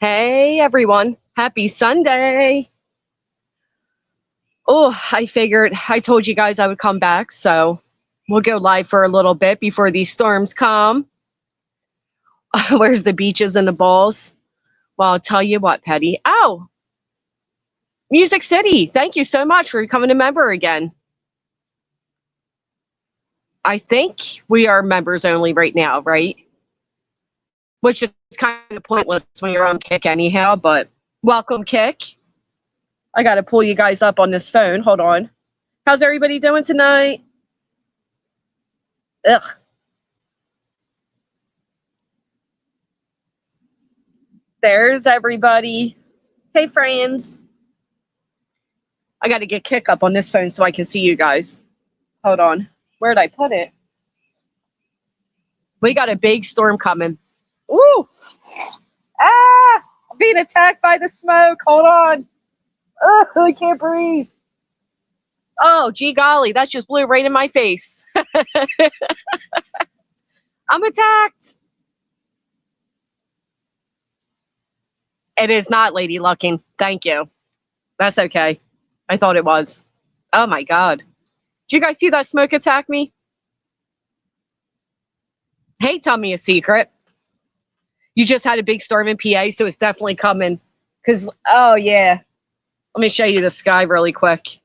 Hey everyone, happy Sunday. Oh, I figured I told you guys I would come back, so we'll go live for a little bit before these storms come. Where's the beaches and the balls? Well, I'll tell you what, Petty. Oh, Music City, thank you so much for becoming a member again. I think we are members only right now, right? Which is kind of pointless when you're on Kick anyhow, but welcome, Kick. I got to pull you guys up on this phone. Hold on. How's everybody doing tonight? Ugh. There's everybody. Hey, friends. I got to get Kick up on this phone so I can see you guys. Hold on. Where'd I put it? We got a big storm coming. Ooh. Ah! I'm being attacked by the smoke. Hold on. Oh, I can't breathe. Oh, gee golly, that just blew right in my face. I'm attacked. It is not Lady Lucking. Thank you. That's okay. I thought it was. Oh my God. Did you guys see that smoke attack me? Hey, tell me a secret. You just had a big storm in PA, so it's definitely coming. Because, oh yeah. Let me show you the sky really quick.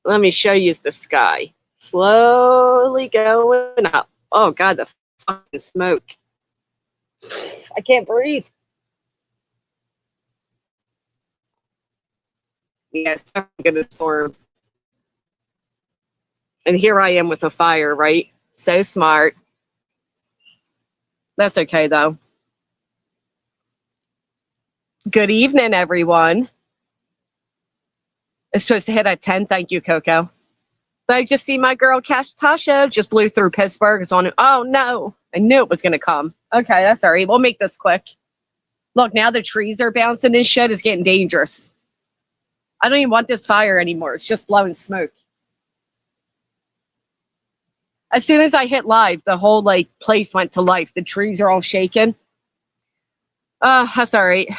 Let me show you the sky. Slowly going up. Oh God, the fucking smoke. I can't breathe. Yes, I'm gonna storm. And here I am with a fire, right? So smart. That's okay though. Good evening, everyone. It's supposed to hit at 10. Thank you, Coco. But I just see my girl Cash Tasha just blew through Pittsburgh. It's on it. Oh no. I knew it was gonna come. Okay, that's all right. We'll make this quick. Look, now the trees are bouncing and shit. It's getting dangerous. I don't even want this fire anymore. It's just blowing smoke. As soon as I hit live, the whole place went to life. The trees are all shaking. That's all right.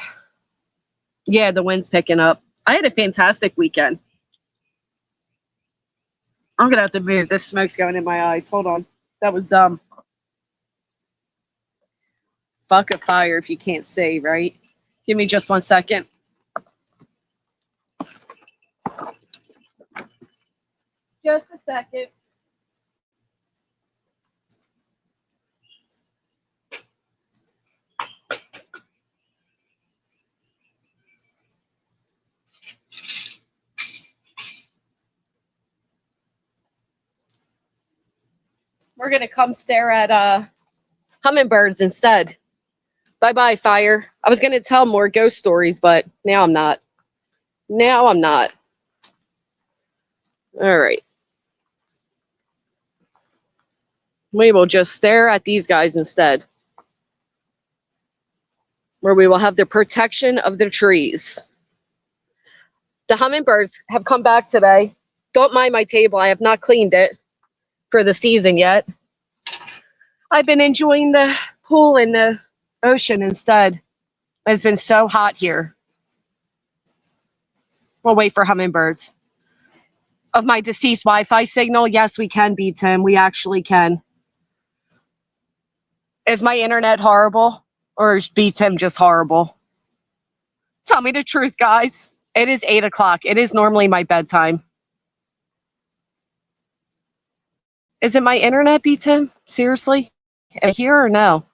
Yeah, the wind's picking up. I had a fantastic weekend. I'm gonna have to move. This smoke's going in my eyes. Hold on. That was dumb. Fuck a fire if you can't see, right? Give me just 1 second. Just a second. We're gonna come stare at hummingbirds instead. Bye-bye, fire. I was gonna tell more ghost stories, but now I'm not. Now I'm not. All right. We will just stare at these guys instead. Where we will have the protection of the trees. The hummingbirds have come back today. Don't mind my table. I have not cleaned it for the season yet. I've been enjoying the pool and the ocean instead. It's been so hot here. We'll wait for hummingbirds. Of my deceased Wi-Fi signal, yes, we can beat him. We actually can. Is my internet horrible? Or is beat him just horrible? Tell me the truth, guys. It is 8 o'clock. It is normally my bedtime. Is it my internet, beat him? Seriously? Here or no?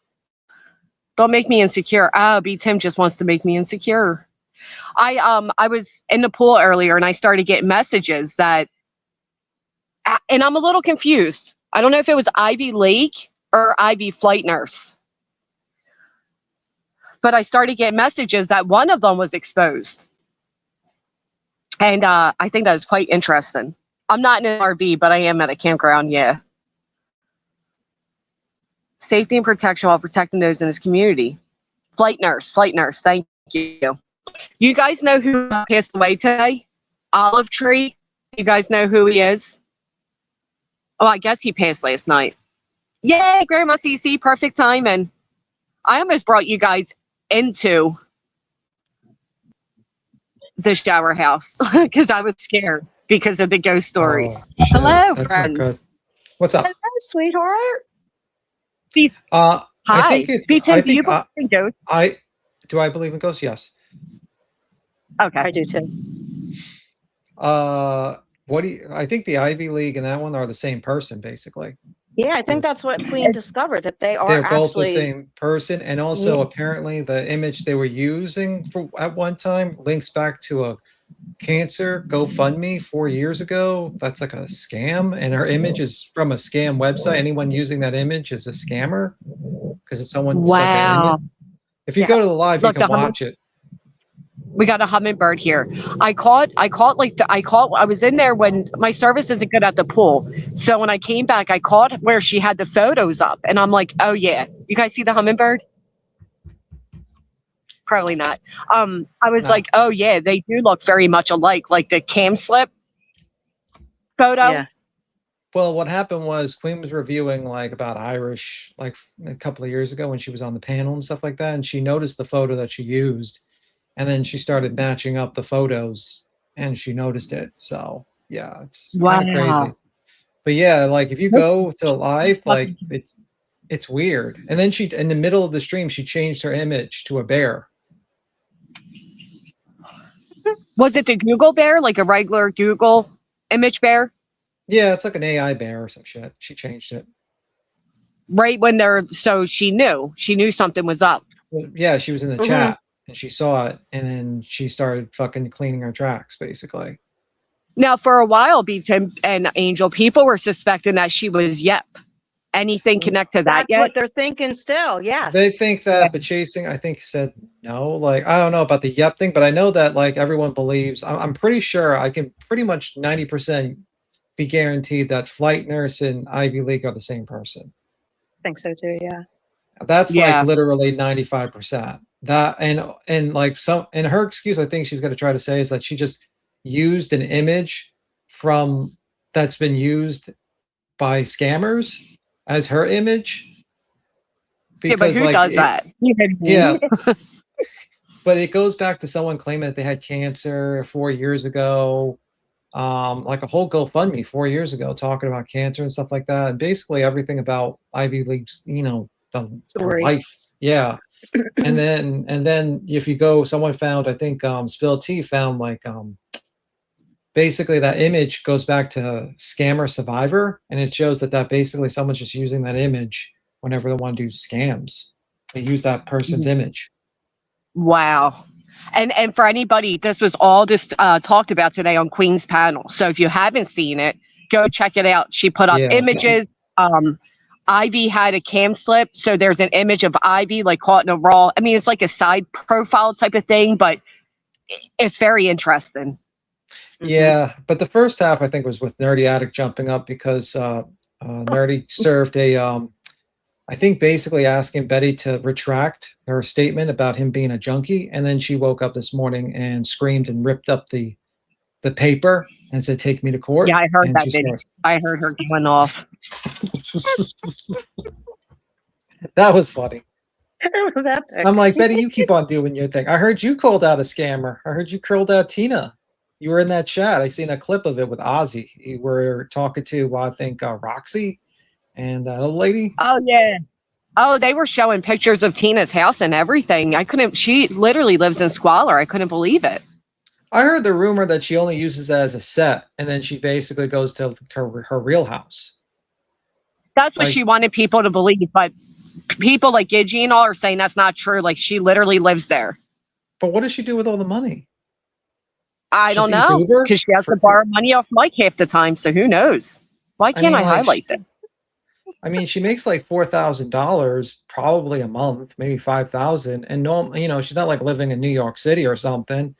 Don't make me insecure. Oh, beat him just wants to make me insecure. I was in the pool earlier and I started getting messages that, and I'm a little confused. I don't know if it was Ivy Lake or Ivy Flight Nurse. But I started getting messages that one of them was exposed. And I think that was quite interesting. I'm not in an RV, but I am at a campground, yeah. Safety and protection while protecting those in his community. Flight nurse, thank you. You guys know who passed away today? Olive Tree. You guys know who he is? Oh, I guess he passed last night. Yay, Grandma Cece, perfect timing. I almost brought you guys into the shower house because I was scared because of the ghost stories. Oh, shit. Hello, That's friends. not good. What's up? Hello, sweetheart. I Hi. think it's. B-Tim, I do you think believe in ghosts? I believe in ghosts? Yes. Okay. I do too. I think the Ivy League and that one are the same person, basically. Yeah, I think that's what Queen discovered, that they are They're both actually the same person, and also apparently the image they were using for at one time links back to a cancer GoFundMe 4 years ago. That's like a scam, and her image is from a scam website. Anyone using that image is a scammer because it's someone's like an Wow. image. If you go to the live, Look, you can watch it. We got a hummingbird here. I was in there when my service isn't good at the pool. So when I came back, I caught where she had the photos up and I'm like, oh yeah. You guys see the hummingbird? Probably not. I was No. like, oh yeah, they do look very much alike. Like the cam slip photo. Yeah. Well, what happened was Queen was reviewing like about Irish like a couple of years ago when she was on the panel and stuff like that, and she noticed the photo that she used, and then she started matching up the photos, and she noticed it. So yeah, it's kind of crazy. But yeah, like if you go to live, like it's weird. And then she, in the middle of the stream, she changed her image to a bear. Was it the Google bear, like a regular Google image bear? Yeah, it's like an AI bear or some shit. She changed it. Right when so she knew something was up. Well, yeah, she was in the chat and she saw it, and then she started fucking cleaning her tracks, basically. Now, for a while, B-Tim and Angel, people were suspecting that she was Yep. Anything connect to that That's yet? what they're thinking still, yes. They think that, but Chasing, I think, said no. Like, I don't know about the Yep thing, but I know that, like, everyone believes, I'm pretty sure I can pretty much 90% be guaranteed that Flight Nurse and Ivy League are the same person. I think so too, yeah. That's like literally 95%. That and like some, and her excuse, I think she's going to try to say, is that she just used an image from that's been used by scammers as her image. Because, but who does that? Yeah. But it goes back to someone claiming that they had cancer 4 years ago. Like a whole GoFundMe 4 years ago talking about cancer and stuff like that. And basically everything about Ivy League's, the life. Yeah. and then if you go, someone found, I think Spill T found like basically that image goes back to Scammer Survivor, and it shows that basically someone's just using that image whenever they want to do scams. They use that person's image. Wow. And for anybody, this was all just talked about today on Queen's panel. So if you haven't seen it, go check it out. She put up images. Ivy had a cam slip, so there's an image of Ivy like caught in a raw. I mean, it's like a side profile type of thing, but it's very interesting. Yeah, but the first half I think was with Nerdy Addict jumping up because Nerdy served a, I think basically asking Betty to retract her statement about him being a junkie, and then she woke up this morning and screamed and ripped up the paper and said, "Take me to court." Yeah, I heard that video. I heard her going off. That was funny. It was epic. I'm like, Betty, you keep on doing your thing. I heard you called out a scammer. I heard you called out Tina. You were in that chat. I seen a clip of it with Ozzy. You were talking to, I think, Roxy and that old lady. Oh, yeah. Oh, they were showing pictures of Tina's house and everything. She literally lives in squalor. I couldn't believe it. I heard the rumor that she only uses that as a set, and then she basically goes to her real house. That's what she wanted people to believe, but people like Gidgy and all are saying that's not true. Like, she literally lives there. But what does she do with all the money? I don't know, because she has to borrow money off Mike half the time, so who knows? Why can't I highlight that? I mean, she makes like $4,000 probably a month, maybe $5,000, and she's not like living in New York City or something.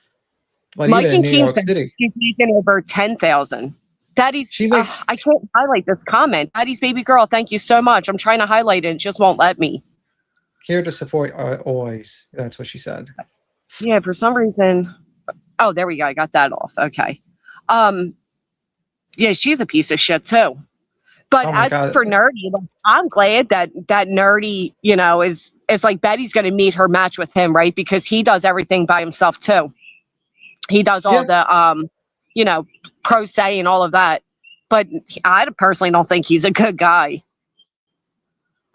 But Mike even in New York City, she's making over 10,000. Daddy's. I can't highlight this comment. Daddy's baby girl. Thank you so much. I'm trying to highlight it. It just won't let me. Here to support always. That's what she said. Yeah, for some reason. Oh, there we go. I got that off. Okay. Yeah, she's a piece of shit too. But as for Nerdy, I'm glad that Nerdy, is it's like Betty's going to meet her match with him, right? Because he does everything by himself too. He does all the, you know, pro se and all of that. But I personally don't think he's a good guy.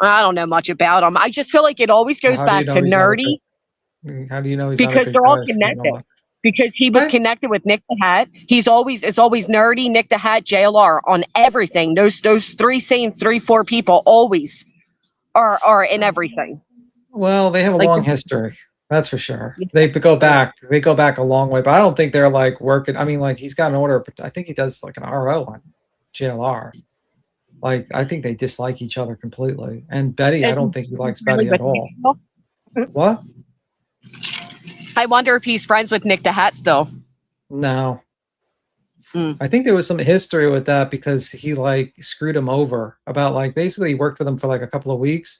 I don't know much about him. I just feel like it always goes How do you back know to he's not a nerdy How do you know he's not a because good they're all guy if you don't know connected. much? Because he was What? connected with Nick the Hat. It's always nerdy, Nick the Hat, JLR on everything. Those three, 4 people always are in everything. Well, they have a Like long the- history. That's for sure. Yeah. They go back. They go back a long way, but I don't think they're like working. I mean, like he's got an order. I think he does like an RO on JLR. Like I think they dislike each other completely. And Betty, I Is don't think he likes friendly Betty at with Nick all. still? What? I wonder if he's friends with Nick the Hat still. No. Mm. I think there was some history with that because he like screwed him over about like basically he worked for them for like a couple of weeks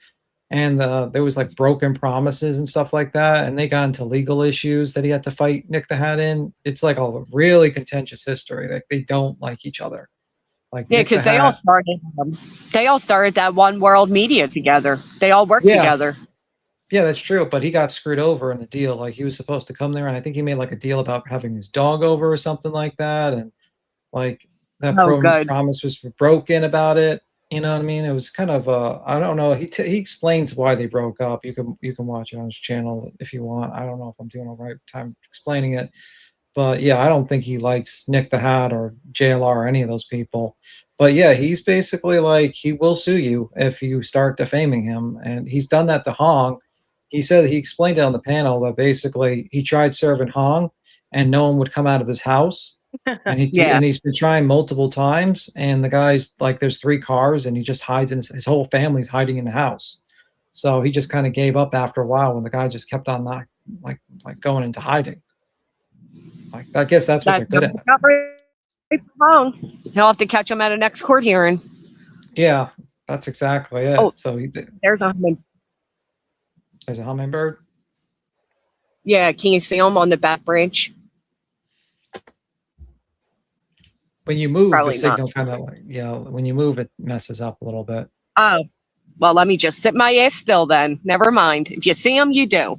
and there was like broken promises and stuff like that and they got into legal issues that he had to fight Nick the Hat in. It's like a really contentious history. Like they don't like each other. Like Yeah, Nick the because they all Hat, started that One World Media together. They all worked Yeah. together. yeah, that's true. But he got screwed over in the deal. Like he was supposed to come there and I think he made like a deal about having his dog over or something like that. And like that Oh, good. promise was broken about it. You know what I mean? It was kind of I don't know. He explains why they broke up. You can watch it on his channel if you want. I don't know if I'm doing the right time explaining it, but yeah, I don't think he likes Nick the Hat or JLR or any of those people. But yeah, he's basically like he will sue you if you start defaming him, and he's done that to Hong. He said he explained it on the panel that basically he tried serving Hong, and no one would come out of his house and Yeah. he's been trying multiple times and the guy's like there's 3 cars and he just hides in his whole family's hiding in the house, so he just kind of gave up after a while when the guy just kept on not like going into hiding. Like I guess that's what they're good at. not right wrong. He'll have to catch him at a next court hearing. Yeah, that's exactly it. Oh. So There's a there's a hummingbird. yeah. Can you see him on the back branch? When you move Probably the signal kind of like when you move it messes up a little bit. Oh, well, let me just sit my ass still then. Never mind. If you see him, you do.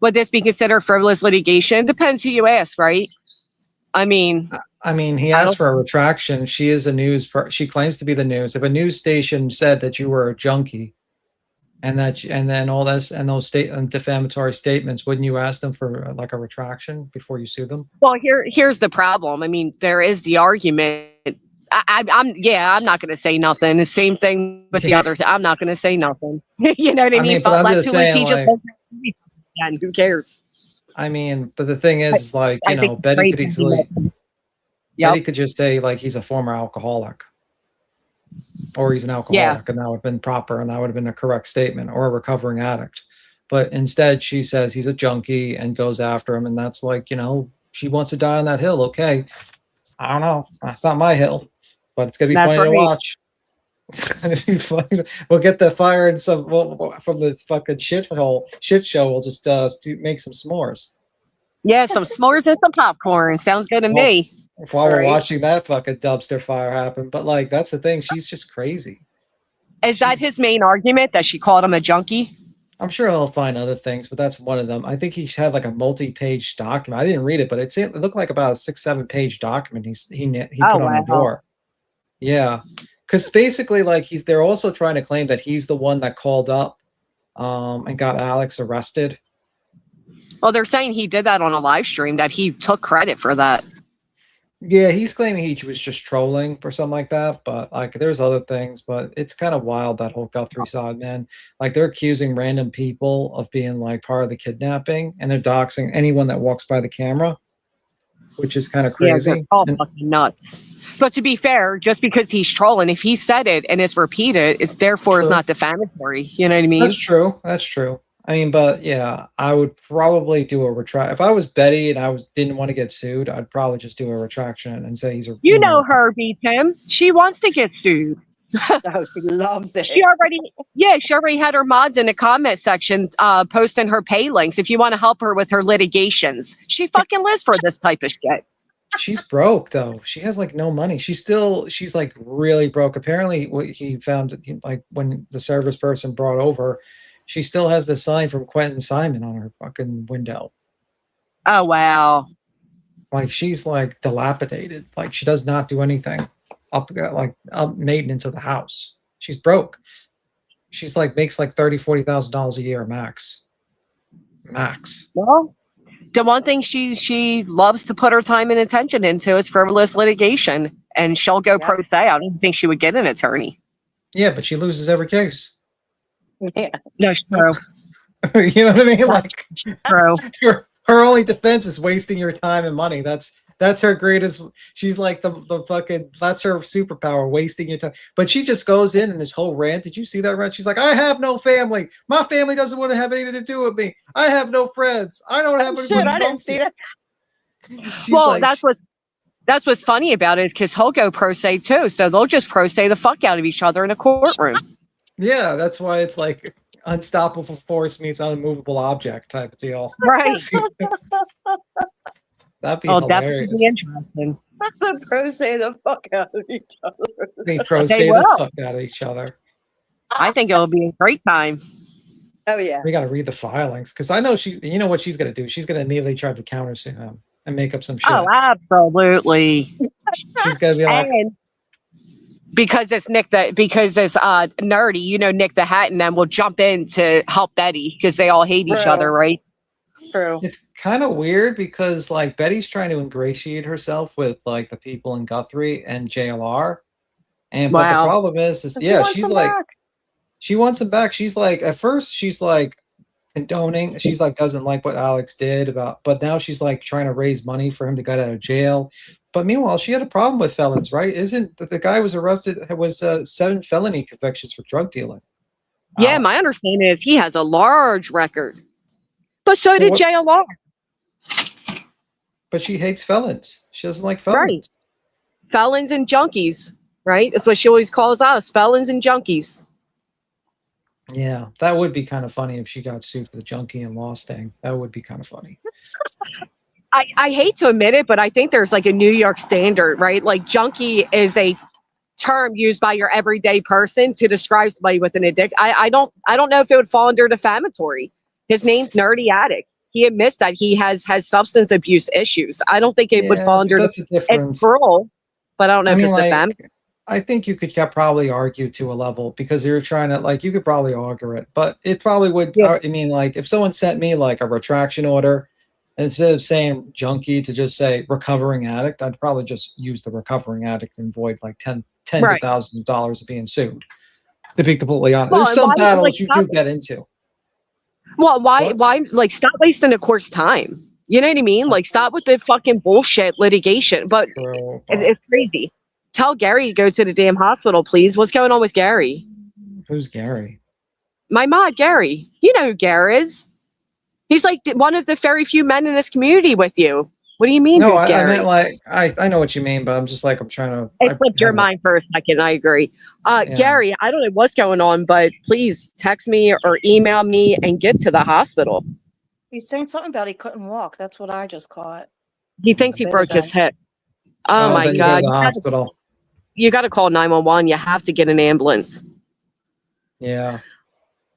Would this be considered frivolous litigation? Depends who you ask, right? I mean, he asked for a retraction. She is a she claims to be the news. If a news station said that you were a junkie and then all this and those defamatory statements, wouldn't you ask them for like a retraction before you sue them? well, here's the problem. I mean, there is the argument. I'm not going to say nothing. The same thing with the other. I'm not going to say nothing. You know what I mean? But I'm Let just who would saying, teach us like, and who cares? I mean, but the thing is, like, I you know, think it's Betty great could that he easily, let them- Yep. Betty could just say like he's a former alcoholic, or he's an alcoholic, and that would have been proper, and that would have been a correct statement, or a recovering addict. But instead, she says he's a junkie and goes after him, and that's like, you know, she wants to die on that hill. Okay, I don't know, that's not my hill, but it's gonna be That's funny to right. watch. It's gonna be funny. We'll get the fire and some from the fucking shit show. We'll just make some s'mores. Yeah, some s'mores and some popcorn. Sounds good to Well, me. while we're Right. watching that fucking dumpster fire happen. But like that's the thing, she's just crazy. Is that his main argument, that she called him a junkie? I'm sure he'll find other things, but that's one of them. I think he had like a multi-page document. I didn't read it, but it looked like about a 6-7 page document he put on the door. Yeah, because basically like they're also trying to claim that he's the one that called up and got Alex arrested. Well, they're saying he did that on a live stream, that he took credit for that. Yeah, he's claiming he was just trolling or something like that, but like there's other things, but it's kind of wild, that whole Guthrie side, man. Like they're accusing random people of being like part of the kidnapping, and they're doxing anyone that walks by the camera, which is kind of crazy. Yeah, they're all fucking nuts. But to be fair, just because he's trolling, if he said it and it's repeated, it's therefore it's not defamatory. You know what I mean? That's true. That's true. I mean, but yeah, I would probably do a retract. If I was Betty and didn't want to get sued, I'd probably just do a retraction and say he's a. You know her, B. Tim. She wants to get sued. Oh, she loves it. She already had her mods in the comment section posting her pay links if you want to help her with her litigations. She fucking lives for this type of shit. She's broke though. She has like no money. She's like really broke. Apparently, what he found, like when the service person brought over, She still has the sign from Quentin Simon on her fucking window. Oh wow. Like she's like dilapidated. Like she does not do anything up maintenance of the house. She's broke. She's like makes like $30,000-$40,000 a year max. Max. Well, the one thing she loves to put her time and attention into is frivolous litigation, and she'll go pro se. I don't think she would get an attorney. Yeah, but she loses every case. Yeah. No, true. You know what I mean? Like True. her only defense is wasting your time and money. That's her greatest. She's like the fucking. That's her superpower, wasting your time. But she just goes in this whole rant. Did you see that rant? She's like, I have no family. My family doesn't want to have anything to do with me. I have no friends. I don't have. Shit, I didn't see that. Well, like, that's what's funny about it is because he'll go pro se too, so they'll just pro se the fuck out of each other in a courtroom. Yeah, that's why it's like unstoppable force meets unmovable object type of deal. Right. That'd be Oh, hilarious. definitely interesting. The pro say the fuck out of each other. They pro They say the will. fuck out of each other. I think it'll be a great time. Oh yeah. We got to read the filings because I know you know what she's gonna do. She's gonna immediately try to countersue him and make up some shit. Oh, absolutely. She's gonna be like, And because it's nerdy, you know, Nick the Hat and them will jump in to help Betty because they all hate each True. other, right? True. it's kind of weird because like Betty's trying to ingratiate herself with like the people in Guthrie and JLR, and but the Wow. problem is She yeah, wants she's them like back. she wants him back. She's like at first she's like condoning. She's like doesn't like what Alex did but now she's like trying to raise money for him to get out of jail. But meanwhile, she had a problem with felons, right? Isn't the guy was arrested? It was 7 felony convictions for drug dealing. Yeah, my understanding is he has a large record. But so So did what- JLR. But she hates felons. She doesn't like felons. Right. Felons and junkies, right? That's what she always calls us, felons and junkies. Yeah, that would be kind of funny if she got sued for the junkie and lost thing. That would be kind of funny. I hate to admit it, but I think there's like a New York standard, right? Like junkie is a term used by your everyday person to describe somebody with an addiction. I don't know if it would fall under defamatory. His name's Nerdy Addict. He admits that he has substance abuse issues. I don't think it would fall under that's a difference. it's cruel, but I don't know if it's defamatory. I think you could probably argue to a level because you're trying to like you could probably argue it, but it probably would. Yeah. I mean, like if someone sent me like a retraction order instead of saying junkie to just say recovering addict, I'd probably just use the recovering addict and avoid like tens Right. of thousands of dollars of being sued. To be completely honest, Well, there's some and why- battles like, you stop do get into. Well, What? why, like, stop wasting the court's time. You know what I mean? Like, stop with the fucking bullshit litigation. But True, it's crazy. Tell Gary to go to the damn hospital, please. What's going on with Gary? Who's Gary? My mod, Gary. You know who Gary is. He's like one of the very few men in this community with you. What do you mean, No, who's I Gary? meant like I know what you mean, but I'm just like I'm trying to. It slipped your mind for a second. I agree. Yeah. Gary, I don't know what's going on, but please text me or email me and get to the hospital. He's saying something about he couldn't walk. That's what I just caught. He thinks he Bit broke his ago. hip. Oh my then you go to God. the hospital. You got to call 911. You have to get an ambulance. Yeah.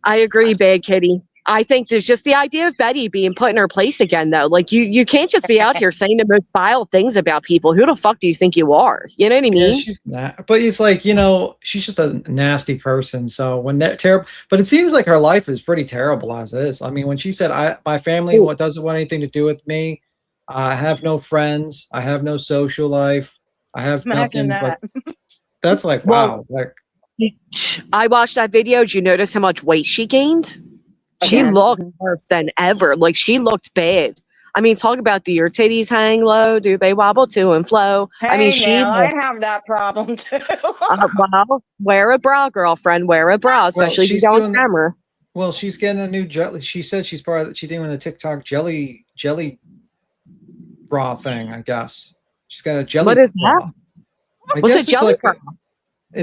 I agree, Bad Kitty. I think there's just the idea of Betty being put in her place again, though. Like, you can't just be out here saying the most vile things about people. Who the fuck do you think you are? You know what I mean? Yeah, she's not. But it's like, you know, she's just a nasty person. So when that terrible, but it seems like her life is pretty terrible as is. I mean, when she said, my family Ooh. doesn't want anything to do with me. I have no friends. I have no social life. I have Imagine nothing. that. But that's like, Well, wow. Like, I watched that video. Did you notice how much weight she gained? She Okay. looked worse than ever. Like, she looked bad. I mean, talk about do your titties hang low? Do they wobble to and flow? I mean, she now, I looked- have that problem too. well, wear a bra, girlfriend. Wear a bra, especially if you she's go on doing- camera. well, she's getting a new jelly. She said she's doing the TikTok jelly bra thing, I guess. She's got a jelly What is bra. that? I What's a guess it's jelly like bra?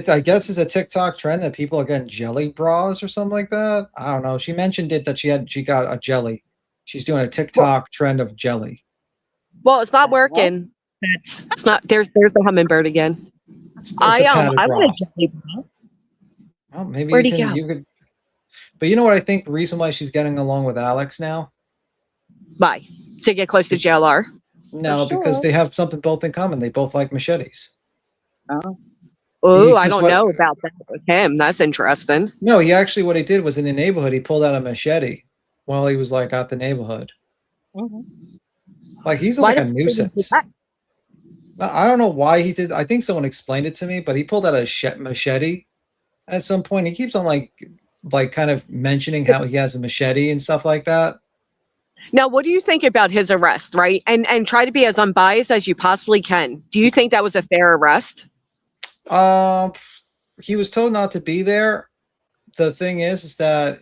I guess it's a TikTok trend that people are getting jelly bras or something like that. I don't know. She mentioned it that she got a jelly. She's doing a TikTok trend of jelly. Well, it's not working. It's not. There's the hummingbird again. It's I a padded I bra. want a jelly bra. Well, maybe Where'd you he can. go? You could. But you know what I think the reason why she's getting along with Alex now? Why? To get close to JLR? No, For because sure. they have something both in common. They both like machetes. Oh. Oh, I 'Cause don't know about that with him. That's interesting. No, he actually, what he did was in the neighborhood, he pulled out a machete while he was like at the neighborhood. Mhm. Like he's Why like the a fuck did he do nuisance. that? I don't know why he did. I think someone explained it to me, but he pulled out a machete at some point. He keeps on like kind of mentioning how he has a machete and stuff like that. Now, what do you think about his arrest, right? And try to be as unbiased as you possibly can. Do you think that was a fair arrest? He was told not to be there. The thing is that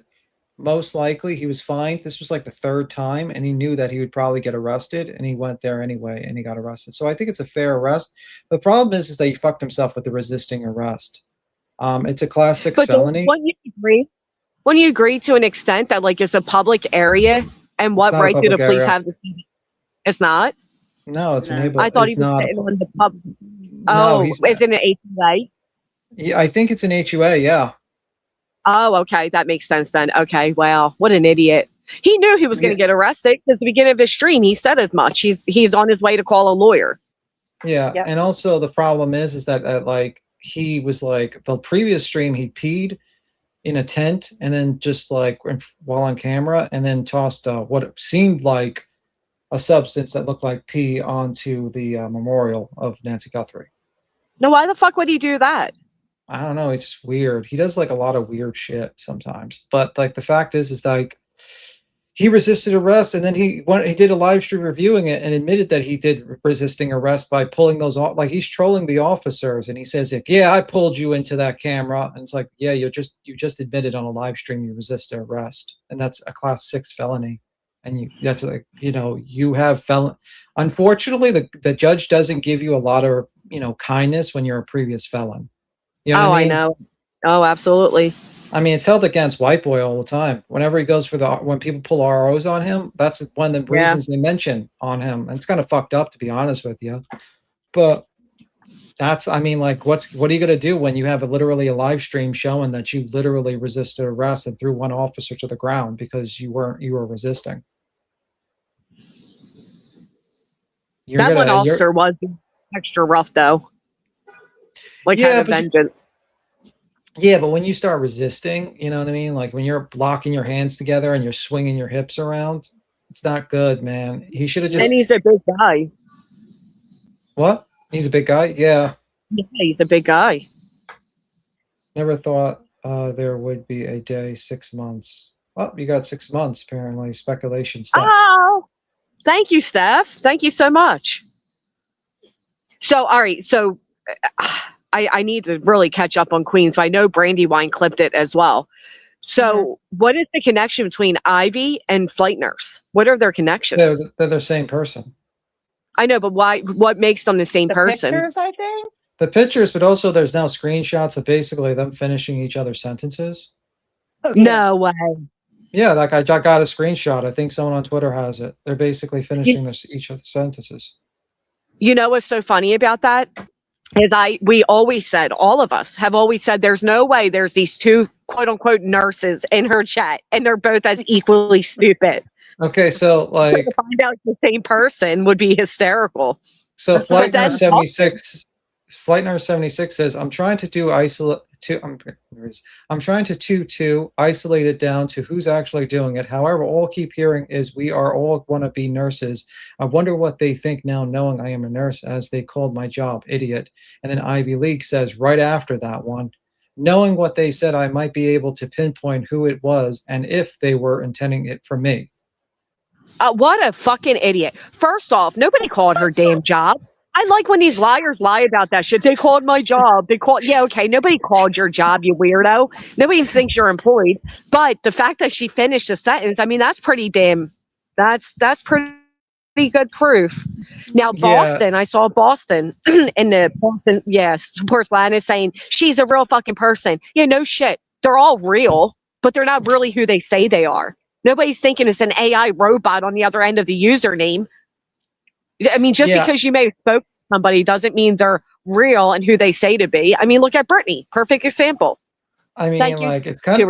most likely he was fined. This was like the third time, and he knew that he would probably get arrested, and he went there anyway, and he got arrested. So I think it's a fair arrest. The problem is that he fucked himself with the resisting arrest. It's a class 6 But felony. wouldn't you agree? Wouldn't you agree to an extent that like it's a public area, and what not a right do the public police area. have to see? It's not. No, it's a No. neighborhood. I thought he It's was not. sitting on the pub. No, Oh, he's. is it an HOA? Yeah, I think it's an HUA. Yeah. Oh, okay, that makes sense then. Okay, wow, what an idiot. He knew he was going to get arrested because at the beginning of his stream, he said as much. He's on his way to call a lawyer. Yeah, Yep. and also the problem is that like he was like the previous stream he peed in a tent and then just like while on camera and then tossed what seemed like a substance that looked like pee onto the memorial of Nancy Guthrie. Now, why the fuck would he do that? I don't know. It's just weird. He does like a lot of weird shit sometimes. But like the fact is like he resisted arrest, and then he did a live stream reviewing it and admitted that he did resisting arrest by pulling those off. Like he's trolling the officers, and he says, like, "Yeah, I pulled you into that camera," and it's like, "Yeah, you just admitted on a live stream you resisted arrest, and that's a class 6 felony." And that's like, you have felon. Unfortunately, the judge doesn't give you a lot of kindness when you're a previous felon. You know what I mean? I know. Oh, absolutely. I mean, it's held against White Boy all the time. Whenever he goes for when people pull ROs on him, that's one of the reasons they mention on him. And it's kind of fucked up, to be honest with you. But I mean, like, what are you going to do when you have literally a live stream showing that you literally resisted arrest and threw one officer to the ground because you were resisting? That one officer was extra rough, though. Like, Yeah, had a vengeance. Yeah, but when you start resisting, you know what I mean? Like when you're blocking your hands together and you're swinging your hips around, it's not good, man. He should have just. And he's a big guy. What? He's a big guy? Yeah. Yeah, he's a big guy. Never thought there would be a day 6 months. Well, you got 6 months, apparently. Speculation stuff. Oh, thank you, Steph. Thank you so much. So, all right. So, I need to really catch up on Queens, but I know Brandywine clipped it as well. So what is the connection between Ivy and Flight Nurse? What are their connections? They're the same person. I know, but why? What makes them the same person? Pictures, I think. The pictures, but also there's now screenshots of basically them finishing each other's sentences. Oh, yeah. No way. Yeah, like I got a screenshot. I think someone on Twitter has it. They're basically finishing each other's sentences. You know what's so funny about that? Is we always said, all of us have always said, there's no way there's these two quote unquote nurses in her chat and they're both as equally stupid. Okay, so like to find out the same person would be hysterical. So Flight Nurse 76 says, I'm trying to do I'm trying to isolate it down to who's actually doing it. However, all I keep hearing is we are all want to be nurses. I wonder what they think now knowing I am a nurse, as they called my job, idiot. And then Ivy League says right after that one, knowing what they said, I might be able to pinpoint who it was and if they were intending it for me. What a fucking idiot. First off, nobody called her damn job. I like when these liars lie about that shit. They called my job. Yeah, okay. Nobody called your job, you weirdo. Nobody thinks you're employed. But the fact that she finished a sentence, I mean, that's pretty damn, that's pretty good proof. Now, Boston, I saw Boston in the Boston, yes, Porcelain is saying she's a real fucking person. Yeah, no shit. They're all real, but they're not really who they say they are. Nobody's thinking it's an AI robot on the other end of the username. I mean, just because you may have spoken to somebody doesn't mean they're real and who they say to be. I mean, look at Brittany. Perfect example. I mean, Thank like, you. it's kind of...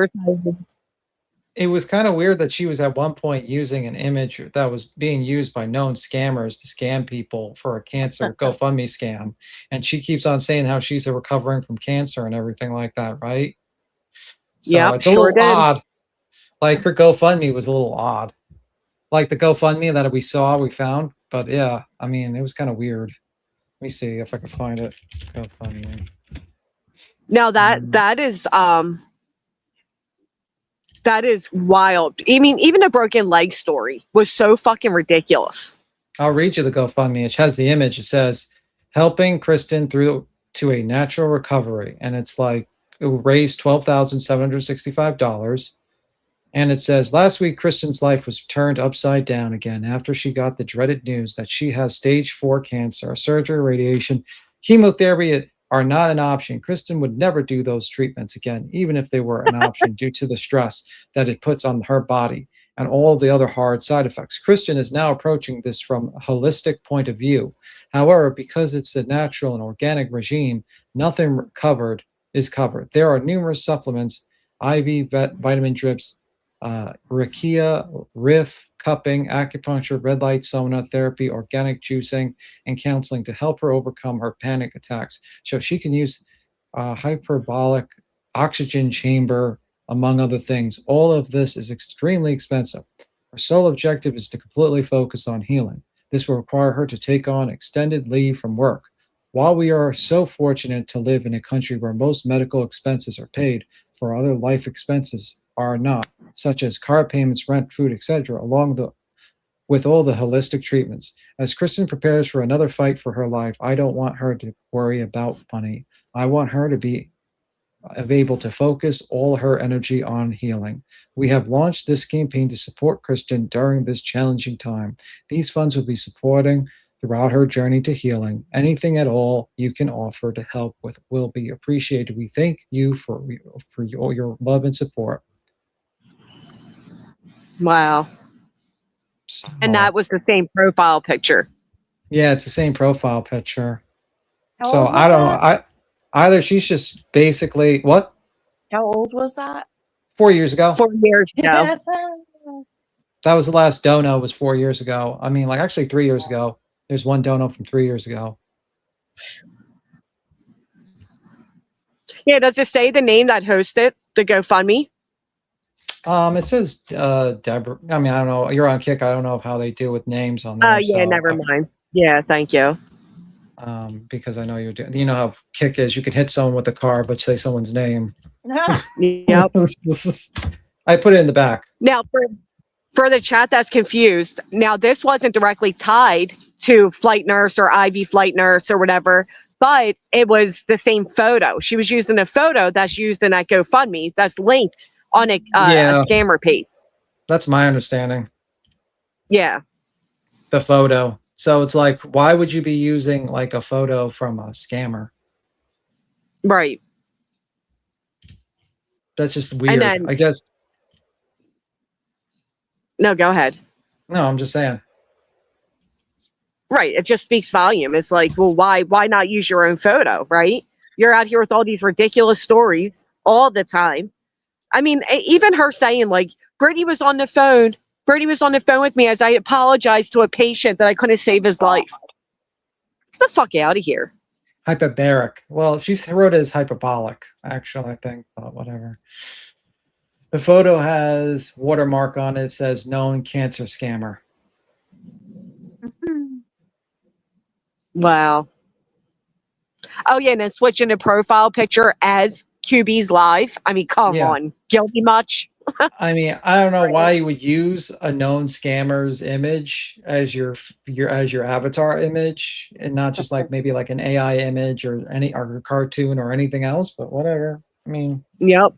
it was kind of weird that she was at one point using an image that was being used by known scammers to scam people for a cancer GoFundMe scam. And she keeps on saying how she's recovering from cancer and everything like that, right? So Yep, it's a sure little did. odd. Like her GoFundMe was a little odd. Like the GoFundMe that we found. But yeah, I mean, it was kind of weird. Let me see if I can find it. GoFundMe. Now that is wild. I mean, even the broken leg story was so fucking ridiculous. I'll read you the GoFundMe. It has the image. It says, helping Kristen through to a natural recovery. And it's like, it will raise $12,765. And it says, last week, Kristen's life was turned upside down again after she got the dreaded news that she has stage 4 cancer. Surgery, radiation, chemotherapy are not an option. Kristen would never do those treatments again, even if they were an option due to the stress that it puts on her body and all the other hard side effects. Kristen is now approaching this from a holistic point of view. However, because it's a natural and organic regime, nothing covered is covered. There are numerous supplements, IV vitamin drips, rakia, riff, cupping, acupuncture, red light sauna therapy, organic juicing, and counseling to help her overcome her panic attacks. So she can use hyperbolic oxygen chamber, among other things. All of this is extremely expensive. Her sole objective is to completely focus on healing. This will require her to take on extended leave from work. While we are so fortunate to live in a country where most medical expenses are paid for, other life expenses are not, such as car payments, rent, food, etc., with all the holistic treatments. As Kristen prepares for another fight for her life, I don't want her to worry about money. I want her to be able to focus all her energy on healing. We have launched this campaign to support Kristen during this challenging time. These funds will be supporting throughout her journey to healing. Anything at all you can offer to help with will be appreciated. We thank you for your love and support. Wow. So, And that was the same profile picture. yeah, it's the same profile picture. How So old was I don't know. that? Either she's just basically what? How old was that? 4 years ago. 4 years ago. That was the last dono. Was 4 years ago. I mean, like actually 3 years ago. There's one dono from 3 years ago. Yeah, does it say the name that hosted the GoFundMe? It says Deborah. I mean, I don't know. You're on Kick. I don't know how they deal with names on there. Yeah, never mind. Yeah, thank you. Because I know you're doing. You know how Kick is. You can hit someone with a car, but say someone's name. Yep. I put it in the back. Now, for the chat that's confused, now this wasn't directly tied to flight nurse or IV flight nurse or whatever, but it was the same photo. She was using a photo that's used in that GoFundMe that's linked on a scammer page. That's my understanding. Yeah. The photo. So it's like, why would you be using like a photo from a scammer? Right. That's just weird. I guess. No, go ahead. No, I'm just saying. Right. It just speaks volume. It's like, well, why not use your own photo, right? You're out here with all these ridiculous stories all the time. I mean, even her saying like, Brittany was on the phone with me as I apologized to a patient that I couldn't save his life. Get the fuck out of here. Hyperbaric. Well, she wrote it as hyperbolic, actually, I think, but whatever. The photo has watermark on it. It says known cancer scammer. Wow. Oh, yeah, and then switching the profile picture as QB's live. I mean, come on. Guilty much? I mean, I don't know why you would use a known scammer's image as your avatar image and not just like maybe like an AI image or a cartoon or anything else, but whatever. I mean, yep.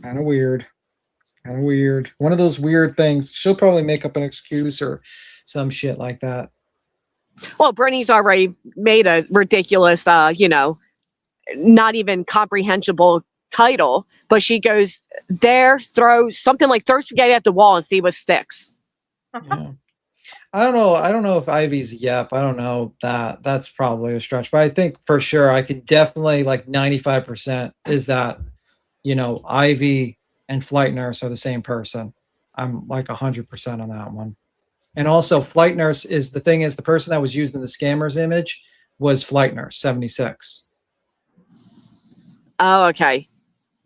Kind of weird. One of those weird things. She'll probably make up an excuse or some shit like that. Well, Brittany's already made a ridiculous, not even comprehensible title, but she goes there, throw spaghetti at the wall and see what sticks. Yeah. I don't know if Ivy's yep. I don't know that. That's probably a stretch, but I think for sure I could definitely like 95% is that, Ivy and flight nurse are the same person. I'm like 100% on that one. And also, flight nurse is the thing is the person that was used in the scammer's image was flight nurse 76. Oh, okay.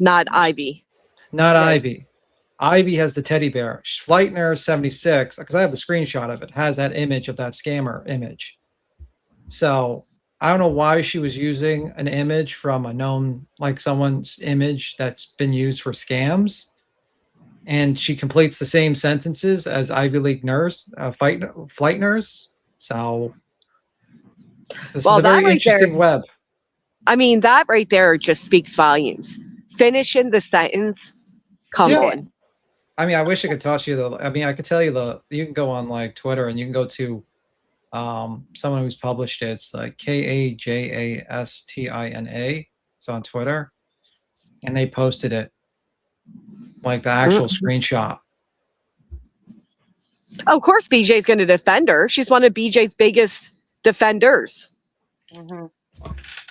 Not Ivy. Not Okay. Ivy. Ivy has the teddy bear. Flight nurse 76, because I have the screenshot of it, has that image of that scammer image. So I don't know why she was using an image from a known, like someone's image that's been used for scams. And she completes the same sentences as Ivy League nurse, flight nurse. So this is a very interesting web. I mean, that right there just speaks volumes. Finishing the sentence. Come on. I mean, I wish I could toss you I mean, I could tell you you can go on like Twitter and you can go to someone who's published it. It's like Kajastina. It's on Twitter. And they posted it. Like the actual screenshot. Of course, BJ's going to defend her. She's one of BJ's biggest defenders. Mm-hmm.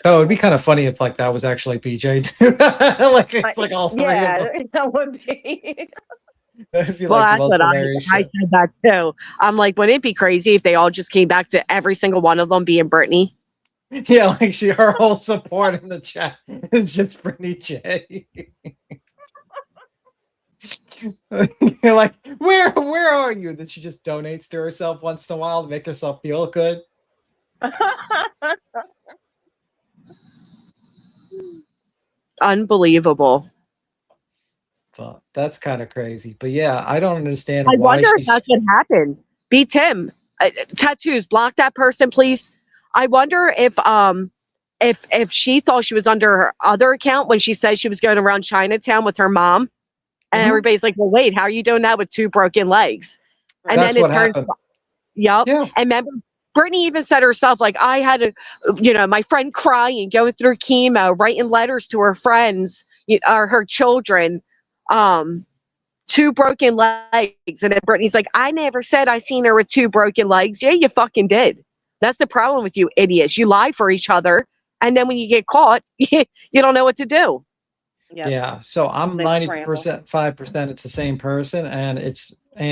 Oh, it'd be kind of funny if like that was actually BJ too. Like it's like all three of them. That would be. That'd be Well, like the that's most what hilarious I shit. said that too. I'm like, wouldn't it be crazy if they all just came back to every single one of them being Brittany? Yeah, like her whole support in the chat is just Brittany J. You're like, where are you? That she just donates to herself once in a while to make herself feel good. Unbelievable. But that's kind of crazy. But yeah, I don't understand I why wonder if that's what happened. Beat him. Tattoos, block that person, please. I wonder if she thought she was under her other account when she said she was going around Chinatown with her mom. And everybody's like, well, wait, how are you doing that with 2 broken legs? And that's then what happened. Yep. Yeah. And remember, Brittany even said herself, like, I had my friend crying, going through chemo, writing letters to her friends or her children, 2 broken legs. And then Brittany's like, I never said I seen her with 2 broken legs. Yeah, you fucking did. That's the problem with you idiots. You lie for each other. And then when you get caught, you don't know what to do. Yep. Yeah, so I'm 90%, 5% it's the same person, and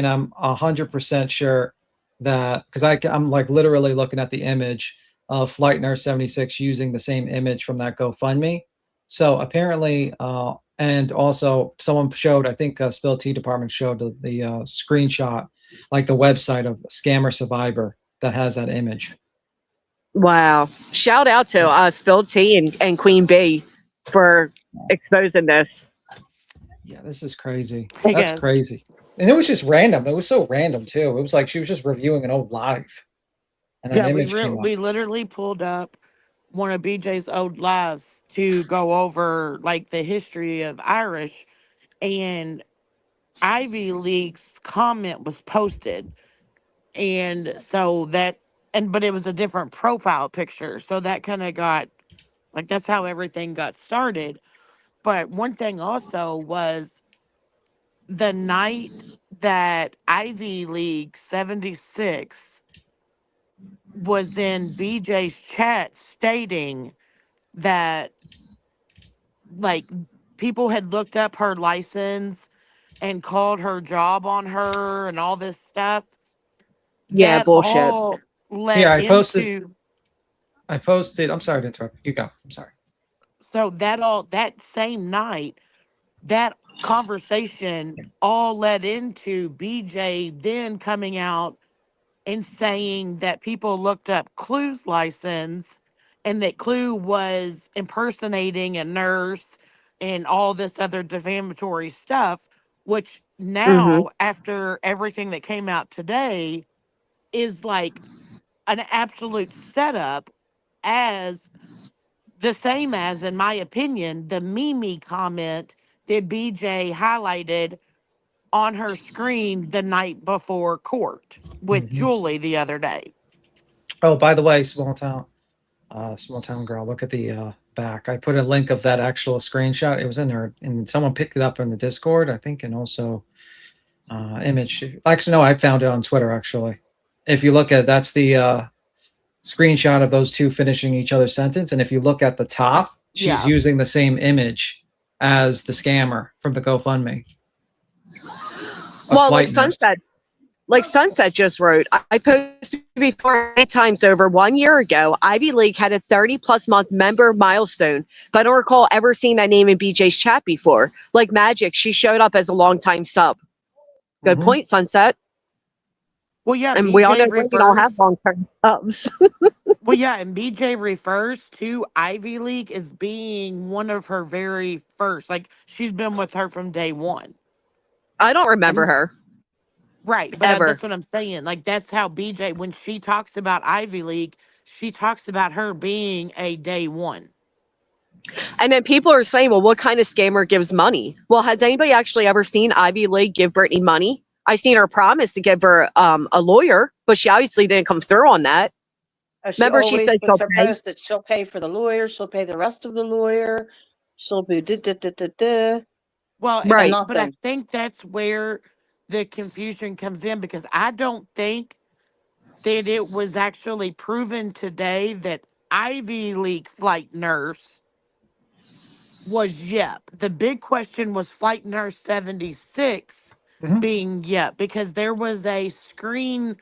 I'm 100% sure that because I'm like literally looking at the image of Flight Nurse 76 using the same image from that GoFundMe. So apparently, and also someone showed, I think Spill Tea Department showed the screenshot, like the website of Scammer Survivor that has that image. Wow. Shout out to Spill Tea and Queen Bee for exposing this. Yeah, this is crazy. That's crazy. And it was just random. It was so random too. It was like she was just reviewing an old live. And that image came up. We literally pulled up one of BJ's old lives to go over like the history of Irish, and Ivy League's comment was posted. And so but it was a different profile picture. So that kind of got like, that's how everything got started. But one thing also was the night that Ivy League 76 was in BJ's chat stating that like people had looked up her license and called her job on her and all this stuff. Yeah, that bullshit. All led Here, I posted. I'm sorry to interrupt. You go. I'm sorry. So that same night, that conversation all led into BJ then coming out and saying that people looked up Clue's license and that Clue was impersonating a nurse and all this other defamatory stuff, which now, after everything that came out today, is like an absolute setup, as the same as, in my opinion, the Mimi comment that BJ highlighted on her screen the night before court with Julie the other day. Oh, by the way, small town girl, look at the back. I put a link of that actual screenshot. It was in there, and someone picked it up in the Discord, I think, and also image. Actually, no, I found it on Twitter, actually. If you look at that's the screenshot of those 2 finishing each other's sentence, and if you look at the top, she's using the same image as the scammer from the GoFundMe. A Well, flight nurse. Like Sunset just wrote, I posted before 8 times over 1 year ago. Ivy League had a 30+ month member milestone, but I don't recall ever seeing that name in BJ's chat before. Like magic, she showed up as a longtime sub. Good Mhm. point, Sunset. Well, yeah, And we all know BJ women don't refers. have long-term subs. Well, yeah, and BJ refers to Ivy League as being one of her very first. Like she's been with her from day one. I don't remember And her right, but ever. that's what I'm saying. Like that's how BJ, when she talks about Ivy League, she talks about her being a day one. And then people are saying, well, what kind of scammer gives money? Well, has anybody actually ever seen Ivy League give Brittany money? I seen her promise to give her a lawyer, but she obviously didn't come through on that. She Remember, she always said puts she'll her pay. post that she'll pay for the lawyer, she'll pay the rest of the lawyer, she'll do Well, and Right. but I nothing. think that's where the confusion comes in because I don't think that it was actually proven today that Ivy League flight nurse was Yep. The big question was flight nurse 76 Mhm. being Yep because there was a screen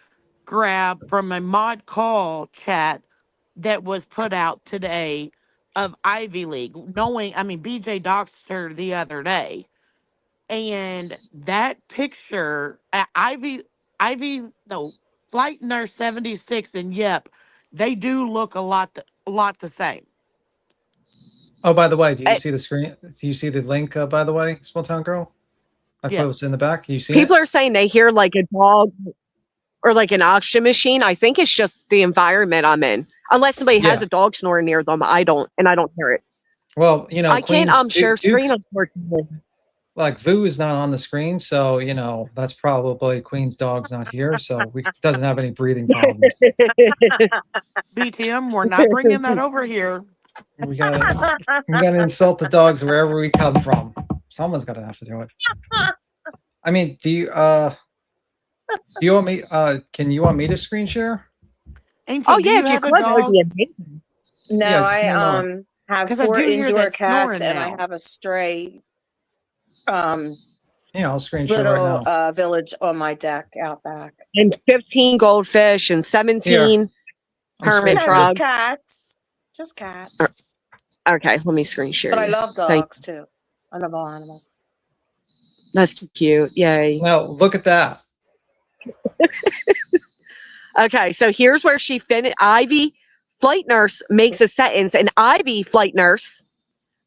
grab from a mod call chat that was put out today of Ivy League, knowing, I mean, BJ doxed her the other day. And that picture, no, flight nurse 76 and Yep, they do look a lot the same. Oh, by the way, do you Eh, see the screen? Do you see the link? By the way, Small Town Girl, I Yes. posted in the back. You see People it? are saying they hear like a dog or like an auction machine. I think it's just the environment I'm in. Unless somebody has Yeah. a dog snoring near them, I don't, and I don't hear it. Well, you know, I can't Queen's share Duke's screen, unfortunately. like Vu is not on the screen, so you know that's probably Queen's dog's not here, so we doesn't have any breathing problems. BTM, we're not bringing that over here. We gotta insult the dogs wherever we come from. Someone's gonna have to do it. I mean, do you want me? Can you want me to screen share? Angel, Oh do yeah, you if you have a could, that would dog? be amazing. No, Yeah, just I let me know. have Because I 4 do hear indoor that cats snoring and I now. have a stray um Yeah, I'll screen share right little now. village on my deck out back. And 15 goldfish and 17 I'm hermit screen No, just sharing. frog. cats. Just cats. Okay, let me screen share But I you. love Thank dogs too. I love all animals. That's cute. Yay. Now look at that. Okay, so here's where she finished. Ivy flight nurse makes a sentence, and Ivy flight nurse.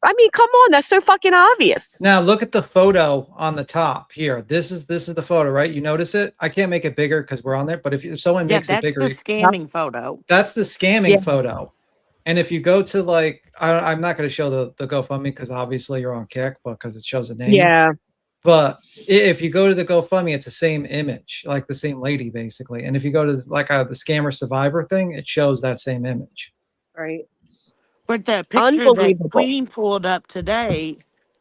I mean, come on, that's so fucking obvious. Now look at the photo on the top here. This is the photo, right? You notice it? I can't make it bigger because we're on there, but if someone Yeah, makes it that's bigger, the scamming photo. that's the scamming Yeah. photo. And if you go to like, I'm not going to show the GoFundMe because obviously you're on Kick, because it shows a name. Yeah. But if you go to the GoFundMe, it's the same image, like the same lady basically. And if you go to like the scammer survivor thing, it shows that same image. Right. But the picture that Unbelievable. Queen pulled up today,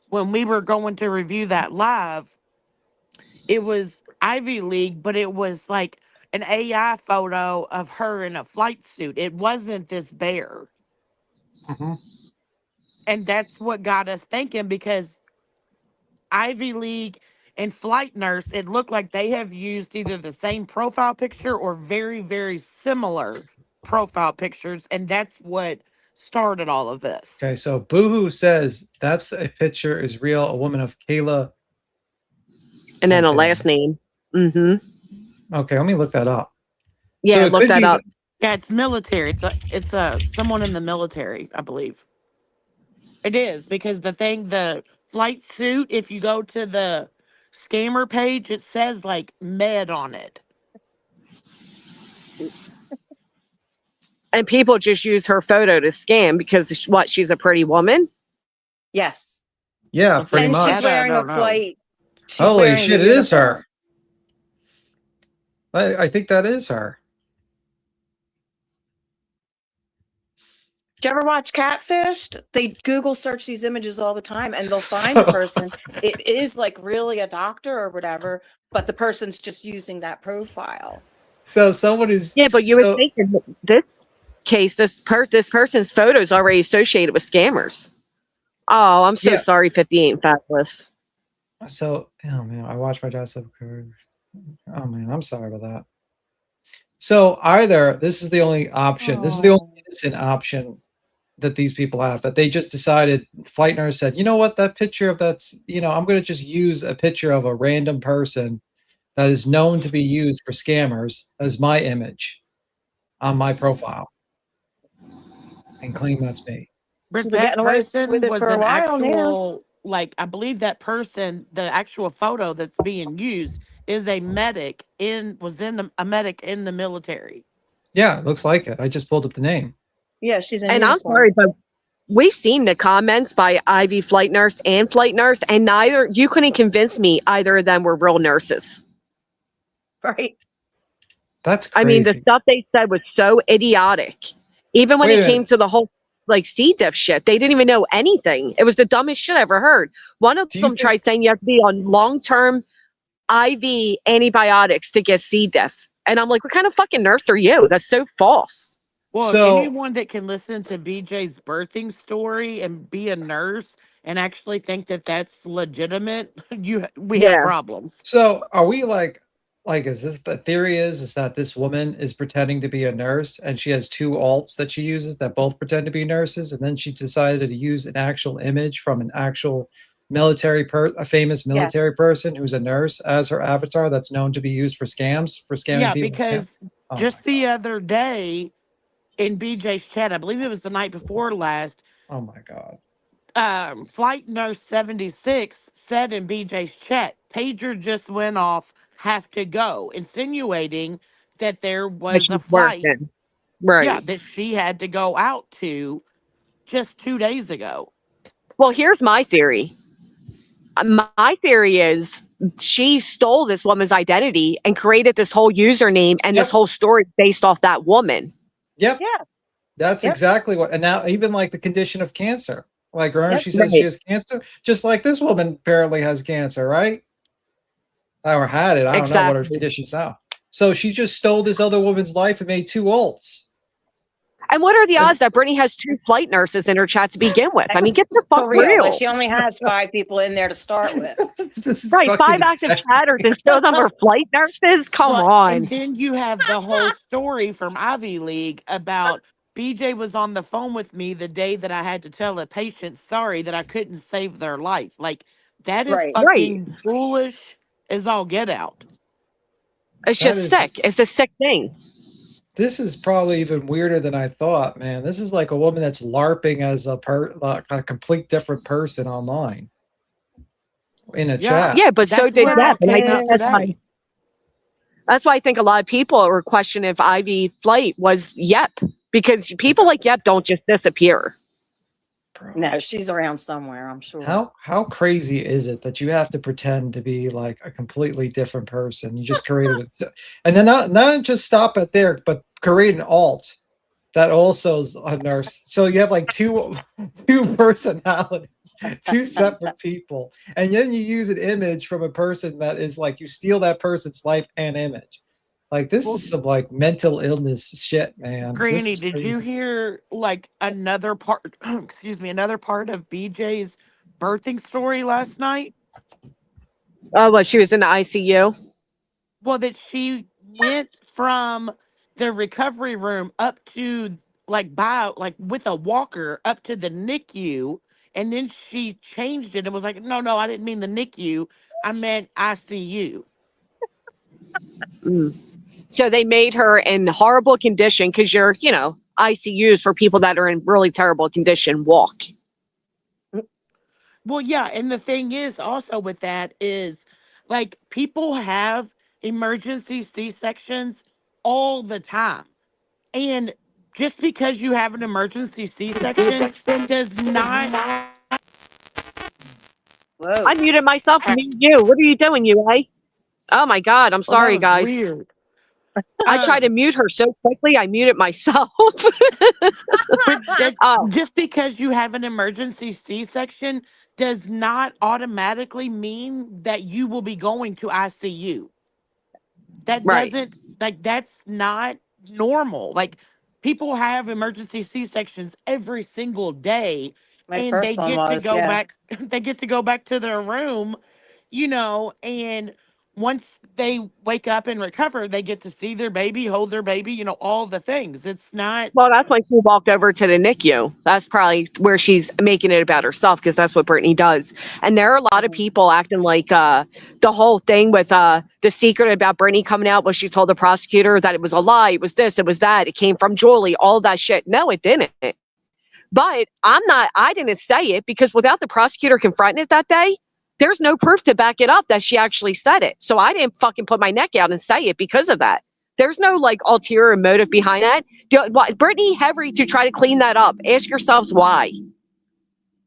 when we were going to review that live, it was Ivy League, but it was like an AI photo of her in a flight suit. It wasn't this bear. Mhm. And that's what got us thinking because Ivy League and Flight Nurse, it looked like they have used either the same profile picture or very, very similar profile pictures. And that's what started all of this. Okay, so Boohoo says that's a picture is real. A woman of Kayla. And then a Montana. last name. Mm-hmm. Okay, let me look that up. Yeah, So it look could that be up. Yeah, it's military. It's a someone in the military, I believe. It is because the flight suit, if you go to the scammer page, it says like med on it. And people just use her photo to scam because she's a pretty woman. Yes. Yeah, Well, pretty And much. she's that I wearing a don't know. flight. She's Holy wearing shit, the it is uniform. her. I think that is her. Did you ever watch Catfished? They Google search these images all the time and they'll find the person. It is like really a doctor or whatever, but the person's just using that profile. So someone is Yeah, but you would think in this case, this person's photo is already associated with scammers. Oh, I'm so Yeah. sorry, 58 and Fabulous. So, oh man, I watched my dad stuff. Oh man, I'm sorry about that. So either this is the only option. This is the only Oh. innocent option that these people have, that they just decided, flight nurse said, you know what, that picture of that's, I'm going to just use a picture of a random person that is known to be used for scammers as my image on my profile and claim that's me. So But they're that getting away with person it was for a an while now. actual, like, I believe that person, the actual photo that's being used is a medic a medic in the military. Yeah, it looks like it. I just pulled up the name. Yeah, she's in And I'm uniform. sorry, but we've seen the comments by Ivy Flight Nurse and Flight Nurse, and you couldn't convince me either of them were real nurses. Right. That's I mean, the crazy. stuff they said was so idiotic. Even when Wait it a came minute. to the whole like C. diff shit, they didn't even know anything. It was the dumbest shit I ever heard. One of Do you them think tried saying you have to be on long-term IV antibiotics to get C. diff. And I'm like, what kind of fucking nurse are you? That's so false. Well, if so? anyone that can listen to BJ's birthing story and be a nurse and actually think that that's legitimate, we have Yeah. problems. So are we like is this the theory is that this woman is pretending to be a nurse and she has two alts that she uses that both pretend to be nurses, and then she decided to use an actual image from an actual a famous Yeah. military person who's a nurse as her avatar that's known to be used for scamming Yeah, people? because Oh my just the god. other day in BJ's chat, I believe it was the night before last, Oh my god. Flight Nurse 76 said in BJ's chat, pager just went off, have to go, insinuating that there That was a she's flight, working. Right. yeah, that she had to go out to just 2 days ago. Well, here's my theory. My theory is she stole this woman's identity and created this whole username and this Yep. whole story based off that woman. Yep. Yeah. That's Yep. exactly what, and now even like the condition of cancer. Like, remember, Yep. she said she Right. has cancer, just like this woman apparently has cancer, right? Or had it. I don't know what her Exactly. conditions now. So she just stole this other woman's life and made two alts. And what are the And odds that Brittany has 2 flight nurses in her chat to begin with? I mean, get the fuck For real. Like real. she only has 5 people in there to start with. this is Right. fucking 5 active insane. chatters and 2 of them are flight nurses? Come Well, on. and then you have the whole story from Ivy League about BJ was on the phone with me the day that I had to tell a patient sorry that I couldn't save their life. Like, that is Right. Right. fucking foolish as all get out. It's That just is, sick. It's a sick thing. this is probably even weirder than I thought, man. This is like a woman that's LARPing as like a complete different person online in a Yeah, chat. Yeah, but so that's did what all Jeff. And I came think out today. that's why I think a lot of people were questioning if Ivy Flight was Yep, because people like Yep don't just disappear. Bro. No, she's around somewhere, I'm sure. How crazy is it that you have to pretend to be like a completely different person? You just created it, and then not just stop it there, but create an alt that also is a nurse. So you have like two personalities, two separate people, and then you use an image from a person that is like you steal that person's life and image. Like, this Well, is some like mental illness shit, man. This Granny, is did you crazy. hear like another part, another part of BJ's birthing story last night? Oh, well, she was in the ICU. Well, that she went from the recovery room up to like with a walker up to the NICU, and then she changed it and was like, no, I didn't mean the NICU, I meant ICU. So they made her in horrible condition because you're, ICUs for people that are in really terrible condition walk. Well, yeah, and the thing is also with that is like people have emergency C-sections all the time. And just because you have an emergency C-section does not Whoa. I muted myself. Mute you. What are you doing, UA? Oh my God. I'm well, that sorry, was guys. weird. I tried to mute her so quickly, I muted myself. But that Oh, just because you have an emergency C-section does not automatically mean that you will be going to ICU. That right. doesn't, like, that's not normal. Like, people have emergency C-sections every single day, My and they first one get to was, go yeah. back they get to go back to their room, and once they wake up and recover, they get to see their baby, hold their baby, all the things. It's not. Well, that's when she walked over to the NICU. That's probably where she's making it about herself because that's what Brittany does. And there are a lot of Mhm. people acting like the whole thing with the secret about Brittany coming out when she told the prosecutor that it was a lie, it was this, it was that, it came from Julie, all that shit. No, it didn't. But I didn't say it because without the prosecutor confronting it that day, there's no proof to back it up that she actually said it. So I didn't fucking put my neck out and say it because of that. There's no like ulterior motive behind that. Brittany Hevery to try to clean that up. Ask yourselves why.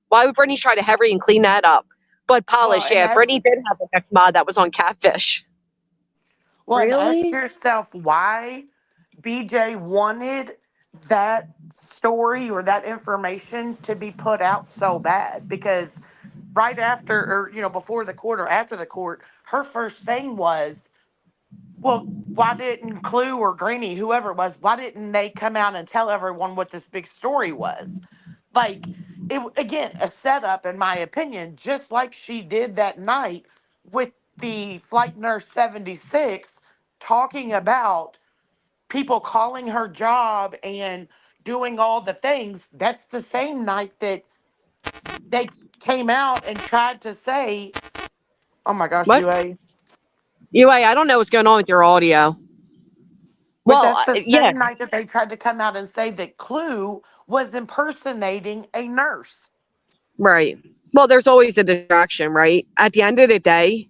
Why would Brittany try to Hevery and clean that up? But Well, Polish, and yeah, ask Brittany did have an ex mod that was on Catfish. and ask Really? yourself why BJ wanted that story or that information to be put out so bad, because right after, or before the court or after the court, her first thing was, well, why didn't Clue or Greenie, whoever it was, why didn't they come out and tell everyone what this big story was? Like, again, a setup, in my opinion, just like she did that night with the Flight Nurse 76, talking about people calling her job and doing all the things. That's the same night that they came out and tried to say, oh my gosh, What? UA. UA, I don't know what's going on with your audio. But Well, that's the yeah, same night that they tried to come out and say that Clue was impersonating a nurse. right. Well, there's always a distraction, right? At the end of the day,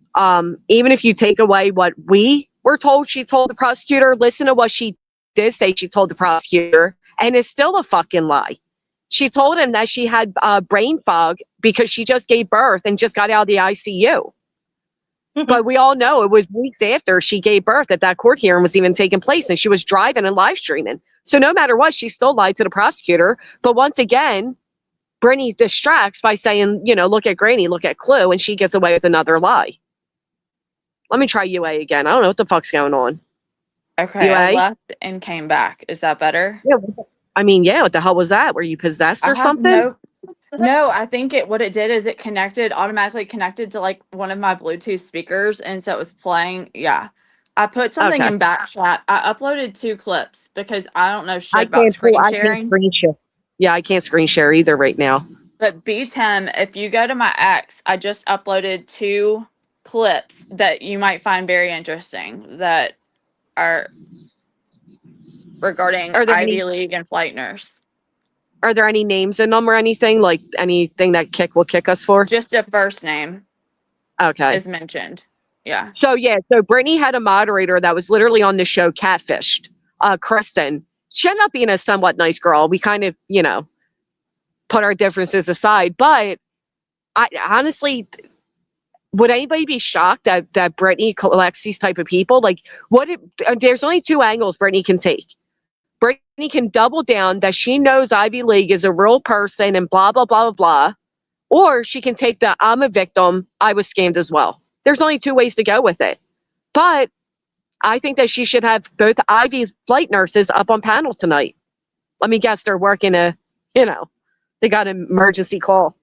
even if you take away what we were told she told the prosecutor, listen to what she did say she told the prosecutor, and it's still a fucking lie. She told him that she had brain fog because she just gave birth and just got out of the ICU. But we all know it was weeks after she gave birth that court hearing was even taking place, and she was driving and live streaming. So no matter what, she still lied to the prosecutor. But once again, Brittany distracts by saying, look at Granny, look at Clue, and she gets away with another lie. Let me try UA again. I don't know what the fuck's going on. Okay, I UA? left and came back. Is that better? Yeah. I mean, yeah, what the hell was that? Were you possessed I or have something? no, I think what it did is it automatically connected to like one of my Bluetooth speakers, and so it was playing. Yeah. I put something Okay. in back chat. I uploaded 2 clips because I don't know I shit about screen can't sharing. screen share. Yeah, I can't screen share either right now. But BTEM, if you go to my X, I just uploaded 2 clips that you might find very interesting that are regarding Are there any Ivy League and Flight Nurse. names in them or anything? Like anything that Kick will kick us for? Just a first name Okay. is mentioned. Yeah. So Brittany had a moderator that was literally on the show Catfished. Kristen. She ended up being a somewhat nice girl. We kind of, put our differences aside. But I honestly, would anybody be shocked that Brittany collects these type of people? Like, there's only 2 angles Brittany can take. Brittany can double down that she knows Ivy League is a real person and blah, blah, blah, blah, blah. Or she can take the I'm a victim, I was scammed as well. There's only 2 ways to go with it. But I think that she should have both Ivy flight nurses up on panel tonight. Let me guess, they're working they got an emergency call.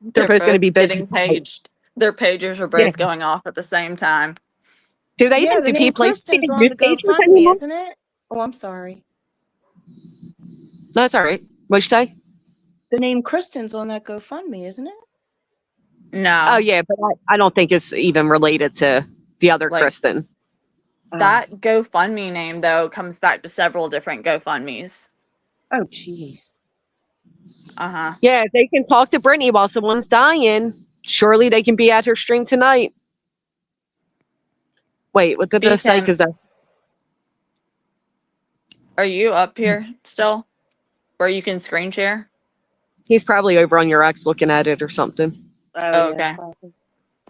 They're both going to be busy. getting paged. Their pagers are Yeah. both going off at the same time. Do they Yeah, even the do name people Kristen's on use the pagers GoFundMe, anymore? isn't it? Oh, I'm sorry. No, that's all right. What'd you say? The name Kristen's on that GoFundMe, isn't it? No. Oh yeah, but I don't think it's even related to the other Like- Kristen. That GoFundMe name, though, comes back to several different GoFundMes. Oh, jeez. Uh-huh. Yeah, if they can talk to Brittany while someone's dying, surely they can be at her stream tonight. Wait, what did I say? Because Are you up here still? Where you can screen share? he's probably over on your X looking at it or something. Oh, okay. Probably.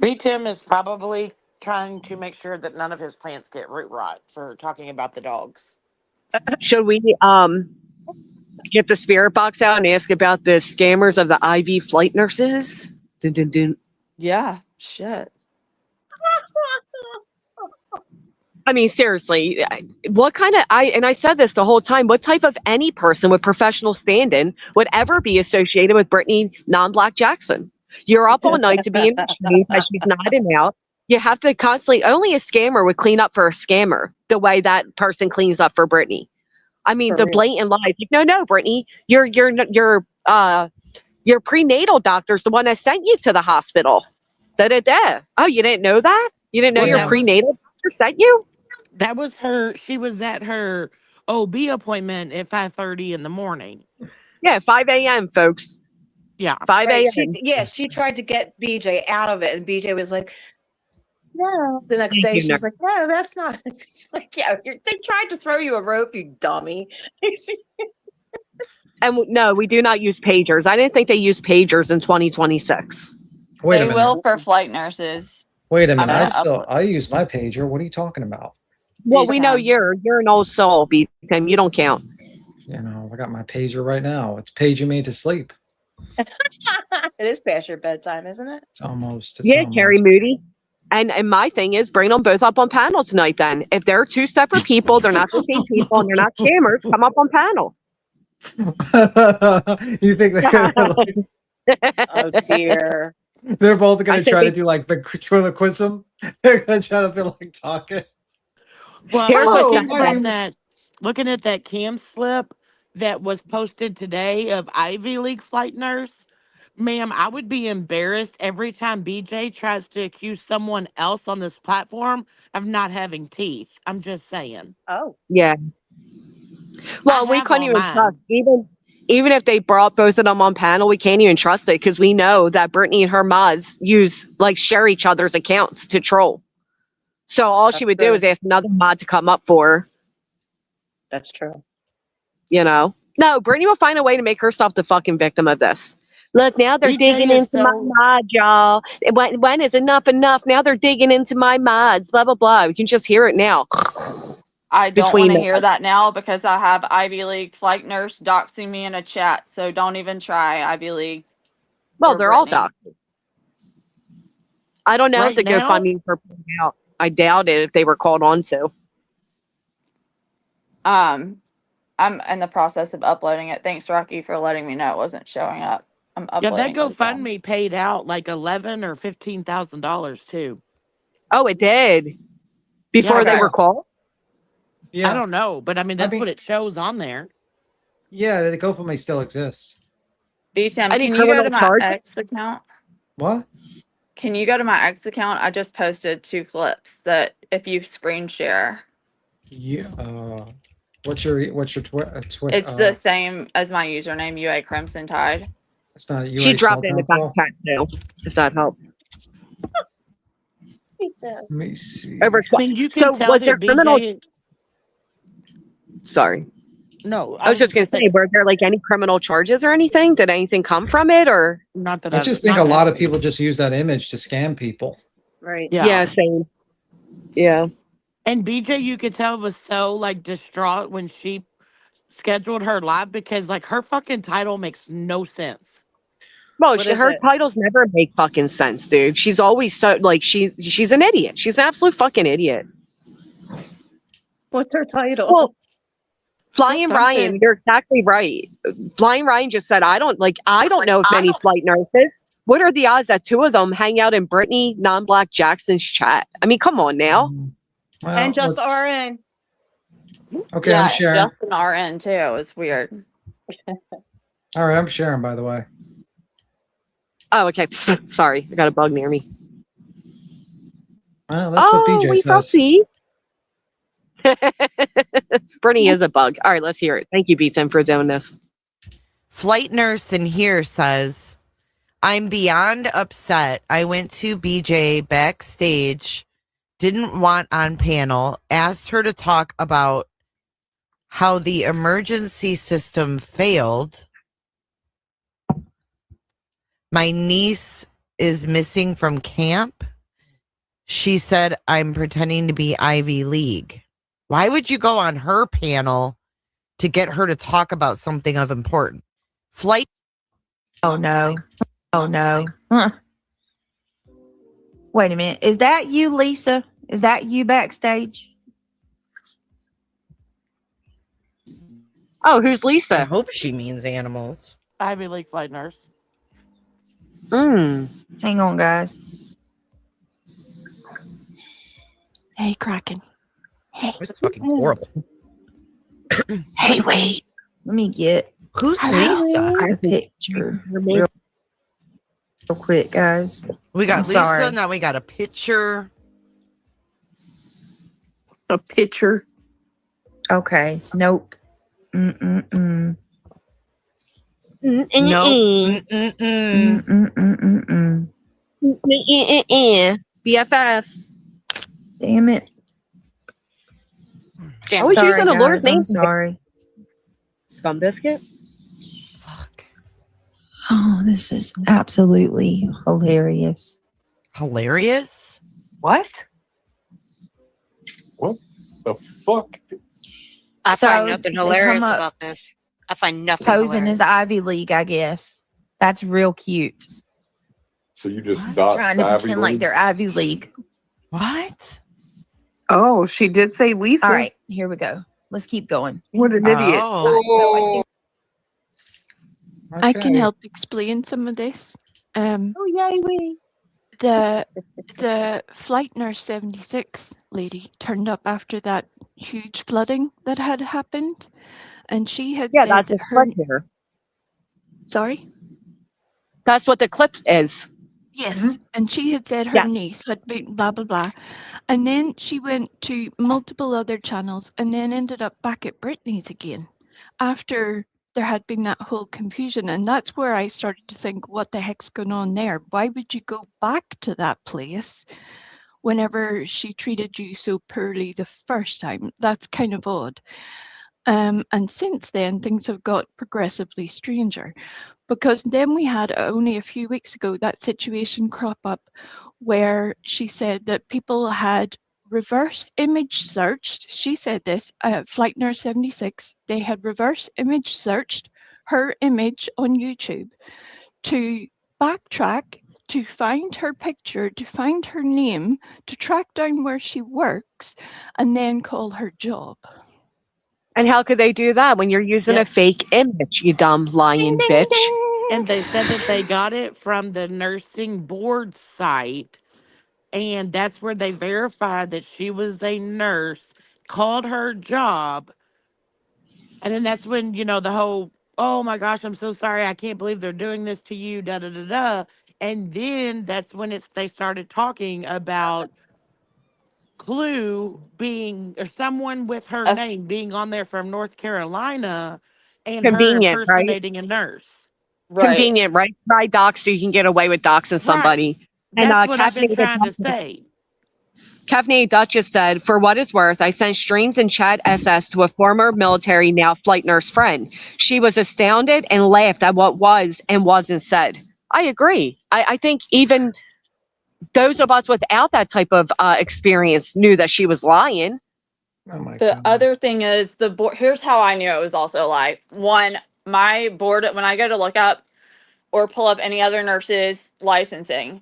BTM is probably trying to make sure that none of his plants get root rot for talking about the dogs. Should we get the spirit box out and ask about the scammers of the IV flight nurses? Dun, dun, dun. Yeah. Shit. I mean, seriously, what kind of I said this the whole time. What type of any person with professional standing would ever be associated with Brittany non-black Jackson? You're up all night to be in the train as she's nodding out. You have to constantly. Only a scammer would clean up for a scammer the way that person cleans up for Brittany. I mean, For the real. blatant lies. Like, no, Brittany, your prenatal doctor's the one that sent you to the hospital. Da. Oh, you didn't know that? You didn't know Well, your that was- prenatal doctor sent you? That was her. She was at her OB appointment at 5:30 in the morning. Yeah, 5 a.m., folks. Yeah. 5 Right. a.m. She tried to get BJ out of it, and BJ was like, "No." The next Thank day, you, she was like, "No, that's not." She's like, "Yeah, they tried to throw you a rope, you dummy." And no, we do not use pagers. I didn't think they used pagers in 2026. Wait a They minute. will for flight nurses. Wait a minute. gonna I use my pager. What are you talking about? Well, we know Anytime. you're an old soul, B Tim. You don't count. You know, I got my pager right now. It's paging me to sleep. It is past your bedtime, isn't it? It's almost. Yeah, Carrie Moody. And my thing is, bring them both up on panel tonight. Then, if they're two separate people, they're not the same people, and they're not scammers. Come up on panel. You think they're gonna, like, Oh dear. they're both gonna I said try to they- do like ventriloquism? They're gonna try to be like talking. Well, Here's Hello, what's my sad. name's- looking at that cam slip that was posted today of Ivy League flight nurse, ma'am, I would be embarrassed every time BJ tries to accuse someone else on this platform of not having teeth. I'm just saying. Oh. Yeah. Well, I we have couldn't all even mine. trust even if they brought both of them on panel, we can't even trust it because we know that Brittany and her mods share each other's accounts to troll. So all she That's would do true. is ask another mod to come up for her, That's true. you know. No, Brittany will find a way to make herself the fucking victim of this. Look, now they're BJ digging is into my so- mod, y'all. When is enough? Now they're digging into my mods, blah, blah, blah. We can just hear it now. I don't Between want to them. hear that now because I have Ivy League flight nurse doxing me in a chat. So don't even try Ivy League. Well, or they're all Brittany. doxed. I don't know if Right the now? GoFundMe were pulled out. I doubt it if they were called on to. I'm in the process of uploading it. Thanks, Rocky, for letting me know it wasn't showing up. I'm Yeah, uploading that it as well. GoFundMe paid out like $11,000 or $15,000 too. Oh, it did. Before Yeah, they okay. were called? Yeah, I don't know, but I mean that's mean- what it shows on there. yeah, the GoFundMe still exists. BTM, Any can you go criminal to my charges? X account? What? Can you go to my X account? I just posted 2 clips that if you screen share, Yeah. What's your Twitter? it's the same as my username, UA Crimson Tide. It's not you. She dropped it in the back chat too, if that helps. Let me see. Over I mean, you can So tell was there that criminal? BJ. Sorry. No, I was just going to say, were there like any criminal charges or anything? Did anything come from it or? Not that I just think a not lot of that- people just use that image to scam people. Right. Yeah. Same. Yeah. And BJ, you could tell was so like distraught when she scheduled her live because like her fucking title makes no sense. Well, What is her it? titles never make fucking sense, dude. She's always so like she's an idiot. She's an absolute fucking idiot. What's her title? Well, Flying something. Ryan, you're exactly right. Flying Ryan just said, I don't know if many flight nurses. What are the odds that 2 of them hang out in Brittany non-black Jackson's chat? I mean, come on now. Well, And just let's- RN. Okay, yeah, I'm sharing. just an RN too. It's weird. All right, I'm sharing. By the way. Oh, okay. Sorry, I got a bug near me. Well, that's what BJ we shall says. see. Brittany is a bug. All right, let's hear it. Thank you, B-Tim, for doing this. Flight nurse in here says, I'm beyond upset. I went to BJ backstage, didn't want on panel, asked her to talk about how the emergency system failed. My niece is missing from camp. She said, I'm pretending to be Ivy League. Why would you go on her panel to get her to talk about something of importance? Flight. Oh no. Oh no. Huh. Wait a minute. Is that you, Lisa? Is that you backstage? Oh, who's I Lisa? hope she means animals. Ivy League flight nurse. Hang on, guys. Hey, Kraken. Hey, This is fucking horrible. hey, wait. Let me get Who's Lisa? a picture real quick, guys. We got I'm Lisa. sorry. Now we got a picture. A picture. Okay. Nope. Mm-mm-mm. Nope. Mm-mm-mm-mm-mm. BFFs. Damn it. I was Sorry, using a Laura's guys, I'm name. sorry. Scum biscuit. Fuck. Oh, this is absolutely hilarious. Hilarious. What? What the fuck? I So, find nothing they come hilarious up about this. I find nothing Posing hilarious. as Ivy League, I guess. That's real cute. So you just dot Trying to Ivy pretend like League? they're Ivy League. What? Oh, she did say Lisa. All right, here we go. Let's keep going. What an idiot. Oh. I can Okay. help explain some of this. Oh yay, we. The flight nurse 76 lady turned up after that huge flooding that had happened, and she had Yeah, said that's that a her. clip here. Sorry. That's what the clip is. Yes, and she had said her Yeah. niece had been blah blah blah, and then she went to multiple other channels, and then ended up back at Britney's again, after there had been that whole confusion, and that's where I started to think, what the heck's going on there? Why would you go back to that place whenever she treated you so poorly the first time? That's kind of odd. And since then, things have got progressively stranger, because then we had only a few weeks ago that situation crop up where she said that people had reverse image searched. She said this, Flight Nurse 76, they had reverse image searched her image on YouTube to backtrack, to find her picture, to find her name, to track down where she works, and then call her job. And how could they do that when you're using Yep. a fake image, you dumb lying Ding, ding, bitch? ding. And they said that they got it from the nursing board site. And that's where they verified that she was a nurse, called her job. And then that's when, the whole, oh my gosh, I'm so sorry. I can't believe they're doing this to you, da da da da. And then that's when they started talking about Clue being, or someone with her name being on there from North Carolina, and her Convenient, right? impersonating a nurse. Right. Convenient, right? Try dox so you can get away with doxing somebody. Right. And That's what I've been Caffeinated trying to Duchess- say. Caffeinated Duchess said, for what it's worth, I sent streams in chat SS to a former military, now flight nurse friend. She was astounded and laughed at what was and wasn't said. I agree. I think even those of us without that type of experience knew that she was lying. Oh my The God. other thing is the board. Here's how I knew it was also a lie. One, my board, when I go to look up or pull up any other nurse's licensing,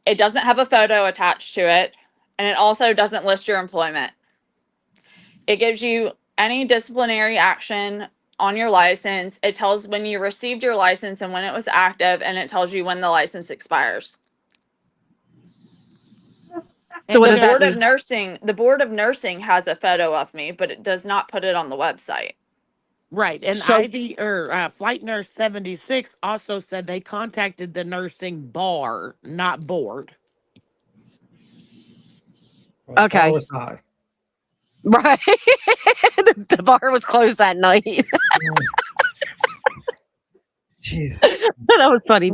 it doesn't have a photo attached to it, and it also doesn't list your employment. It gives you any disciplinary action on your license. It tells when you received your license and when it was active, and it tells you when the license expires. So what the does that board of mean? nursing, the board of nursing has a photo of me, but it does not put it on the website. Right. And So- Flight Nurse 76 also said they contacted the nursing bar, not board. Well, the Okay. bar was high. Right. The bar was closed that night. Jeez. That was funny.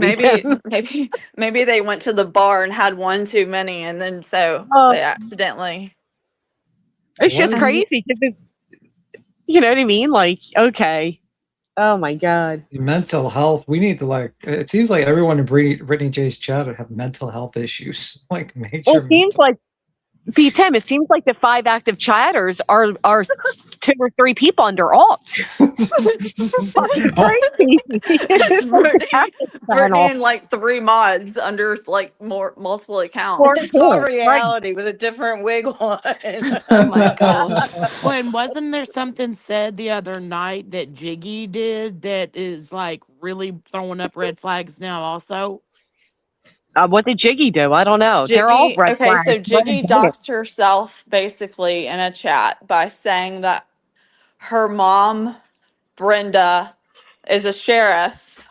Maybe they went to the bar and had one too many, and then so Oh. they accidentally. It's just What? crazy because you know what I mean? Like, okay. Oh my God. Mental health. We need to it seems like everyone in Brittany J's chat have mental health issues. Like major. Well, it seems like B10, it seems like the 5 active chatters are 2 or 3 people under alts. Fucking crazy. Brittany and like 3 mods under like multiple accounts. Or It's all right. reality with a different wig on. Oh my god. Well, and wasn't there something said the other night that Jiggy did that is like really throwing up red flags now also? What did Jiggy do? I don't know. They're all Jiggy, red okay, flags. so Let 'em Jiggy do it. doxed herself basically in a chat by saying that her mom, Brenda, is a sheriff.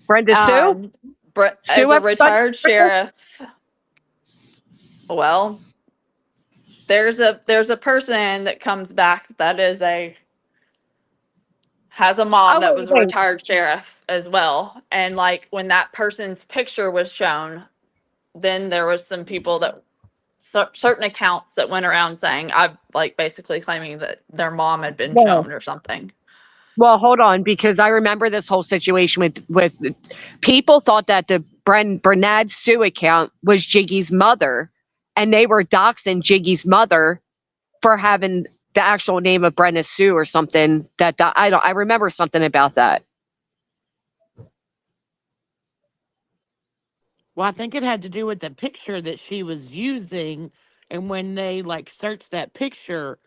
Brenda Sue? Is Sue a everybody? retired sheriff. Well, there's a person that comes back that has a mom Oh, that was a wait. retired sheriff as well. And like when that person's picture was shown, then there was some people that certain accounts that went around saying I like basically claiming that their mom had been Well, shown or something. well, hold on, because I remember this whole situation with people thought that the Bernard Sue account was Jiggy's mother, and they were doxing Jiggy's mother for having the actual name of Brenda Sue or something. I remember something about that. Well, I think it had to do with the picture that she was using, and when they like searched that picture,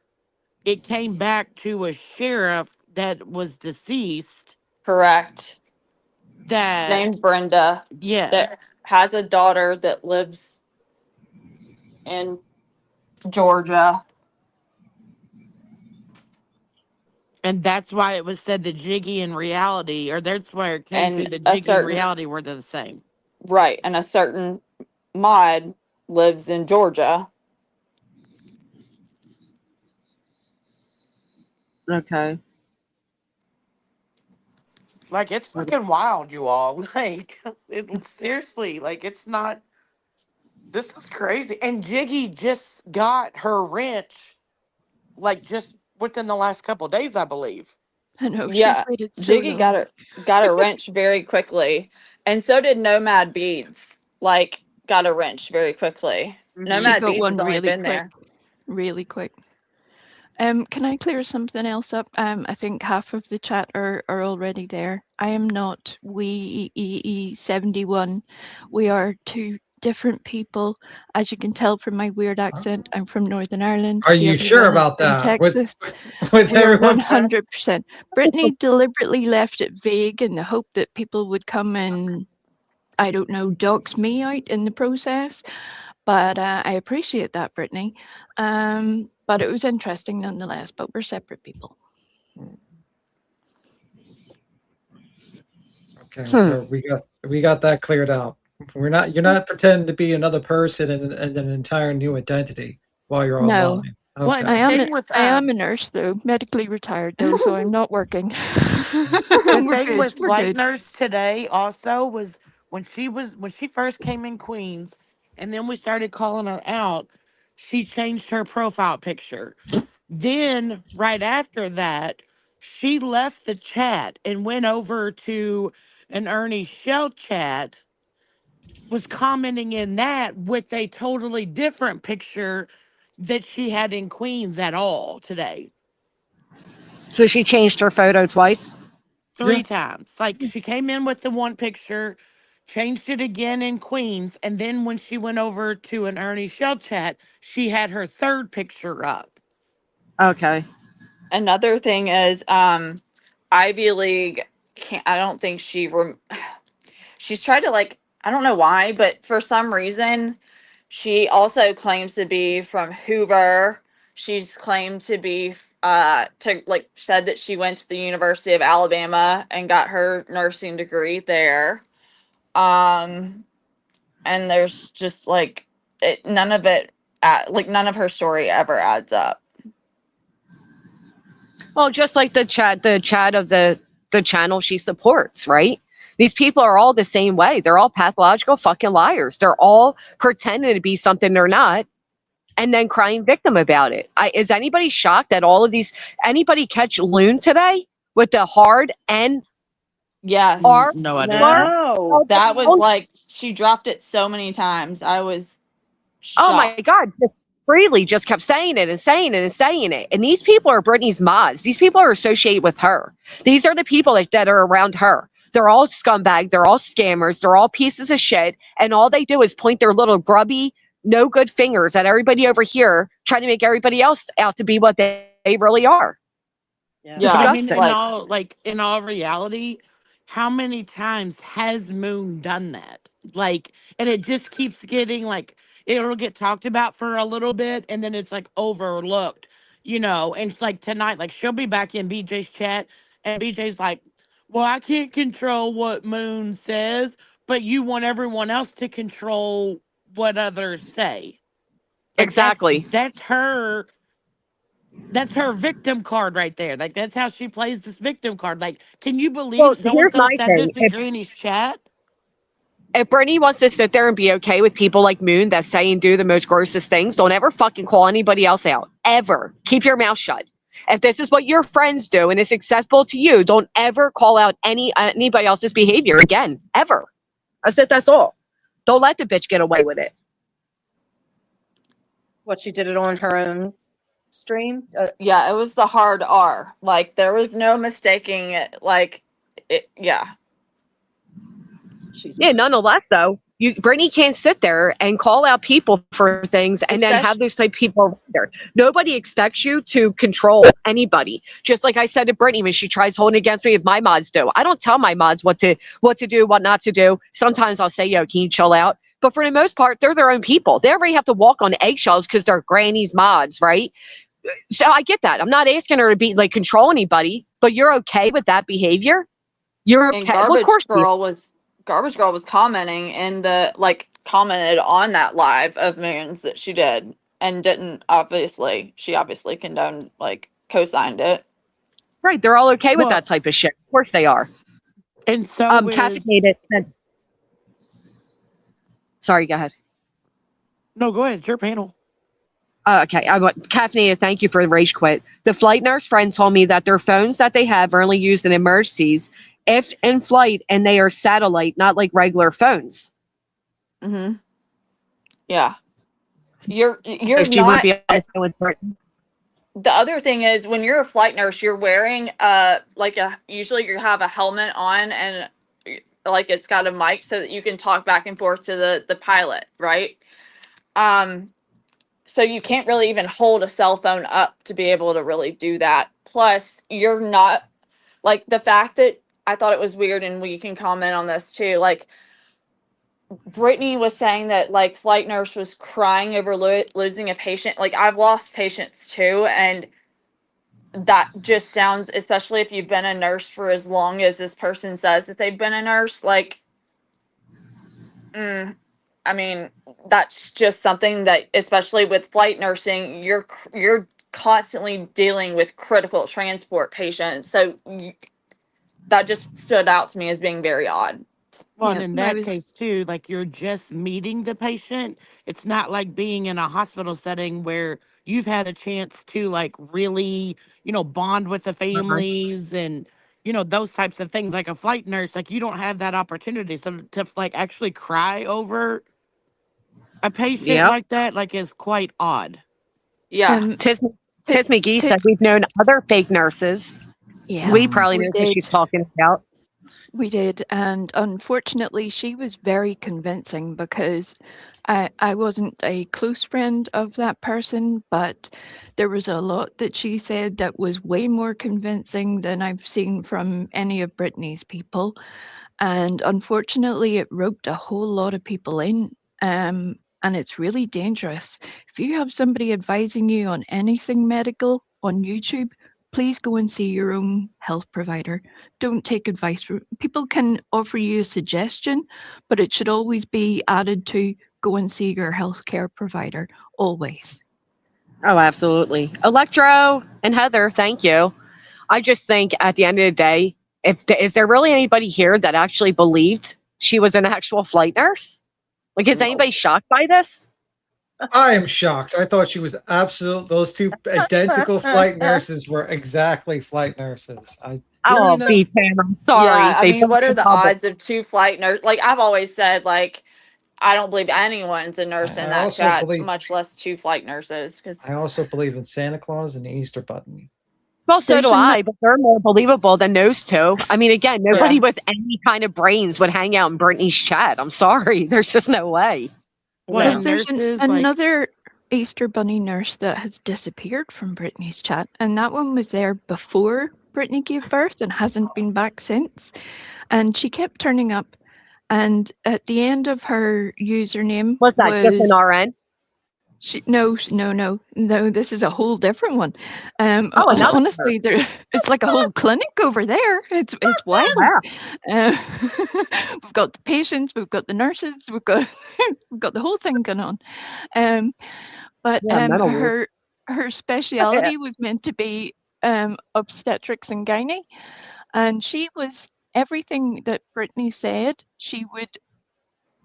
it came back to a sheriff that was deceased. Correct. That Named Brenda. yes, That has a daughter that lives in Georgia. and that's why it was said that Jiggy and reality, or that's where it came to And the a Jiggy and certain reality were the same. right, and a certain mod lives in Georgia. Okay. Like it's fucking wild, you all. Like seriously, like it's not. This is crazy. And Jiggy just got her wrench, like just within the last couple of days, I believe. I know, she's Yeah, waited so Jiggy long. got a wrench very quickly, and so did Nomad Beads. Like got a wrench very quickly. She Nomad got Beads has one only really been quick. there. Really quick. Can I clear something else up? I think half of the chat are already there. I am not we 71. We are 2 different people. As you can tell from my weird accent, I'm from Northern Ireland. Are The you other sure one about in that? Texas. With We are everyone, 100%. Brittany deliberately left it vague in the hope that people would come and, I don't know, dox me out in the process. But I appreciate that, Brittany. But it was interesting nonetheless. But we're separate people. okay, so we got that cleared out. You're not pretending to be another person and an entire new identity while you're No. online. Well, and Okay. the thing with I am a nurse though, medically retired though, so I'm not working. the We're thing good. with We're Flight good. Nurse today also was when she first came in Queens, and then we started calling her out. She changed her profile picture. Then right after that, she left the chat and went over to an Ernie Shell chat, was commenting in that with a totally different picture that she had in Queens at all today. So she changed her photo twice. 3 times. Like she came in with the one picture, changed it again in Queens, and then when she went over to an Ernie Shell chat, she had her third picture up. Okay. Another thing is, Ivy League can't. I don't think she's tried to like. I don't know why, but for some reason, she also claims to be from Hoover. She's claimed to be to like said that she went to the University of Alabama and got her nursing degree there. And there's just like none of it none of her story ever adds up. Well, just like the chat of the channel she supports, right? These people are all the same way. They're all pathological fucking liars. They're all pretending to be something they're not, and then crying victim about it. Is anybody shocked that all of these? Anybody catch Loon today with the hard N Yes. R? No, I didn't. No. That was like she dropped it so many times. I was Oh shocked. my god! freely just kept saying it and saying it and saying it. And these people are Brittany's mods. These people are associated with her. These are the people that are around her. They're all scumbag. They're all scammers. They're all pieces of shit. And all they do is point their little grubby, no good fingers at everybody over here, trying to make everybody else out to be what they really are. It's Yeah, I mean, disgusting. in all reality, how many times has Moon done that? Like, and it just keeps getting like it'll get talked about for a little bit, and then it's like overlooked, you know. And it's like tonight, like she'll be back in BJ's chat, and BJ's like, "Well, I can't control what Moon says, but you want everyone else to control what others say." Like Exactly. that's her victim card right there. Like that's how she plays this victim card. Like, can you Well, believe so and here's so my said thing. this in Granny's chat? If Brittany wants to sit there and be okay with people like Moon that say and do the most grossest things, don't ever fucking call anybody else out. Ever. Keep your mouth shut. If this is what your friends do and it's acceptable to you, don't ever call out anybody else's behavior again. Ever. I said that's all. Don't let the bitch get away with it. What, she did it on her own stream? Yeah, it was the hard R. Like there was no mistaking it. Like, yeah. Yeah, nonetheless, though, Brittany can't sit there and call out people for things and then have those type of people there. Nobody expects you to control anybody. Just like I said to Brittany when she tries holding against me, if my mods do, I don't tell my mods what to do, what not to do. Sometimes I'll say, "Yo, can you chill out?" But for the most part, they're their own people. They already have to walk on eggshells because they're Granny's mods, right? So I get that. I'm not asking her to be like control anybody, but you're okay with that behavior? You're And okay. Well, of course. Garbage Girl was commenting in the commented on that live of Moon's that she did and didn't she obviously condoned co-signed it. Right, they're all okay with Well, that type of shit. Of course they are. And so Caffeinated said. Sorry, go ahead. No, go ahead. It's your panel. Okay, Caffeinated, thank you for the rage quit. The flight nurse friend told me that their phones that they have are only used in emergencies, if in flight, and they are satellite, not like regular phones. Mm-hmm. Yeah. You're So she not. would be on with Britain. The other thing is when you're a flight nurse, you're wearing usually you have a helmet on and it's got a mic so that you can talk back and forth to the pilot, right? So you can't really even hold a cell phone up to be able to really do that. Plus, you're not the fact that I thought it was weird, and we can comment on this too. Brittany was saying that flight nurse was crying over losing a patient. I've lost patients too, and that just sounds, especially if you've been a nurse for as long as this person says that they've been a nurse, I mean, that's just something that, especially with flight nursing, you're constantly dealing with critical transport patients. So that just stood out to me as being very odd. Well, and in that case too, you're just meeting the patient. It's not like being in a hospital setting where you've had a chance to really, bond with the families and, those types of things. Like a flight nurse, you don't have that opportunity. So to actually cry over a patient like that, is quite odd. Yeah. Tis McGee said we've known other fake nurses. Yeah, we probably know what she's talking about. We did, and unfortunately, she was very convincing because I wasn't a close friend of that person, but there was a lot that she said that was way more convincing than I've seen from any of Brittany's people. And unfortunately, it roped a whole lot of people in. And it's really dangerous. If you have somebody advising you on anything medical on YouTube, please go and see your own health provider. Don't take advice from people. Can offer you a suggestion, but it should always be added to go and see your healthcare provider, always. Oh, absolutely. Electro and Heather, thank you. I just think at the end of the day, is there really anybody here that actually believed she was an actual flight nurse? Is anybody shocked by this? I am shocked. I thought she was absolute. Those two identical flight nurses were exactly flight nurses. I'm sorry. Yeah, I mean, what are the odds of two flight nurses? I've always said, I don't believe anyone's a nurse in I that also chat, believe much less two flight nurses. Because I also believe in Santa Claus and the Easter Bunny. Well, so There's do ano- I, but they're more believable than those two. I mean, again, nobody Yeah. with any kind of brains would hang out in Brittany's chat. I'm sorry. There's just no way. When But there's nurses another Easter Bunny nurse that has disappeared from Brittany's chat, and that one was there before Brittany gave birth and hasn't been back since. And she kept turning up, and at the end of her username What's that? Just an was RN? no. This is a whole different one. Oh, another. Honestly, it's like a whole clinic over there. It's wild. Wow. Uh, we've got the patients, we've got the nurses, we've got we've got the whole thing going on. But Yeah, mental ward. her speciality was meant to be obstetrics and gynae, and she was everything that Brittany said. She would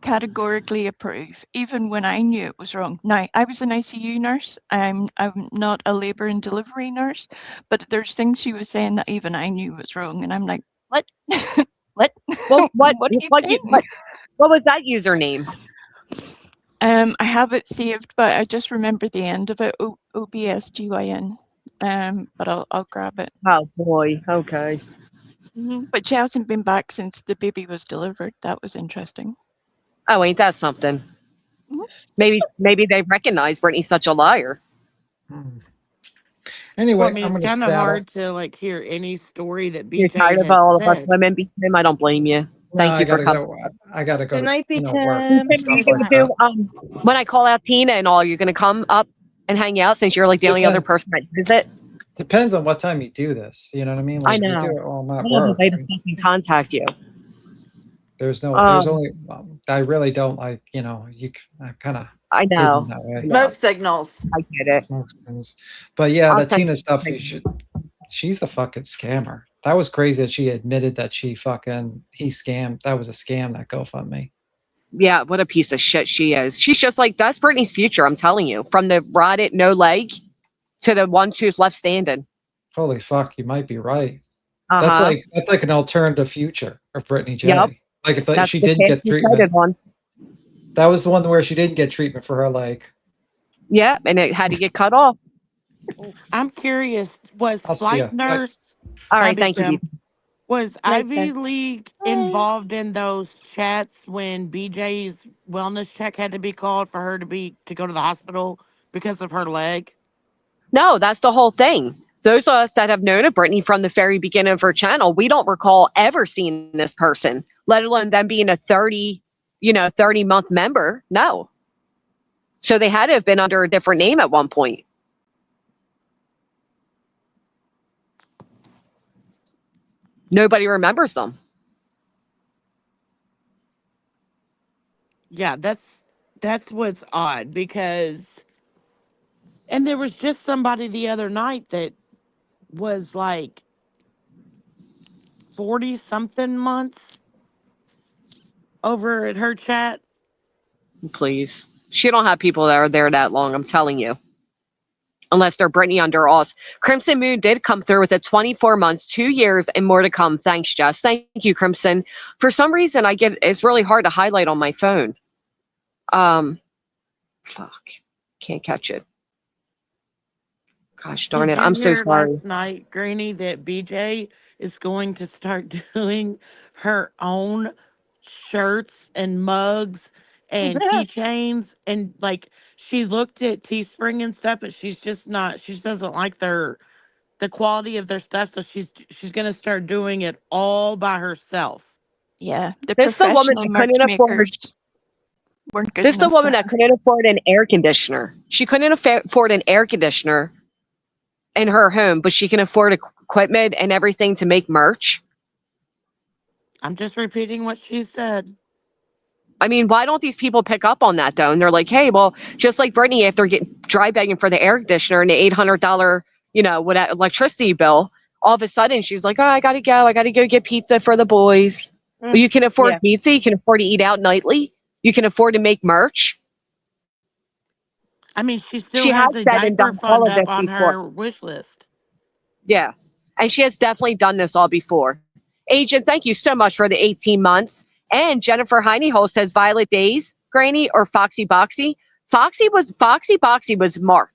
categorically approve, even when I knew it was wrong. Now, I was an ICU nurse. I'm not a labour and delivery nurse, but there's things she was saying that even I knew was wrong, and I'm like, what? What? Well, what What are you saying? what was that username? I have it saved, but I just remember the end of it. OBSGYN. But I'll grab it. Oh boy. Okay. But she hasn't been back since the baby was delivered. That was interesting. Oh, ain't that something? Mhm. Maybe they recognize Brittany's such a liar. Hmm. Well, I Anyway, mean, I'm it's going to kind of skedaddle. hard to like hear any story that You're BJ tired of has all of us said. women beating him. I don't blame you. No, Thank I you for gotta coming. go. I gotta go Good to night, work B10. and stuff like that. When I call out Tina and all, you're gonna come up and hang out since you're like the only other Depends. person that visit. Depends on what time you do this. You know what I mean? Like I if you do know. it while I'm I at love the work, way to fucking contact you. there's Um, only. I really don't like. I'm kind of I hidden know. that I way. know. Smoke signals. I get it. Smoke signals. But yeah, I'll the send Tina you stuff. something. She's a fucking scammer. That was crazy that she admitted that he scammed. That was a scam. That GoFundMe. Yeah, what a piece of shit she is. She's just like that's Brittany's future. I'm telling you, from the rotted no leg to the one tooth left standing. Holy fuck, you might be right. That's Uh-huh. like an alternative future of Brittany Yep. J. Like if That's she the didn't path get you treatment, started on. that was the one where she didn't get treatment for her leg. Yeah, and it had to get cut off. I'm curious, was I'll see ya. flight nurse All Bye, right, Big thank you, Tim. Beaton. Was Nice, Ivy guys. League Bye. involved in those chats when BJ's wellness check had to be called for her to go to the hospital because of her leg? No, that's the whole thing. Those of us that have known of Brittany from the very beginning of her channel, we don't recall ever seeing this person, let alone them being a 30-month member. No. So they had to have been under a different name at one point. Nobody remembers them. Yeah, that's what's odd because and there was just somebody the other night that was like 40 something months over at her chat. Please. She don't have people that are there that long, I'm telling you. Unless they're Brittany under us. Crimson Moon did come through with a 24 months, 2 years, and more to come. Thanks, Jess. Thank you, Crimson. For some reason, it's really hard to highlight on my phone. Fuck. Can't catch it. Gosh darn Did it. you I'm so hear sorry. last night, Granny, that BJ is going to start doing her own shirts and mugs and keychains and like she looked at Teespring and stuff, but she just doesn't like the quality of their stuff, so she's gonna start doing it all by herself. Yeah, the This the woman professional that merch couldn't afford. makers weren't good This the enough for woman that her. couldn't afford an air conditioner. She couldn't afford an air conditioner in her home, but she can afford equipment and everything to make merch. I'm just repeating what she said. I mean, why don't these people pick up on that though? And they're like, hey, well, just like Brittany, after getting dry begging for the air conditioner and the $800, electricity bill, all of a sudden she's like, oh, I gotta go get pizza for the boys. Well, you can afford pizza, you can afford to eat out nightly, you can afford to make merch. I mean, she still She has has a said and diaper done all fund of this up on before. her wish list. Yeah. And she has definitely done this all before. Agent, thank you so much for the 18 months. And Jennifer Heineholt says Violet Days, Granny, or Foxy Boxy? Foxy Boxy was Mark.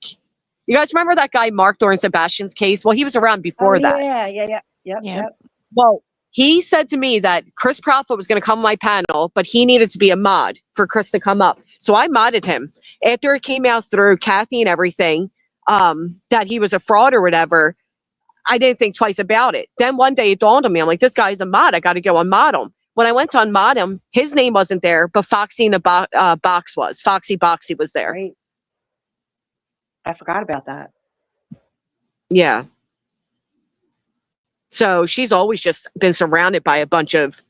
You guys remember that guy Mark during Sebastian's case? Well, he was around before that. Yep. Well, he said to me that Chris Profit was going to come on my panel, but he needed to be a mod for Chris to come up. So I modded him. After it came out through Kathy and everything, that he was a fraud or whatever, I didn't think twice about it. Then one day it dawned on me. I'm like, this guy's a mod. I got to go unmod him. When I went to unmod him, his name wasn't there, but Foxy in the box was. Foxy Boxy was there. Right. I forgot about that. Yeah. So she's always just been surrounded by a bunch of,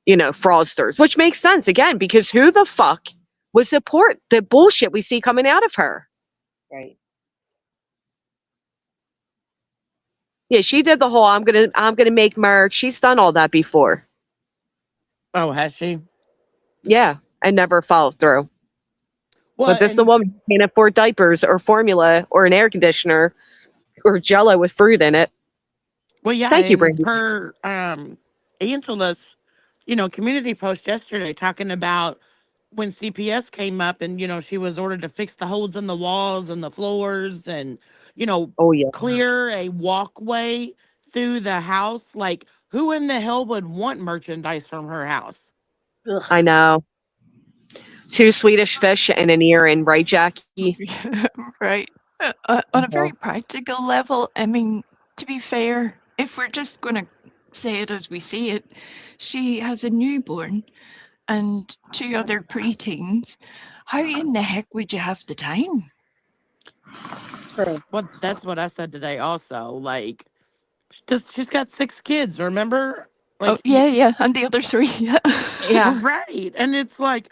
fraudsters, which makes sense again, because who the fuck would support the bullshit we see coming out of her? Right. Yeah, she did the whole I'm gonna make merch. She's done all that before. Oh, has she? Yeah, and never followed through. Well, But this the woman who can't afford diapers or formula or an air conditioner or Jello with fruit in it. Well, yeah, Thank you, and Brandy. per Angela's, community post yesterday talking about when CPS came up and, she was ordered to fix the holes in the walls and the floors and, Oh yeah. clear a walkway through the house. Like, who in the hell would want merchandise from her house? Ugh. I know. 2 Swedish fish and an earring, right, Jackie? Right. On a very practical level, I mean, to be fair, if we're just going to say it as we see it, she has a newborn and 2 other preteens. How in the heck would you have the time? True. Well, that's what I said today also. Like, she's got 6 kids, remember? Like, Oh, yeah, and the other 3. Yeah. Yeah. Right. And it's like,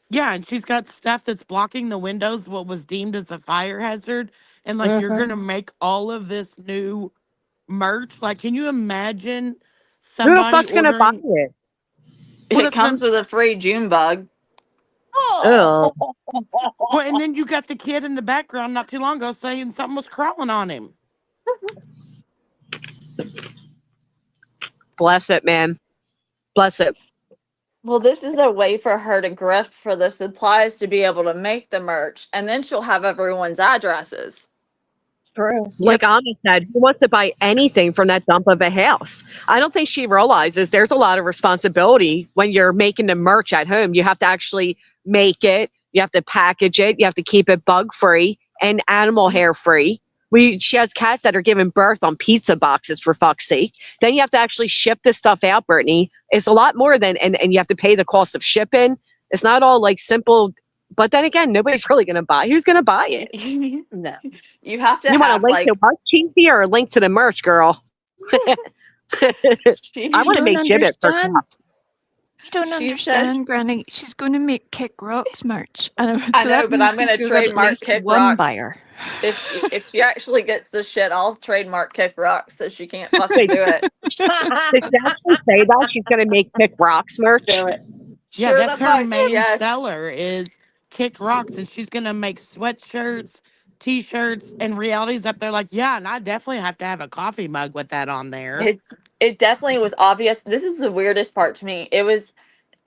yeah, and she's got stuff that's blocking the windows, what was deemed as a fire hazard. And like, you're going to make all of this new merch. Like, can you imagine Who the somebody fuck's gonna buy ordering? it? Well, It that's what comes with a free June bug. Oh, well, and then you got the kid in the background not too long ago saying something was crawling on him. bless it, man. Bless it. Well, this is a way for her to grift for the supplies to be able to make the merch, and then she'll have everyone's addresses. True. Like Anna said, who wants to buy anything from that dump of a house? I don't think she realizes there's a lot of responsibility when you're making the merch at home. You have to actually make it, you have to package it, you have to keep it bug free and animal hair free. She has cats that are giving birth on pizza boxes, for fuck's sake. Then you have to actually ship this stuff out, Brittany. It's a lot more than, and you have to pay the cost of shipping. It's not all like simple. But then again, nobody's really going to buy. Who's going to buy it? No. You have to You want a have link like to what, Cheesy, or a link to the merch, girl? I want to make Gibbet for understand. cops. You don't She understand, Granny. She's going to make Kick Rocks merch. And I so know, that but means I'm we gonna should have at trademark least Kick one Rocks. buyer. if she actually gets the shit, I'll trademark Kick Rocks so she can't fucking do it. Did she actually say that she's going to make Kick Rocks merch? Do it. Yeah, Sure that's the her fuck, main yes. seller is Kick Rocks, and she's gonna make sweatshirts, t-shirts, and Reality's up there like, yeah, and I definitely have to have a coffee mug with that on there. It definitely was obvious. This is the weirdest part to me.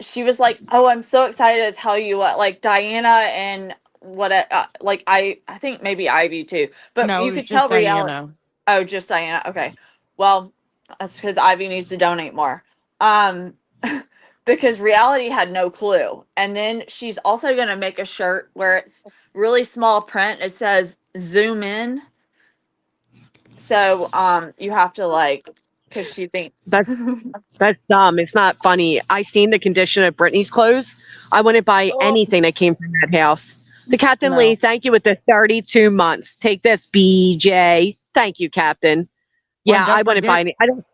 She was like, "Oh, I'm so excited to tell you what." Like Diana and what, like I think maybe Ivy too, but No, you it was could tell just Diana. Oh, just Diana. Okay, well, that's because Ivy needs to donate more. Um, because Reality had no clue, and then she's also gonna make a shirt where it's really small print. It says "Zoom in," so you have to like, because she thinks That's dumb. It's not funny. I seen the condition of Brittany's clothes. I wouldn't buy anything that came from that house. To Captain No. Lee, thank you with the 32 months. Take this, BJ. Thank you, Captain. Well, Yeah, don't I wouldn't forget- buy any. I don't.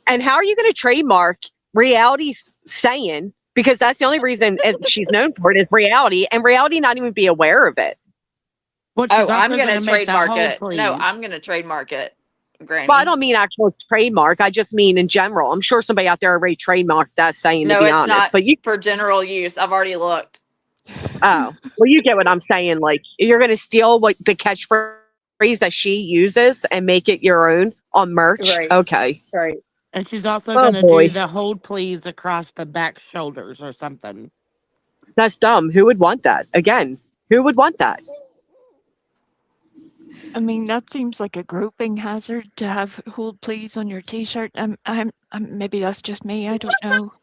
And how are you going to trademark Reality's saying? Because that's the only reason she's known for it is Reality, and Reality not even be aware of it. Well, she's Oh, also I'm gonna make the trademark whole it. No, please. I'm gonna trademark it, Granny. Well, I don't mean actual trademark. I just mean in general. I'm sure somebody out there already trademarked that saying, No, to be it's honest. not But you, for general use. I've already looked. oh, well, you get what I'm saying. Like, you're going to steal what the catchphrase that she uses and make it your own on merch. Right. Okay. Right. And she's also Oh, gonna boy. do the hold please across the back shoulders or something. That's dumb. Who would want that? Again, who would want that? I mean, that seems like a groping hazard to have "hold please" on your T-shirt. Maybe that's just me. I don't know.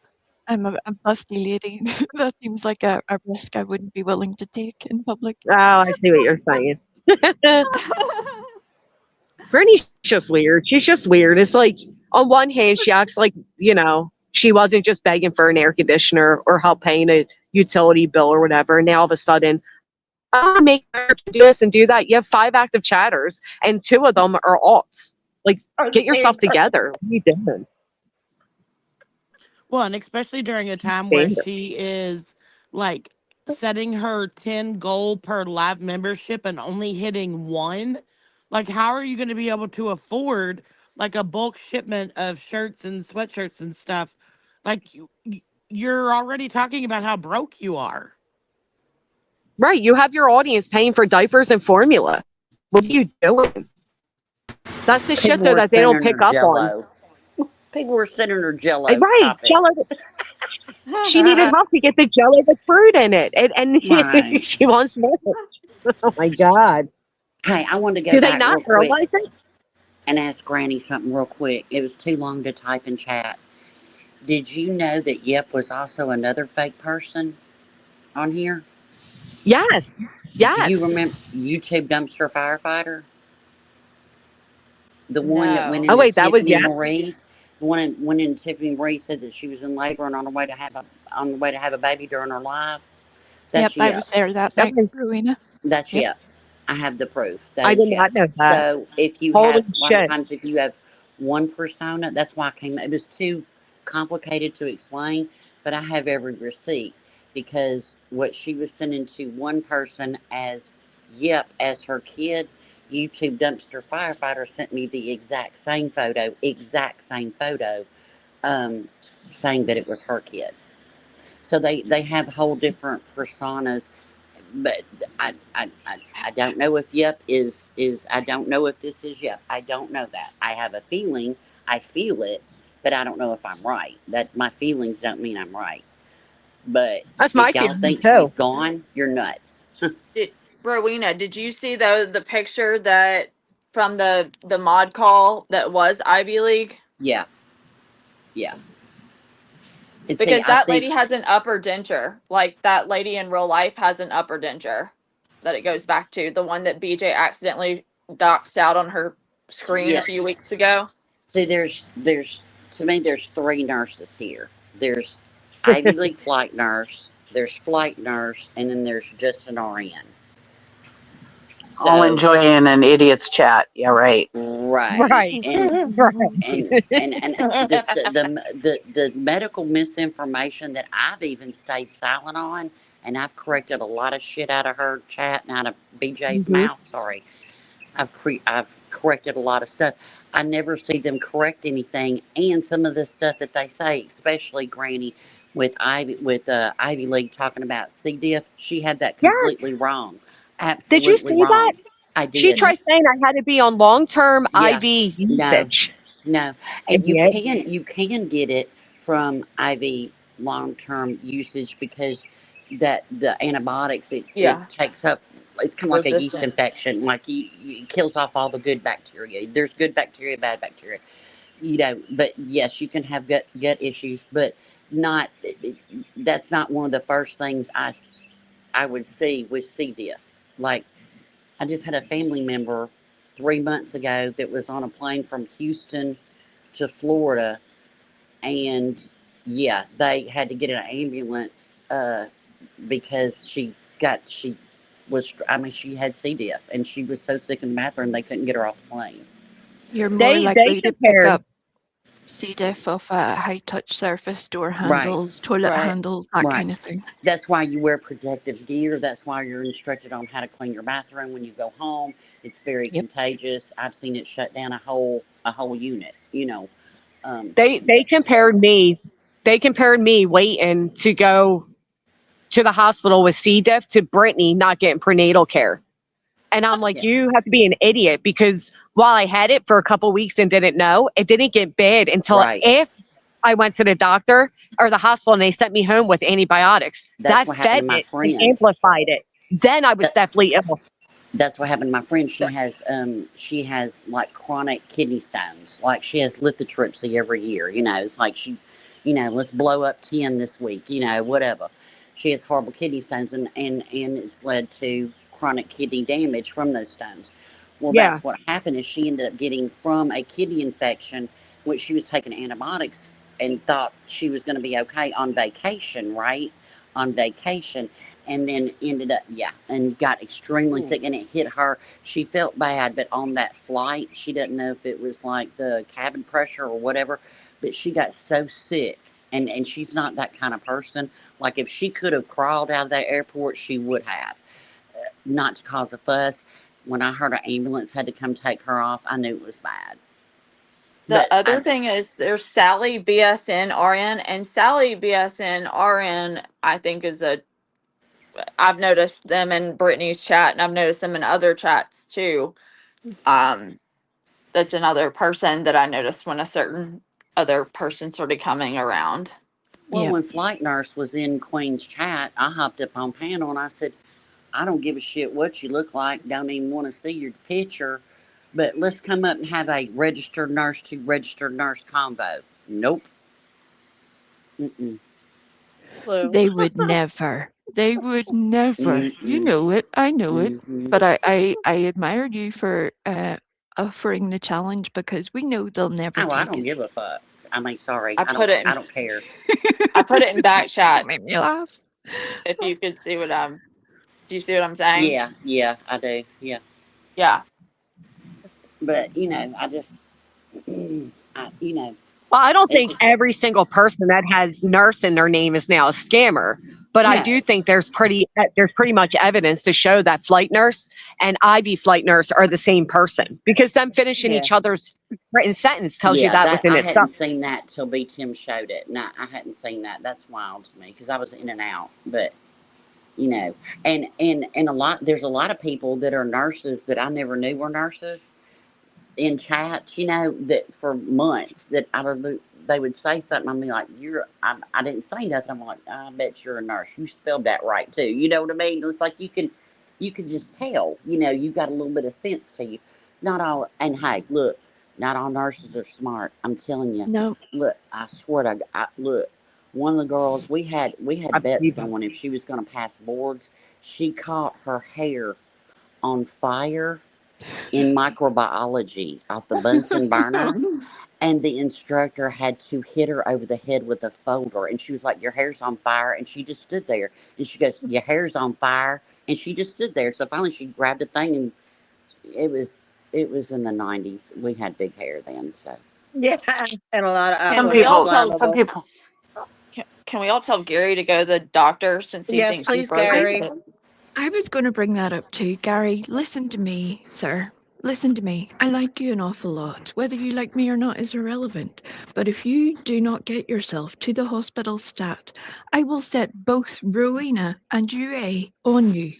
I'm a busty lady. That seems like a risk I wouldn't be willing to take in public. Oh, I see what you're saying. Brittany's just weird. She's just weird. It's like, on one hand, she acts like, she wasn't just begging for an air conditioner or help paying a utility bill or whatever. And now all of a sudden, I'm making her do this and do that. You have 5 active chatters, and 2 of them are alts. Like, get yourself together. What are you doing? Well, and especially during a time where she is like setting her 10 goal per live membership and only hitting 1. Like, how are you going to be able to afford like a bulk shipment of shirts and sweatshirts and stuff? Like, you're already talking about how broke you are. Right. You have your audience paying for diapers and formula. What are you doing? That's the shit, though, that they don't pick up on. People were sending her Jello. Right. Jello. She needed help to get the Jello with fruit in it. And Right. she wants more. Oh, my God. Hey, I wanted to go Do they back not real realize quick it? and ask Granny something real quick. It was too long to type in chat. Did you know that Yep was also another fake person on here? Yes. Yes. Do you remember YouTube Dumpster Firefighter? The one that went No. Oh, into wait, that was, Tiffany yeah. Marie's? The one that went into Tiffany Marie said that she was in labor and on the way to have a baby during her life? That's Yep, I Yep. was there that That night, was, Rowena. That's Yep. Yep. I have the proof. That I is did Yep. not know that. So if you Holy have, a lot of shit. times if you have one persona, that's why it was too complicated to explain, but I have every receipt because what she was sending to one person as Yep as her kid, YouTube Dumpster Firefighter sent me the exact same photo, saying that it was her kid. So they have whole different personas, but I don't know if Yep is I don't know if this is Yep. I don't know that. I have a feeling, I feel it, but I don't know if I'm right. That my feelings don't mean I'm right. But That's my if y'all feeling, think she's too. gone, you're nuts. Rowena, did you see the picture that from the mod call that was Ivy League? Yeah, yeah. And see, Because I that think lady has an upper denture. Like that lady in real life has an upper denture that it goes back to. The one that BJ accidentally doxed out on her screen a few weeks ago. See, there's to me there's 3 nurses here. There's Ivy League flight nurse, there's flight nurse, and then there's just an RN. All So enjoying an idiot's chat. Yeah, right. right, and Right. the medical misinformation that I've even stayed silent on, and I've corrected a lot of shit out of her chat and out of BJ's Mhm. mouth. Sorry, I've corrected a lot of stuff. I never see them correct anything, and some of the stuff that they say, especially Granny with Ivy League talking about C. diff, she had that Yes. completely wrong, Did you absolutely see that? wrong. I She did. tried saying I had to be on long-term Yeah, IV no, usage. no, and Idiot. you can get it from IV long term usage because that the antibiotics it Yeah. takes up. It's kind of like a yeast Resistance. infection. Like it kills off all the good bacteria. There's good bacteria, bad bacteria. But yes, you can have gut issues, but not. That's not one of the first things I would see with C. diff. Like I just had a family member 3 months ago that was on a plane from Houston to Florida, and yeah, they had to get an ambulance because she was. I mean, she had C. diff, and she was so sick in the bathroom they couldn't get her off the plane. You're more They likely to pick compared. up C. diff off a high-touch surface, door Right, handles, toilet Right. handles, that right. kind of thing. That's why you wear protective gear. That's why you're instructed on how to clean your bathroom when you go home. It's very Yep. contagious. I've seen it shut down a whole unit. They compared me. They compared me waiting to go to the hospital with C. diff to Brittany not getting prenatal care. And I'm like, Yeah. you have to be an idiot because while I had it for a couple weeks and didn't know, it didn't get bad until Right. I went to the doctor or the hospital and they sent me home with antibiotics. That's That what happened fed to my it and friend. amplified it. Then I was That, definitely ill. that's what happened to my friend. She has like chronic kidney stones. Like she has lithotripsy every year. You know, it's like let's blow up 10 this week. You know, whatever. She has horrible kidney stones, and it's led to chronic kidney damage from those stones. Well, Yeah. that's what happened. Is she ended up getting from a kidney infection, which she was taking antibiotics and thought she was going to be okay on vacation, right? On vacation, and then ended up, and got extremely sick, and it hit her. She felt bad, but on that flight, she didn't know if it was like the cabin pressure or whatever, but she got so sick, and she's not that kind of person. Like if she could have crawled out of that airport, she would have, not to cause a fuss. When I heard an ambulance had to come take her off, I knew it was bad. The other thing is there's Sally BSN RN, and Sally BSN RN, I think I've noticed them in Brittany's chat, and I've noticed them in other chats too. That's another person that I noticed when a certain other person started coming around. Well, when Flight Nurse was in Queen's chat, I hopped up on panel and I said, I don't give a shit what you look like. Don't even want to see your picture. But let's come up and have a registered nurse to registered nurse convo. Nope. Mm-mm. They would never. They would never. You know it. I know it. But I admired you for offering the challenge because we know they'll never Oh, I take don't it. give a fuck. I mean, sorry. I don't care. I put it in back chat. Make me laugh. If you could see do you see what I'm saying? Yeah, I do. Yeah. Yeah. But, I just, Well, I don't it's think just, every single person that has nurse in their name is now a scammer, but I No. do think there's pretty much evidence to show that flight nurse and Ivy flight nurse are the same person because them finishing each other's written sentence tells you that within I itself. hadn't seen that till B. Tim showed it. No, I hadn't seen that. That's wild to me because I was in and out. But and there's a lot of people that are nurses that I never knew were nurses in chats. That for months that they would say something. I'd be like, I didn't say nothing. I'm like, I bet you're a nurse. You spelled that right too. You know what I mean? It's like you can just tell. You've got a little bit of sense to you. Not all. And hey, look, not all nurses are smart. I'm telling you. No. Look, I swear to God, look. One of the girls we had bets going if she was going to pass boards. She caught her hair on fire in microbiology off the Bunsen burner, and the instructor had to hit her over the head with a folder, and she was like, your hair's on fire, and she just stood there, and she goes, your hair's on fire, and she just stood there. So finally she grabbed a thing, and it was in the 90s. We had big hair then, so Yeah, and a lot of some people. Can we all tell Gary to go to the doctor since he Yes, thinks he please, broke Gary. it? I was going to bring that up too. Gary, listen to me, sir. Listen to me. I like you an awful lot. Whether you like me or not is irrelevant. But if you do not get yourself to the hospital stat, I will set both Rowena and Yue on you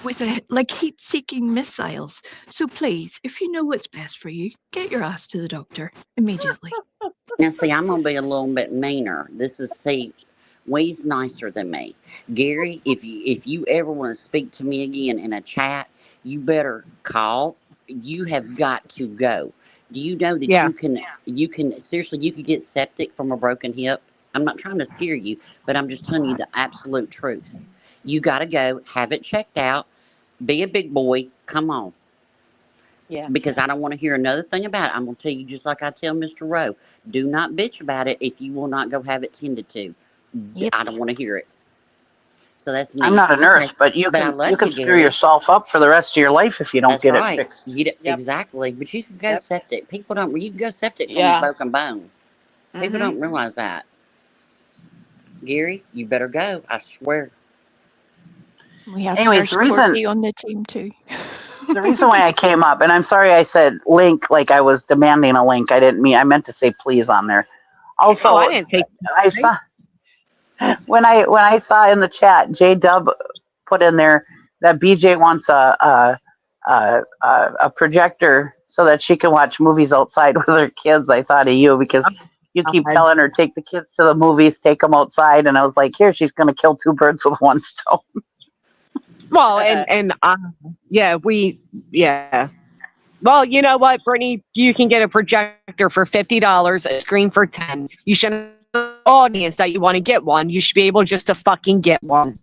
with heat-seeking missiles. So please, if you know what's best for you, get your ass to the doctor immediately. now see, I'm gonna be a little bit meaner. We's nicer than me. Gary, if you ever want to speak to me again in a chat, you better call. You have got to go. Do you know that you can seriously you could get septic from a broken hip? I'm not trying to scare you, but I'm just telling you the absolute truth. You gotta go, have it checked out, be a big boy, come on. Yeah. Because I don't want to hear another thing about it. I'm gonna tell you just like I tell Mr. Rowe. Do not bitch about it if you will not go have it tended to. Yep. I don't want to hear it. So that's me. I'm not a nurse, Okay. but you I can love screw Gary. yourself up for the rest of your life if you don't That's get right. it fixed. Exactly. But you can go septic. People don't. You can go septic from a Yeah. broken bone. People don't realize that. Gary, you better go. I swear. We have Anyways, Nurse Corky on the team too. The reason why I came up, and I'm sorry I said link like I was demanding a link. I didn't mean, I meant to say please on there. Also, I didn't say I saw when I saw in the chat, J Dub put in there that BJ wants a projector so that she can watch movies outside with her kids. I thought of you because you keep God. telling her, take the kids to the movies, take them outside. And I was like, here, she's going to kill two birds with one stone. Well, and yeah. Well, you know what, Brittany, you can get a projector for $50, a screen for 10. You should have an audience that you want to get one. You should be able just to fucking get one.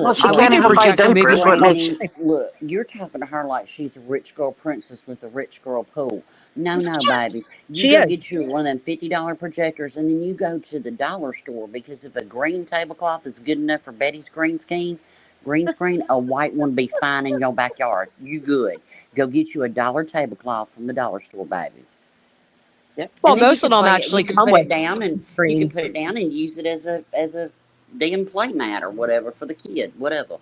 Well, Look, she We can't do even buy projector movies diapers. What right now. makes you? Granny, look, you're talking to her like she's a rich girl princess with a rich girl pool. No, baby. You She go is. get you one of them $50 projectors, and then you go to the dollar store, because if a green tablecloth is good enough for Betty's green screen, a white one be fine in your backyard. You good. Go get you a dollar tablecloth from the dollar store, baby. Yep. Well, And then most of them actually you can come put with it down, and you can screen. put it down and use it as a damn play mat or whatever for the kid, whatever.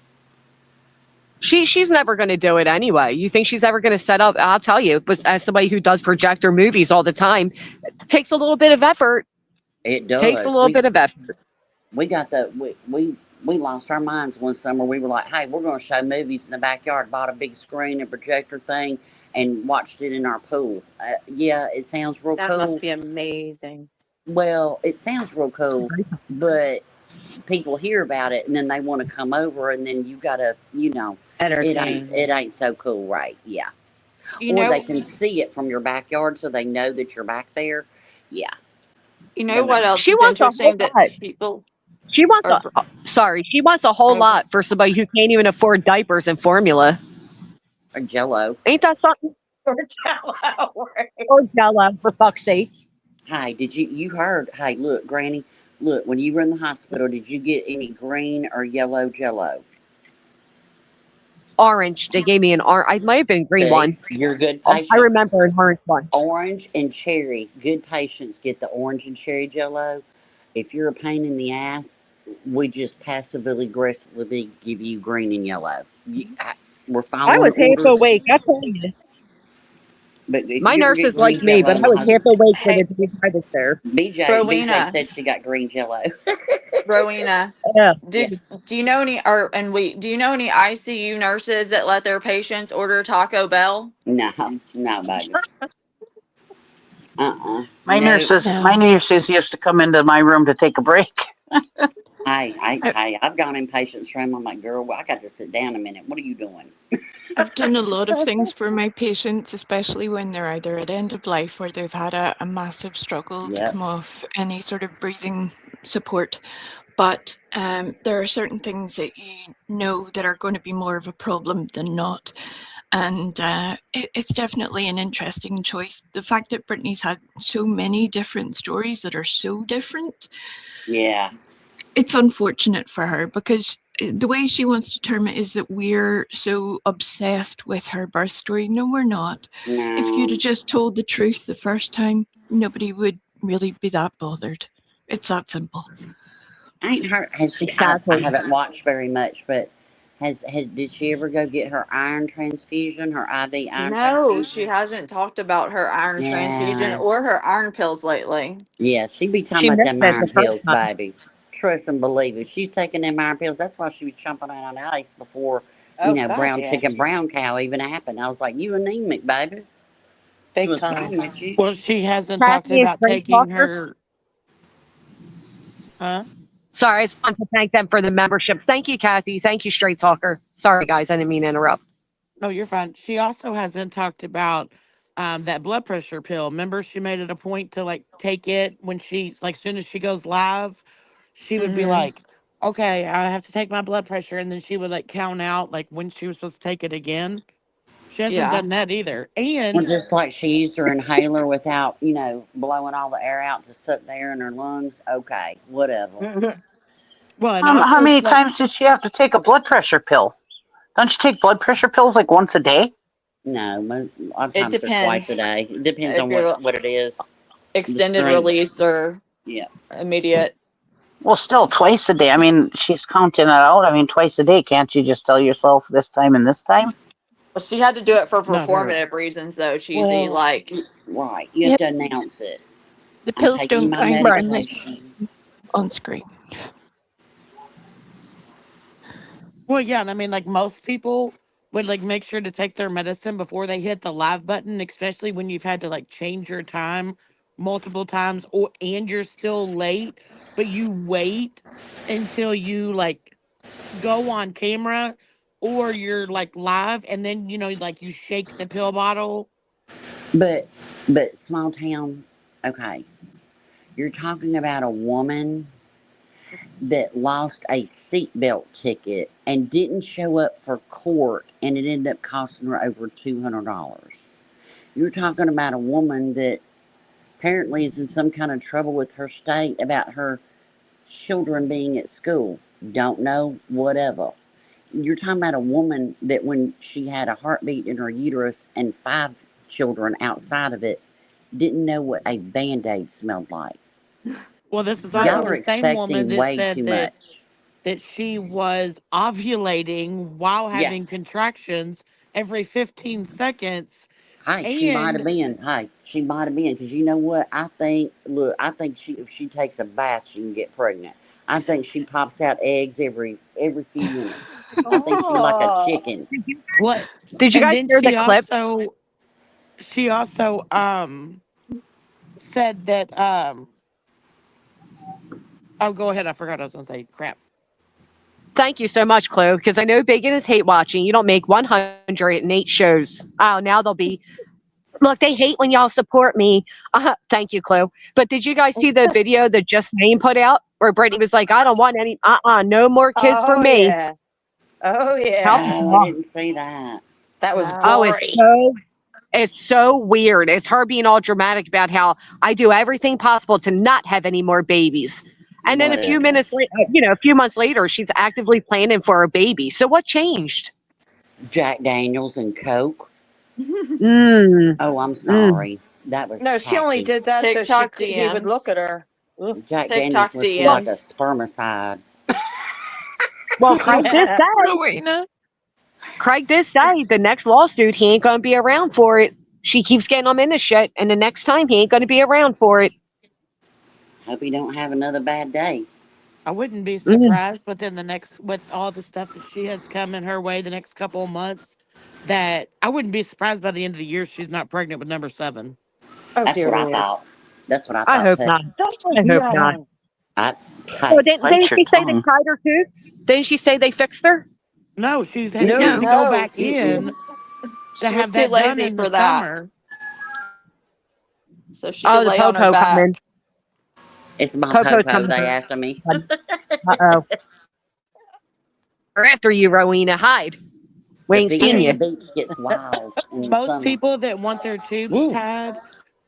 She's never going to do it anyway. You think she's ever going to set up? I'll tell you, but as somebody who does projector movies all the time, it takes a little bit of effort. It Takes a does. little bit of effort. We got we lost our minds one summer. We were like, hey, we're going to show movies in the backyard. Bought a big screen and projector thing and watched it in our pool. Yeah, it sounds real That cool. must be amazing. Well, it sounds real cool, but people hear about it and then they want to come over, and then you gotta, Entertain. it ain't so cool, right? Yeah. You Or they know, can see it from your backyard, so they know that you're back there. Yeah. you know what else She is wants a whole interesting that lot. people She wants are. she wants a whole Okay. lot for somebody who can't even afford diapers and formula. Or Jello. Ain't that something? Or Jello, for fuck's sake. Hey, you heard? Hey, look, Granny, look, when you were in the hospital, did you get any green or yellow Jello? Orange. They gave me an orange. I might have been a green See, one. you're a good Oh, I patient. remember an orange one. Orange and cherry. Good patients get the orange and cherry Jello. If you're a pain in the ass, we just passively aggressively give you green and yellow. We're I following was half orders. awake. I told you. But if My you ever get nurses green liked me, but Jello I in the was half hospital, awake for the Hey, day I was there. BJ Rowena, said she got green Jello. Rowena, Yeah. do you know any do you know any ICU nurses that let their patients order Taco Bell? No, baby. My No. No. nurses used to come into my room to take a break. I've gone in patients' room. I'm like, girl, well, I got to sit down a minute. What are you doing? I've done a lot of things for my patients, especially when they're either at end of life or they've had a massive struggle to Yep. come off any sort of breathing support. But there are certain things that you know that are going to be more of a problem than not. And it's definitely an interesting choice. The fact that Brittany's had so many different stories that are so different, Yeah. it's unfortunate for her because the way she wants to term it is that we're so obsessed with her birth story. No, we're not. If you'd No. have just told the truth the first time, nobody would really be that bothered. It's that simple. Ain't her? Has she? I Exactly. haven't watched very much, but did she ever go get her iron transfusion, her IV iron No, she transfusion? hasn't talked about her iron transfusion Yeah. or her iron pills lately. Yeah, she be talking She about missed them it the iron first pills, time. baby. Trust and believe it. She's taking them iron pills. That's why she was jumping out on ice before, Oh God, brown yeah. chicken, brown cow even happened. I was like, you anemic, baby. Big What's time. wrong with you? Well, she hasn't talked Kathy and about Straight taking Talker. her. Huh? Sorry, I just want to thank them for the memberships. Thank you, Kathy. Thank you, Straight Talker. Sorry, guys. I didn't mean to interrupt. No, you're fine. She also hasn't talked about that blood pressure pill. Remember, she made it a point to like take it when she like soon as she goes live, she would be Mm-hmm. like, "Okay, I have to take my blood pressure," and then she would like count out like when she was supposed to take it again. She hasn't Yeah. done that either. Well, And just like she used her inhaler without, blowing all the air out to sit there in her lungs. Okay, whatever. well, and How also many it's like, times did she have to take a blood pressure pill? Don't you take blood pressure pills like once a day? No, a lot of It times they're twice a depends day. It depends if on you're what it is. The extended strength. release or Yeah. immediate. Well, still twice a day. I mean, she's counting it out. I mean, twice a day. Can't you just tell yourself this time and this time? Well, she had to do it for not her. performative reasons, though, cheesy. Well, Like, right. You have Yep, to announce it. the I'm pills taking don't my count Right. unless medication. on screen. Well, yeah, and I mean, like most people would like make sure to take their medicine before they hit the live button, especially when you've had to like change your time multiple times, and you're still late, but you wait until you like go on camera or you're like live, and then like you shake the pill bottle. But small town, okay. You're talking about a woman that lost a seatbelt ticket and didn't show up for court, and it ended up costing her over $200. You're talking about a woman that apparently is in some kind of trouble with her state about her children being at school. Don't know, whatever. You're talking about a woman that when she had a heartbeat in her uterus and 5 children outside of it, didn't know what a Band-Aid smelled like. Well, this is Y'all also are the same woman expecting that way said too that much. she was ovulating while Yeah. having contractions every 15 seconds. Hey, she might have And been. Hey, she might have been. Because you know what? I think, look, I think if she takes a bath, she can get pregnant. I think she pops out eggs every few minutes. I think she's like a Oh, chicken. what? Did you And guys then hear the clip? she also said that oh, go ahead. I forgot what I was gonna say. Crap. Thank you so much, Chloe, because I know Bacon is hate watching. You don't make 108 shows. Oh, now they'll be. Look, they hate when y'all support me. Thank you, Chloe. But did you guys see the video that Just Name put out where Brittany was like, I don't want any, no more kids for oh me. yeah. Oh How? yeah. Oh, I didn't see that. That was No. Oh, gory. it's so weird. It's her being all dramatic about how I do everything possible to not have any more babies. And then a few Whatever. minutes later, a few months later, she's actively planning for a baby. So what changed? Jack Daniels and Coke. Mm, Oh, I'm mm. sorry. That was No, she only tacky. did that so TikTok he would look DMs. at her. Ugh. Jack Daniels TikTok must be like a DMs. spermicide. Well, Craig did say, Rowena. the next lawsuit, he ain't going to be around for it. She keeps getting him in the shit, and the next time he ain't going to be around for it. Hope he don't have another bad day. I wouldn't be Mm. surprised with all the stuff that she has coming her way the next couple of months, that I wouldn't be surprised by the end of the year she's not pregnant with number 7. Oh That's dear what I Lord. thought. That's what I I thought hope too. not. I hope not. I, Well, hey, Bite didn't your she say they tongue. tried her tooth? Didn't she say they fixed her? No, she No. needs to go No. back mm-mm. in to She was have too that done lazy in the for that. summer. So she Oh, could the lay on her popo coming. back. It's my Popo's popo. coming They through. after me. Uh-oh. We're after you, Rowena. Hide. We The ain't beach, I seen the you. mean, beach gets wild in the most summer. people that want their tubes Woo. tied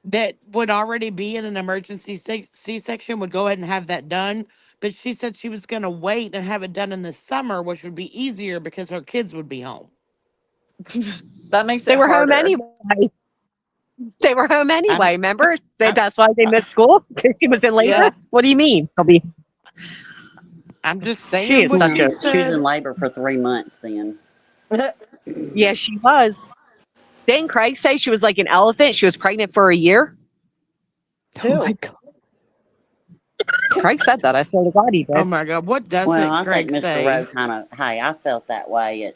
that would already be in an emergency C-section would go ahead and have that done. But she said she was going to wait and have it done in the summer, which would be easier because her kids would be home. That makes They it were home harder. anyway. They were home I'm, anyway. Remember? I'm, That's why they missed school because she was in labor. Yeah. What do you mean? I'm just She saying is what such Well, she a. she was in said. labor for 3 months then. Yeah, she was. Didn't Craig say she was like an elephant? She was pregnant for a year. Oh my Who? God. Craig said that. I swear to God, he Oh did. my God, what Well, doesn't I think Craig Mr. Rowe say? kind of, hey, I felt that way at,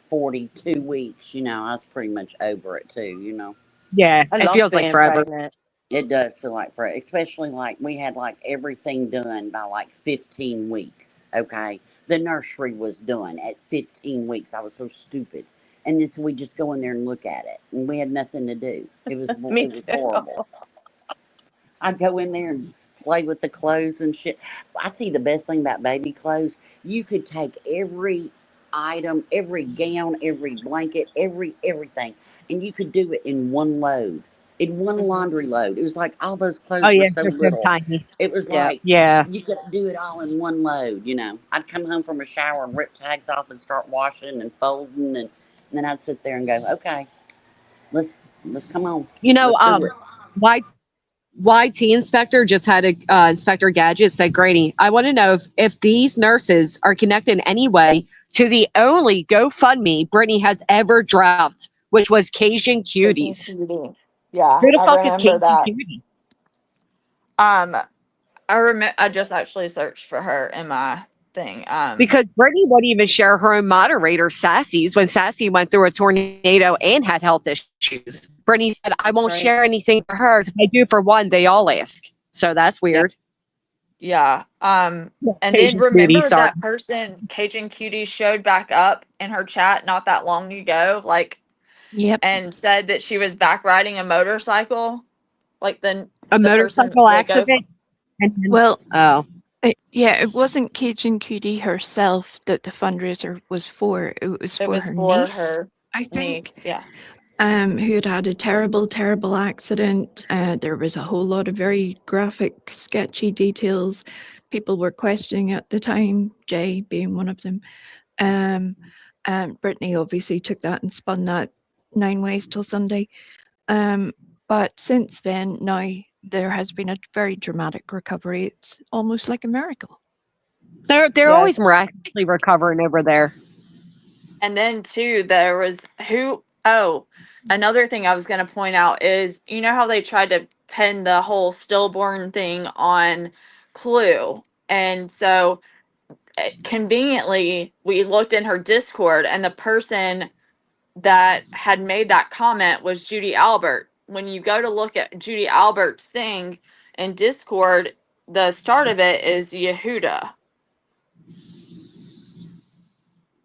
42 weeks. I was pretty much over it too. Yeah, I it love feels like being forever. pregnant. It does feel like for, especially like we had like everything done by like 15 weeks. Okay. The nursery was done at 15 weeks. I was so stupid. And then so we just go in there and look at it. And we had nothing to do. Me It was too. horrible. I'd go in there and play with the clothes and shit. I see the best thing about baby clothes. You could take every item, every gown, every blanket, everything, and you could do it in one load, in one Mhm. laundry load. It was like all those Oh clothes were yeah, so they're so little. tiny. It was Yeah. like Yeah. you could do it all in one load. I'd come home from a shower and rip tags off and start washing and folding, and then I'd sit there and go, okay, let's come on, You know, let's do it. why YT Inspector just had a Inspector Gadget said, Grady, I want to know if these nurses are connected in any way to the only GoFundMe Brittany has ever dropped, which was Cajun Taking Cuties. cutie. Yeah, Who the I fuck is remember Cajun that. Cutie? I just actually searched for her in my thing. Because Brittany wouldn't even share her own moderator, Sassy's, when Sassy went through a tornado and had health issues. Brittany said, I won't Right. share anything for hers. If I do for one, they all ask. So that's weird. Yeah. And then Cajun Cutie, remember sorry. that person, Cajun Cutie, showed back up in her chat not that long ago, like, Yep. and said that she was back riding a motorcycle, like the A person, motorcycle the accident? And then, Well, oh. yeah, it wasn't Cajun Cutie herself that the fundraiser was for. It was It for was her for niece, her I think, niece. Yeah. who had had a terrible, terrible accident. There was a whole lot of very graphic, sketchy details. People were questioning at the time, Jay being one of them. And Brittany obviously took that and spun that 9 ways till Sunday. But since then, now there has been a very dramatic recovery. It's almost like a miracle. They're always Yes. miraculously recovering over there. And then too, there was another thing I was going to point out is, you know how they tried to pin the whole stillborn thing on Clue. And so conveniently, we looked in her Discord, and the person that had made that comment was Judy Albert. When you go to look at Judy Albert's thing in Discord, the start of it is Yehuda.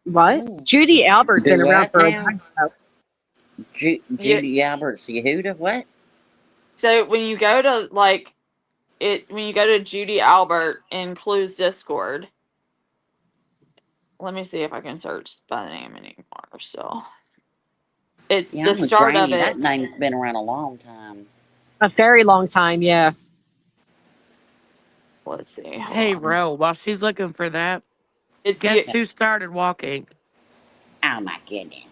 What? Ooh. Judy Albert's been Do around what for a now? while. Judy Alberts Yehuda, what? So when you go to when you go to Judy Albert in Clue's Discord, let me see if I can search by the name anymore. So it's Yeah, the I'm with start of Granny. it. That name's been around a long time. A very long time, yeah. Let's see. Hold Hey, on. Ro, while she's looking for that, It's guess who started walking? Oh my goodness.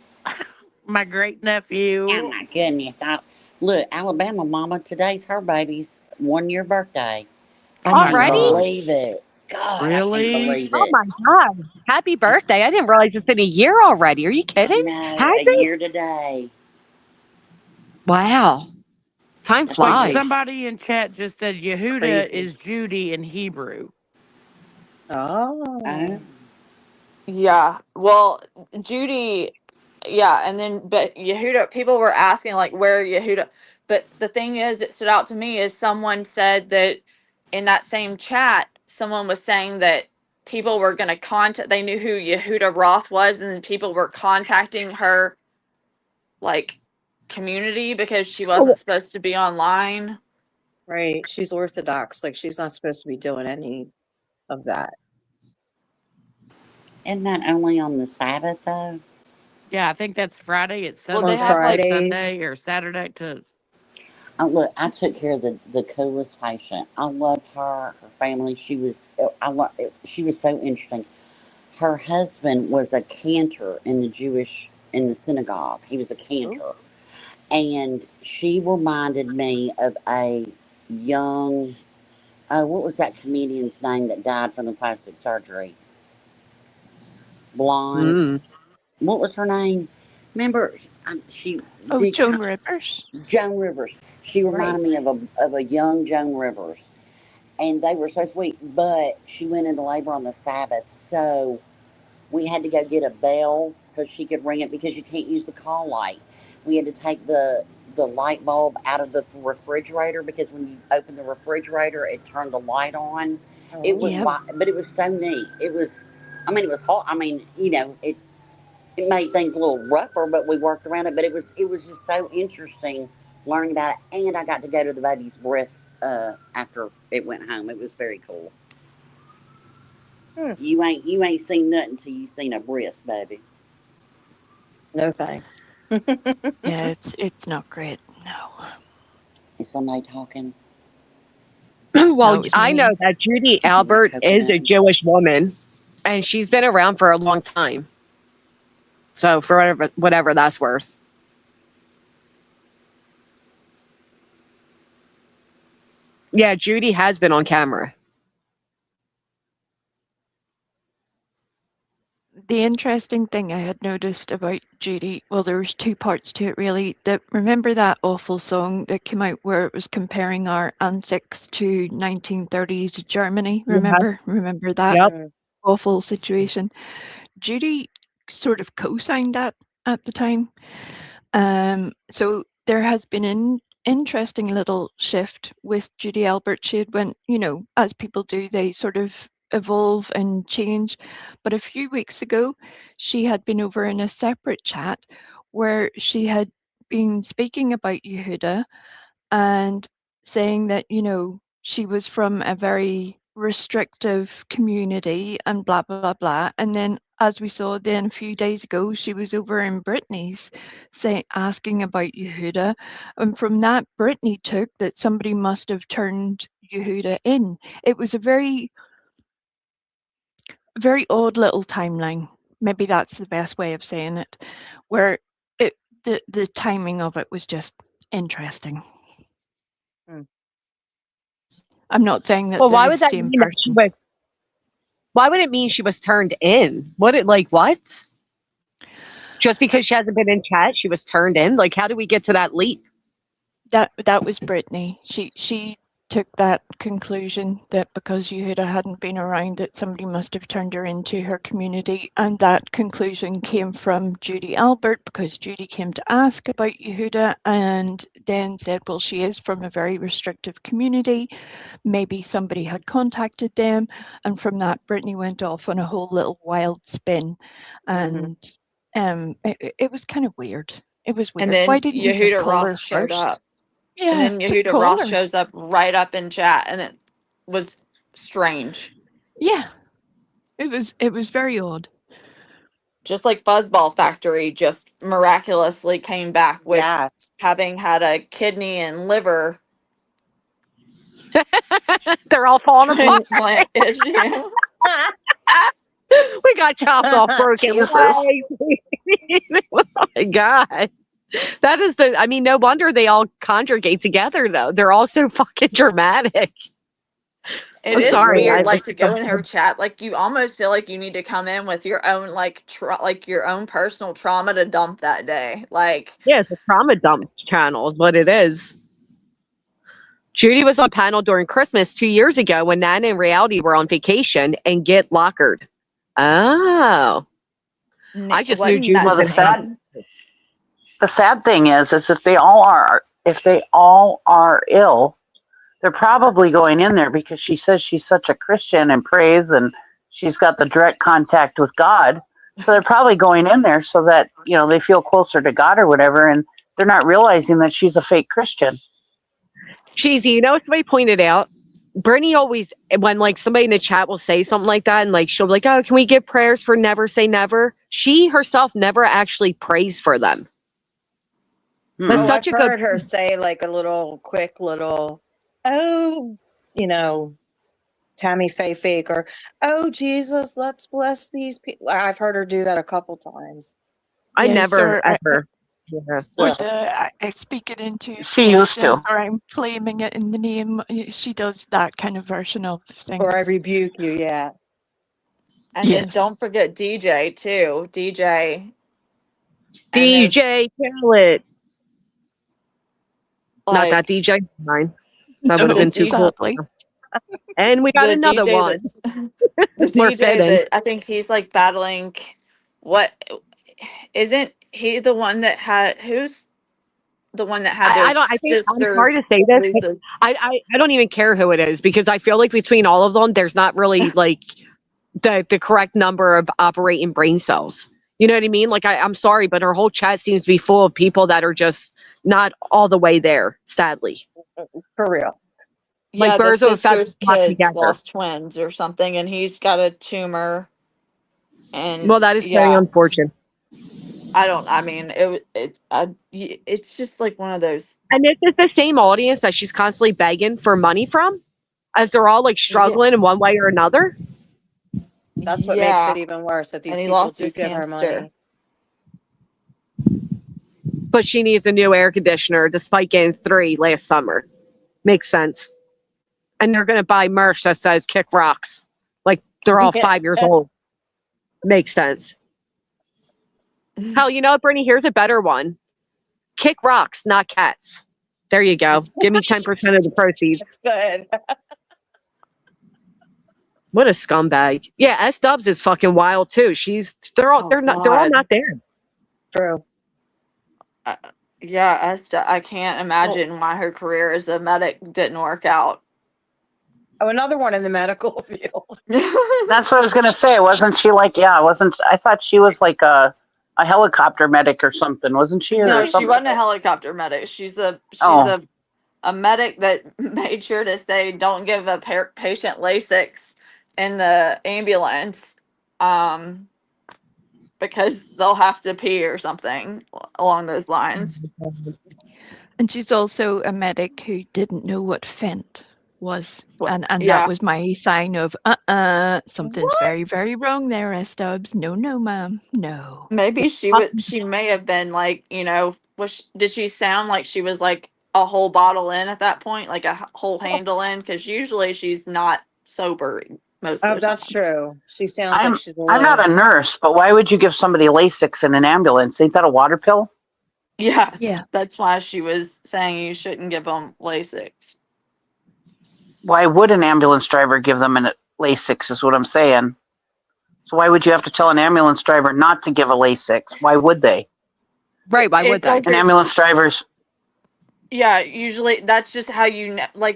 My great Oh nephew. my goodness. Look, Alabama Mama, today's her baby's 1 year birthday. Oh I my can't Already? believe gosh. it. God, I can't Really? believe Oh it. my God. Happy birthday. I didn't realize it's been a year already. Are you I kidding? know, Has a it? year today. Wow. Time That's Wait, flies. somebody in chat just said Yehuda Crazy. is Judy in Hebrew. Oh. Oh, Yeah. Well, Judy, yeah, and then but Yehuda, people were asking like where Yehuda, but the thing is, it stood out to me is someone said that in that same chat, someone was saying that people were going to contact. They knew who Yehuda Roth was, and people were contacting her like community because she wasn't supposed to be online. Right. She's Orthodox. Like she's not supposed to be doing any of that. isn't that only on the Sabbath though? Yeah, I think that's Friday. It's Well, Sunday they have like Sunday or Saturday to. Oh, look, I took care of the coolest patient. I loved her, her family. She was so interesting. Her husband was a cantor in the synagogue. He was a cantor. And she reminded me of a young, what was that comedian's name that died from the plastic surgery? Blonde. Mm. What was her name? Remember, she Oh, did Joan Rivers. Joan Rivers. She reminded me of a young Joan Rivers. And they were so sweet, but she went into labor on the Sabbath, so we had to go get a bell so she could ring it because you can't use the call light. We had to take the light bulb out of the refrigerator because when you open the refrigerator, it turned the light on. It was, Yep. but it was so neat. It was, I mean, it was hot. I mean, it made things a little rougher, but we worked around it. But it was just so interesting learning about it, and I got to go to the baby's breast after it went home. It was very cool. You ain't seen nothing till you seen a breast, baby. No thanks. Yeah, it's not great. No. Is somebody talking? No, Well, it was I know me. that Judy You want Albert is a coconut? Jewish woman, and she's been around for a long time. So for whatever that's worth. Yeah, Judy has been on camera. The interesting thing I had noticed about Judy, well, there was two parts to it really. Remember that awful song that came out where it was comparing our antics to 1930s Germany? Yes. Remember that? Yep. awful situation. Judy sort of co-signed that at the time. So there has been an interesting little shift with Judy Albert. She had went, as people do, they sort of evolve and change. But a few weeks ago, she had been over in a separate chat where she had been speaking about Yehuda and saying that, she was from a very restrictive community and blah, blah, blah. And then, as we saw then a few days ago, she was over in Brittany's asking about Yehuda. And from that, Brittany took that somebody must have turned Yehuda in. It was a very, very odd little timeline. Maybe that's the best way of saying it, where the timing of it was just interesting. I'm not saying that Well, they're why the would that same mean that she person. was? Why would it mean she was turned in? What? Just because she hasn't been in chat, she was turned in? Like, how do we get to that leap? That was Brittany. She took that conclusion that because Yehuda hadn't been around, that somebody must have turned her into her community, and that conclusion came from Judy Albert because Judy came to ask about Yehuda and then said, well, she is from a very restrictive community. Maybe somebody had contacted them, and from that, Brittany went off on a whole little wild spin, and it was kind of weird. It was weird. And then Why didn't you just Yehuda call her Ross showed first? up. Yeah, And then just Yehuda call Ross her. shows up right up in chat, and it was strange. Yeah, it was very odd. Just like Fuzzball Factory just miraculously came back with having had a kidney and liver They're all falling apart. transplant issue. We got chopped off broken Jesus. legs. Oh my God. That is no wonder they all conjugate together, though. They're all so fucking dramatic. It I'm is sorry. weird, like to go in her chat. Like you almost feel like you need to come in with your own like your own personal trauma to dump that day. Like Yeah, it's a trauma dump channel is what it is. Judy was on panel during Christmas 2 years ago when Nana and Reality were on vacation and get lockered. Oh. I just knew Judy Well, was the sad thing is if they all are ill, they're probably going in there because she says she's such a Christian and prays and she's got the direct contact with God. So they're probably going in there so that, they feel closer to God or whatever, and they're not realizing that she's a fake Christian. Cheesy, somebody pointed out, Brittany always, when like somebody in the chat will say something like that and like she'll be like, oh, can we give prayers for never say never? She herself never actually prays for them. That's such I've a good heard her say like a quick little, Tammy Faye fake, or, oh, Jesus, let's bless these people. I've heard her do that a couple times. I Yes, never or ever. I speak it into She used to. existence, or I'm claiming it in the name. She does that kind of version of things. Or I rebuke you, yeah. And then don't forget DJ too. DJ kill it. Not that DJ. Mine. That would have been too cool. And we got the another DJ one. The We're DJ fitting. that I think he's like battling. What isn't he the one that had? Who's the one that had their I don't. I think I'm sister? sorry to say this. lose But a- I don't even care who it is because I feel like between all of them, there's not really like the correct number of operating brain cells. You know what I mean? Like I'm sorry, but her whole chat seems to be full of people that are just not all the way there. Sadly, for real. Like Yeah, the birds of a feather sister's flock kids together. lost twins or something, and he's got a tumor. And Well, that is very unfortunate. It's just like one of those. And this is the same audience that she's constantly begging for money from, as they're all like struggling in one way or another. That's what makes it even worse, that these And he people lost do his give her hamster. money. But she needs a new air conditioner despite getting 3 last summer. Makes sense. And they're going to buy merch that says kick rocks. Like they're all 5 years old. Makes sense. Hell, you know what, Brittany? Here's a better one. Kick rocks, not cats. There you go. Give me 10% of the proceeds. That's good. What a scumbag. Yeah, S Dubs is fucking wild too. They're all God. not there. True. Yeah, I can't imagine why her career as a medic didn't work out. Oh, another one in the medical field. That's what I was going to say. Wasn't she like, I thought she was like a helicopter medic or something, wasn't she? Or No, she something? wasn't a helicopter medic. She's Oh. a medic that made sure to say don't give a patient Lasix in the ambulance, because they'll have to pee or something along those lines. And she's also a medic who didn't know what Fent was. And Yeah. that was my sign of, something's very, very wrong there, S-Dubs. No, ma'am. No. Maybe she may have been like, did she sound like she was like a whole bottle in at that point, like a whole handle in? Because usually she's not sober most of Oh, the time. that's true. She sounds like she's a I'm not a little- nurse, but why would you give somebody Lasix in an ambulance? Ain't that a water pill? Yeah. That's why she was saying you shouldn't give them Lasix. Why would an ambulance driver give them a Lasix is what I'm saying. So why would you have to tell an ambulance driver not to give a Lasix? Why would they? Right, why would they? And ambulance drivers... Yeah, usually that's just how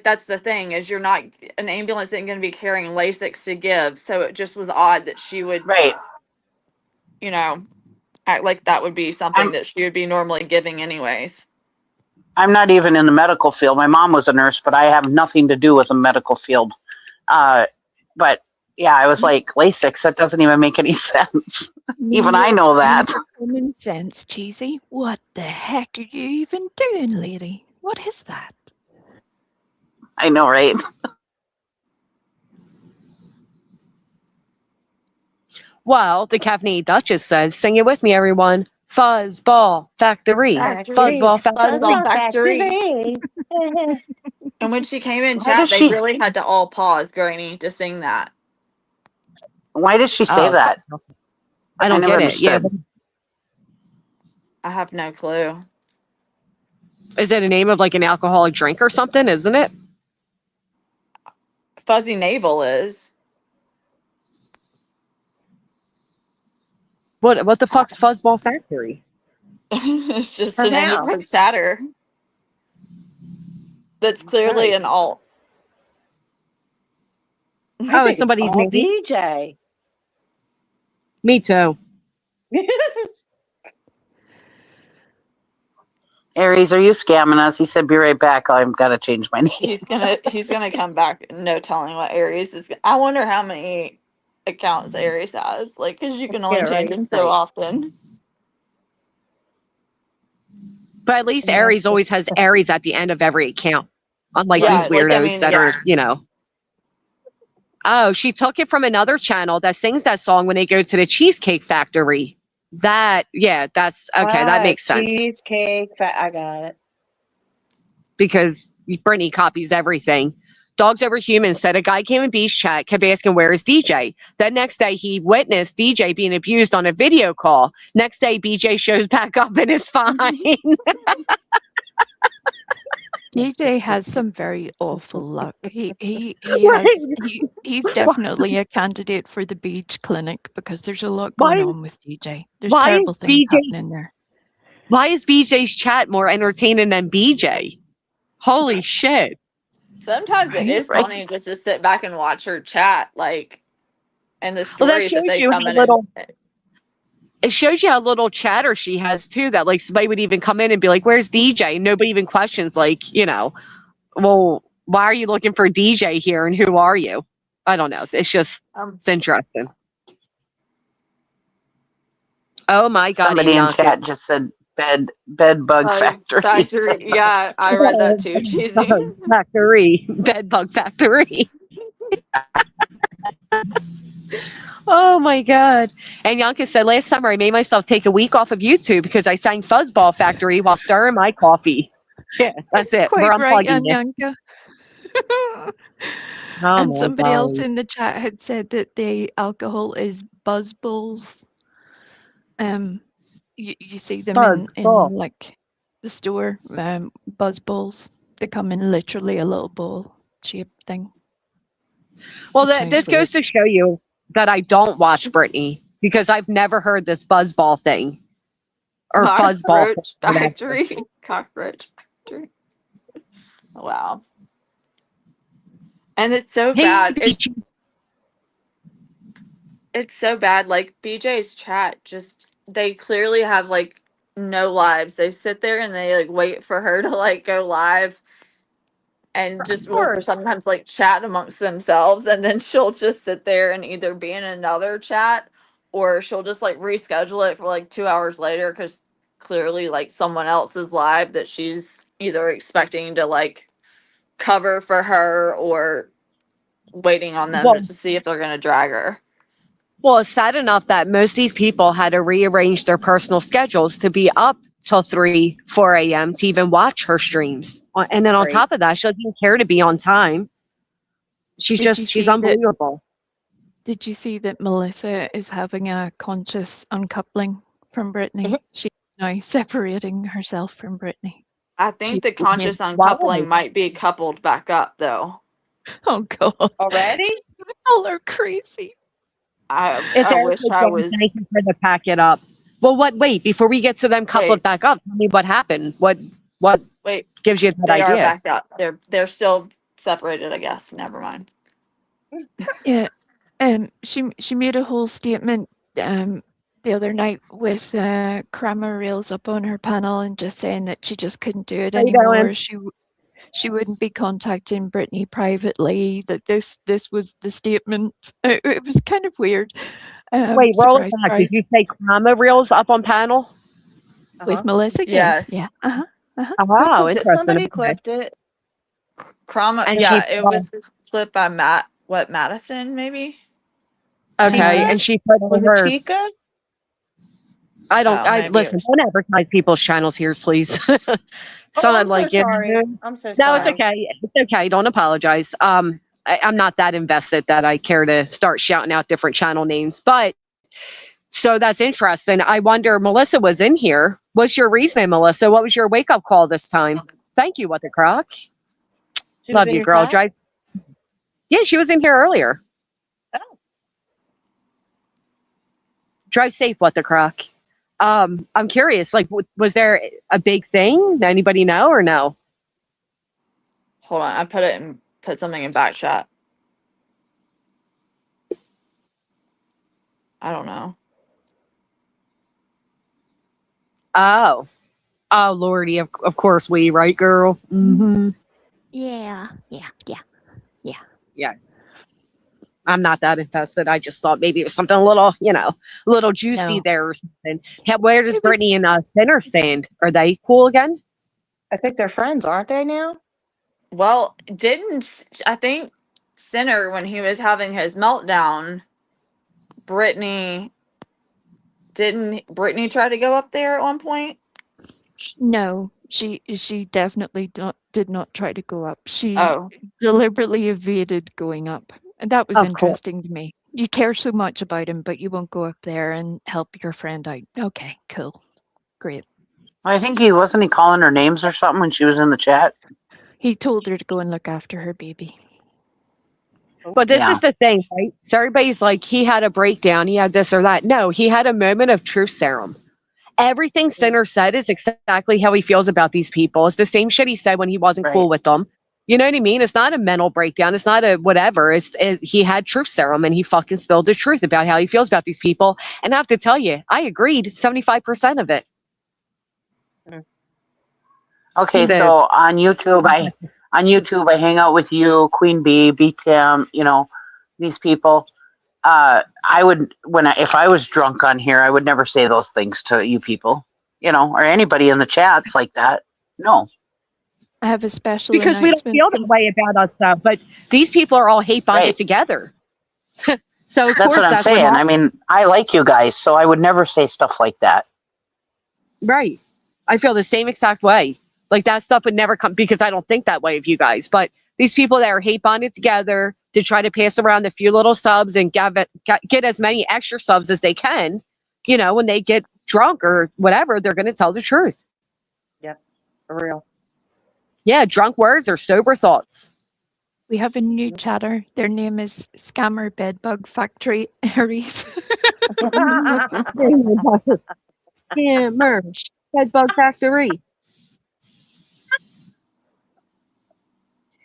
that's the thing is you're not, an ambulance isn't going to be carrying Lasix to give. So it just was odd that she would, act like that would be something that she would be normally giving anyways. I'm not even in the medical field. My mom was a nurse, but I have nothing to do with the medical field. But yeah, I was like, Lasix, that doesn't even make any sense. Even I know that. Common sense, Cheesy. What the heck are you even doing, lady? What is that? I know, right? Well, the Caffeinated Duchess says, sing it with me, everyone. Fuzzball Factory. Fuzzball Factory. Fuzzball Factory. And when she came in Why chat, does they she- really had to all pause, Granny, to sing that. Why did she say that? I don't never get it. Yeah. understood. I have no clue. Is it a name of like an alcoholic drink or something, isn't it? Fuzzy Navel is. What the fuck's Fuzzball Factory? It's just Her an name of her house. chatter. That's clearly an alt. Oh, it's somebody's name. BJ. Me too. Aries, are you scamming us? He said, be right back. I've got to change my name. He's gonna come back. No telling what Aries is. I wonder how many accounts Aries has. Like, because you can only change them so often. But at least Aries always has Aries at the end of every account. Unlike Yeah, these like, I weirdos mean, that yeah. are, Oh, she took it from another channel that sings that song when they go to the Cheesecake Factory. That's okay. That makes sense. Cheesecake. I got it. Because Brittany copies everything. Dogs Over Humans said a guy came in Beast chat, kept asking, where is DJ? Then next day, he witnessed DJ being abused on a video call. Next day, BJ shows back up and is fine. DJ has some very awful luck. He's definitely a candidate for the beach clinic because there's a lot going on with DJ. There's terrible things happening there. Why is BJ's chat more entertaining than BJ? Holy shit. Sometimes it is funny just to sit back and watch her chat, like, and the Well, that stories shows that they you come how in. little. It shows you how little chatter she has too. That like somebody would even come in and be like, "Where's DJ?" And nobody even questions, like, well, why are you looking for DJ here and who are you? I don't know. It's just it's interesting. Oh my god! Somebody in Iyanka. chat just said bed bug factory. Yeah, I read that too. Cheesy. Factory. Bed bug factory. Oh my god. And Yanka said, last summer I made myself take a week off of YouTube because I sang Fuzzball Factory while stirring my coffee. Yeah, that's it. Quite We're right, unplugging it. Yanka. Oh And my somebody else God. in the chat had said that the alcohol is buzz balls. You see them in like the store, buzz balls. They come in literally a little ball shaped thing. Well, Okay, this weird. goes to show you that I don't watch Britney because I've never heard this buzzball thing or fuzzball thing. Cockroach factory. Cockroach factory. Wow. And it's so Hey, bad. Beach, It's so bad. Like BJ's chat, just they clearly have like no lives. They sit there and they like wait for her to like go live and just Of will course. sometimes like chat amongst themselves, and then she'll just sit there and either be in another chat or she'll just like reschedule it for like 2 hours later because clearly like someone else is live that she's either expecting to like cover for her or waiting on them well, to see if they're gonna drag her. well, it's sad enough that most of these people had to rearrange their personal schedules to be up till 3, 4 a.m. to even watch her streams. And then on Right. top of that, she doesn't care to be on time. She's Did you she's see that? unbelievable. Did you see that Melissa is having a conscious uncoupling from Britney? She's now separating herself from Britney. I She think the conscious Why? uncoupling might be coupled back up though. Oh God! Already? People are crazy. It's I Erica wish I Jones. was. Thank you for the pack it up. Well, wait, before we get to them coupled Wait. back up, tell me what happened. What Wait, gives you that they are idea? back up. They're still separated, I guess. Never mind. Yeah. She made a whole statement the other night with Kramer Rails up on her panel and just saying that she just couldn't do it How you anymore. doing? She wouldn't be contacting Britney privately. That this was the statement. It was kind of weird. Wait, roll it Surprise, back. Did surprise. you say Krama Reels up on panel? With Melissa, yes. Yes. Yeah. Uh-huh. Uh-huh. Who Oh, clipped it? interesting. Somebody Okay. clipped it. Krama, And yeah, she it was clipped by Madison, maybe? okay, Tika? and she put Was it her. Tika? Oh, I maybe it listen. was. Don't advertise people's channels here, please. Oh, I'm Sound so like you sorry. know. I'm so No, it's sorry. okay. It's okay. Don't apologize. I'm not that invested that I care to start shouting out different channel names, but so that's interesting. I wonder, Melissa was in here. What's your reason, Melissa? What was your wake up call this time? Thank you, What the Croc. She was Love in you, your girl. chat? Yeah, she was in here earlier. Oh. Drive safe, What the Croc. I'm curious, like, was there a big thing? Anybody know or no? Hold on, I put something in back chat. I don't know. Oh, Lordy, of course right, girl. Mm-hmm. Yeah. Yeah. I'm not that invested. I just thought maybe it was something a little, a little juicy No. there or something. Where does It was- Brittany and Spinner stand? Are they cool again? I think they're friends, aren't they now? Well, I think Sinner, when he was having his meltdown, Brittany try to go up there at one point? No, she definitely did not try to go up. She Oh. deliberately evaded going up. And that was Of course. interesting to me. You care so much about him, but you won't go up there and help your friend out. Okay, cool. Great. I think he wasn't he calling her names or something when she was in the chat. He told her to go and look after her baby. But this Yeah. is the thing, right? So everybody's like, he had a breakdown, he had this or that. No, he had a moment of truth serum. Everything Sinner said is exactly how he feels about these people. It's the same shit he said when he wasn't cool Right. with them. You know what I mean? It's not a mental breakdown. It's not a whatever. He had truth serum and he fucking spilled the truth about how he feels about these people. And I have to tell you, I agreed 75% of it. Okay, The- so on YouTube, I hang out with you, Queen Bee, B Tim, these people. I would if I was drunk on here, I would never say those things to you people, or anybody in the chats like that. No. I have a special Because we don't announcement. feel that way about us, though. But these people are all hate bonded Right. together. So of That's course what I'm that's saying. what I mean, I like you guys, so I would never say stuff like that. right. I feel the same exact way. Like that stuff would never come because I don't think that way of you guys. But these people that are hate bonded together to try to pass around a few little subs and get as many extra subs as they can, when they get drunk or whatever, they're going to tell the truth. Yep, for real. Yeah, drunk words or sober thoughts. We have a new chatter. Their name is Scammer Bedbug Factory Aries. Scammer. Bedbug Factory.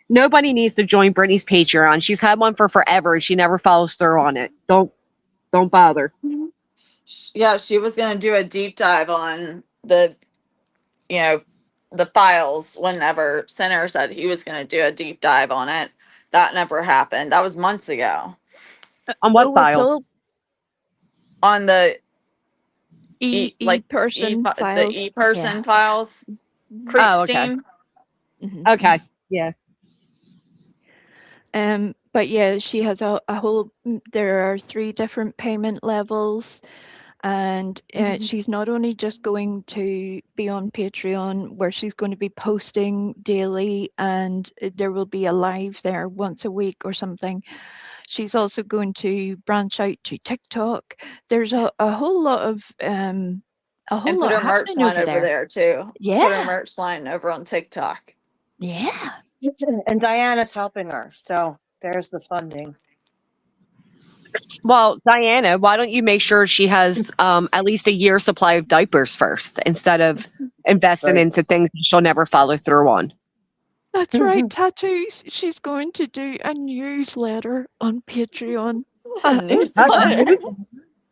Nobody needs to join Brittany's Patreon. She's had one for forever and she never follows through on it. Don't bother. Yeah, she was gonna do a deep dive on the, you know, the files whenever Center said he was gonna do a deep dive on it. That never happened. That was months ago. On what Oh, it's all files? On the person the files. e-person Yeah. files. Oh, okay. Mhm. Okay. Yeah. But yeah, she has a whole. There are 3 different payment levels, and she's not only just going to be on Patreon, where she's going to be posting daily, and there will be a live there once a week or something. She's also going to branch out to TikTok. There's a whole lot of And put her merch happening line over over there. there too. Yeah. Put her merch line over on TikTok. Yeah. And Diana's helping her, so there's the funding. Well, Diana, why don't you make sure she has at least a year supply of diapers first instead of investing Right. into things that she'll never follow through on? That's right, Tattoos. She's going to do a newsletter on Patreon. A newsletter.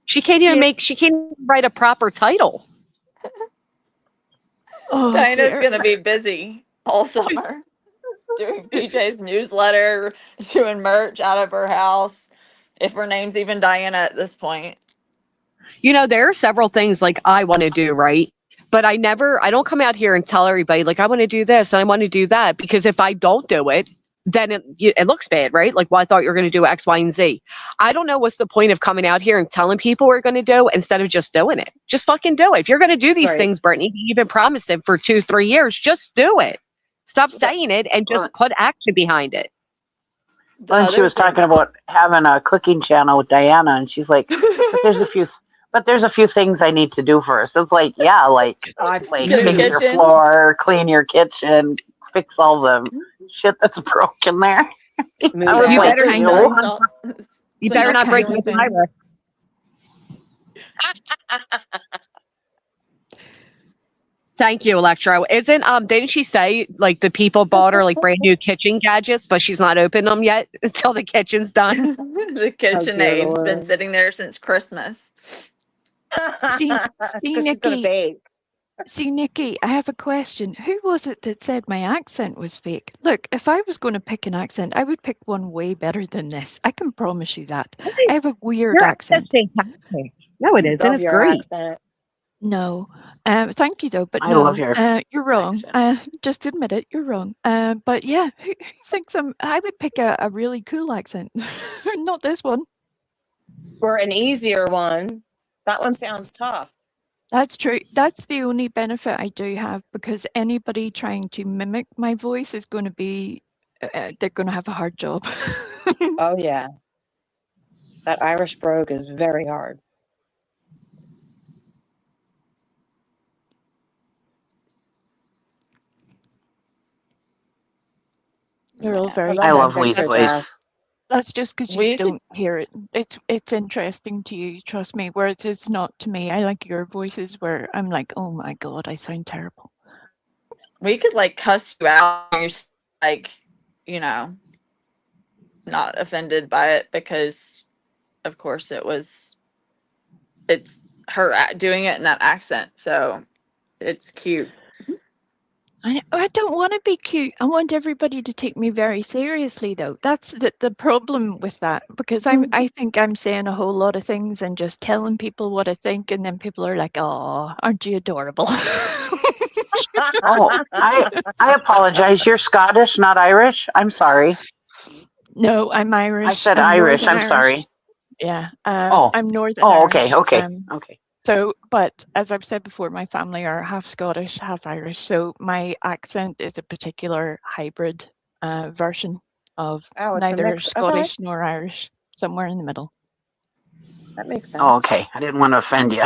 She can't even she can't even write a proper title. Oh, Diana's dear. gonna be busy all summer. Doing PJ's newsletter, doing merch out of her house. If her name's even Diana at this point. You know, there are several things like I want to do, right? But I don't come out here and tell everybody like I want to do this and I want to do that, because if I don't do it, then it looks bad, right? Like, well, I thought you were going to do X, Y, and Z. I don't know what's the point of coming out here and telling people we're going to do instead of just doing it. Just fucking do it. If you're going to do these things, Brittany, you've been promising for 2-3 years, just do it. Stop saying it and just put action behind it. When she was talking about having a cooking channel with Diana, and she's like, but there's a few things I need to do first. It's like, yeah, like fix your floor, clean your kitchen, fix all the shit that's broken there. You better not break the Pyrex. Thank you, Electro. Didn't she say like the people bought her like brand new kitchen gadgets, but she's not opened them yet until the kitchen's done? The KitchenAid's been sitting there since Christmas. See, Nikki, I have a question. Who was it that said my accent was fake? Look, if I was going to pick an accent, I would pick one way better than this. I can promise you that. I have a weird accent. That's fantastic. No, it isn't. It's great. No. Thank you, though, but I love your you're wrong. Just admit it, you're wrong. But yeah, who thinks I would pick a really cool accent, not this one. Or an easier one. That one sounds tough. That's true. That's the only benefit I do have, because anybody trying to mimic my voice is going to be, they're going to have a hard job. Oh, yeah. That Irish brogue is very hard. They're all very. I love Lee's voice. That's just because you don't hear it. It's interesting to you, trust me. Where it is not to me. I like your voices where I'm like, oh my god, I sound terrible. We could like cuss you out, and you're like, you know, not offended by it, because, of course, it's her doing it in that accent, so it's cute. I don't want to be cute. I want everybody to take me very seriously, though. That's the problem with that, because I think I'm saying a whole lot of things and just telling people what I think, and then people are like, "Oh, aren't you adorable?" Oh, I apologize. You're Scottish, not Irish. I'm sorry. No, I'm Irish. I said I'm Irish. I'm Irish. sorry. Yeah. Oh. I'm Northern Oh, Irish. okay. Okay. So, but as I've said before, my family are half Scottish, half Irish. So my accent is a particular hybrid version of neither Scottish nor Irish, somewhere in the middle. That makes sense. Oh, okay. I didn't want to offend you.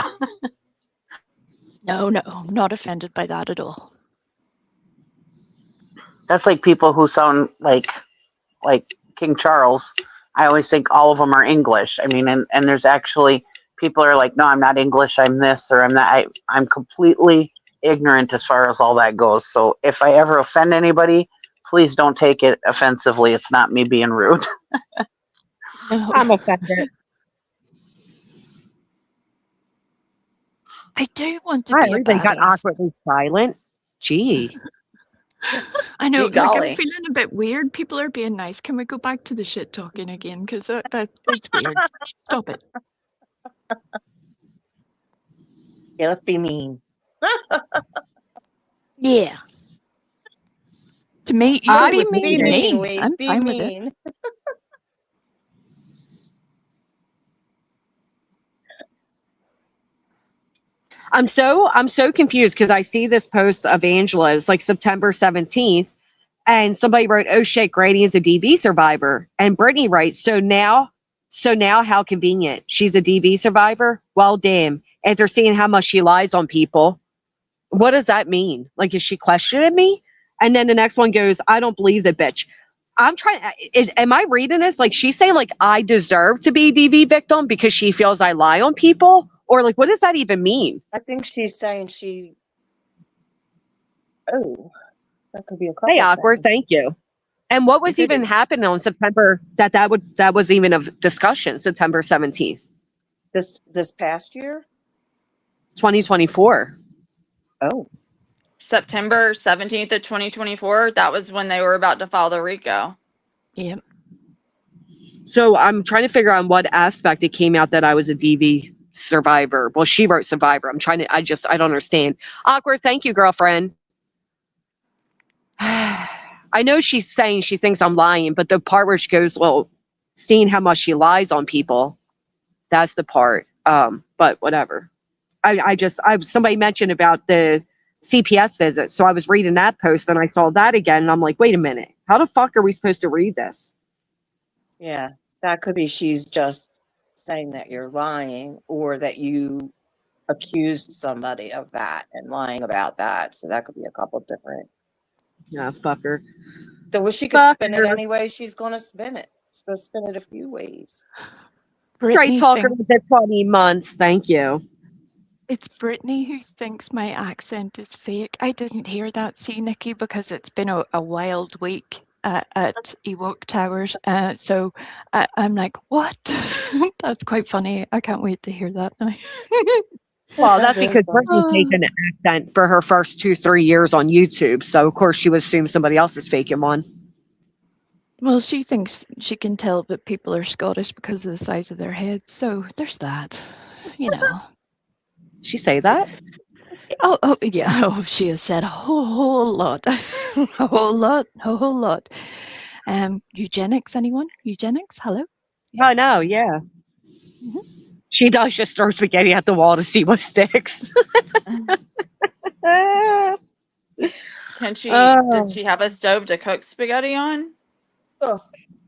No, not offended by that at all. That's like people who sound like like King Charles, I always think all of them are English. I mean, and there's actually people are like, no, I'm not English. I'm this or I'm that. I'm completely ignorant as far as all that goes. So if I ever offend anybody, please don't take it offensively. It's not me being rude. No. I'm offended. I do want to Hi, be a everybody got badass. awkwardly silent. Gee. I know, Gee like I'm golly. feeling a bit weird. People are being nice. Can we go back to the shit talking again? Because that it's weird. Stop it. Yeah, let's be mean. Yeah. To me, you I be was mean to mean. me. I'm Be fine with it. mean. I'm so confused because I see this post of Angela's like September 17th, and somebody wrote, "Oh shit, Grady is a DV survivor," and Brittany writes, so now how convenient. She's a DV survivor. Well, damn. After seeing how much she lies on people, what does that mean? Like, is she questioning me? And then the next one goes, "I don't believe the bitch." I'm trying. Am I reading this like she's saying like I deserve to be a DV victim because she feels I lie on people, or like what does that even mean? I think she's saying she. Oh, that could be a couple. Hey, awkward. things. Thank you. And what was You did even it. happening on September that was even of discussion? September 17th, This past year. 2024. Oh, September 17th of 2024, that was when they were about to file the RICO. Yep. So I'm trying to figure out on what aspect it came out that I was a DV survivor. Well, she wrote survivor. I don't understand. Awkward. Thank you, girlfriend. I know she's saying she thinks I'm lying, but the part where she goes, well, seeing how much she lies on people, that's the part. But whatever. Somebody mentioned about the CPS visit. So I was reading that post and I saw that again. And I'm like, wait a minute. How the fuck are we supposed to read this? yeah. That could be she's just saying that you're lying or that you accused somebody of that and lying about that. So that could be a couple different. Yeah, fucker. So she could Fuck spin it her. any way she's going to spin it. She's going to spin it a few ways. Straight Brittany talker thinks with the 20 months. Thank you. it's Brittany who thinks my accent is fake. I didn't hear that, see, Nikki, because it's been a wild week at Ewok Towers. So I'm like, what? That's quite funny. I can't wait to hear that now. Well, That that's is because funny. Brittany's making an accent for her first 2-3 years on YouTube. So, of course, she would assume somebody else is faking one. Well, she thinks she can tell that people are Scottish because of the size of their heads. So there's that, you know. She say that? Oh, yeah. Oh, she has said a whole lot, a whole lot. Eugenics, anyone? Eugenics? Hello? Oh, no, yeah. Mhm. She does just throw spaghetti at the wall to see what sticks. Did Oh. she have a stove to cook spaghetti on? Oh,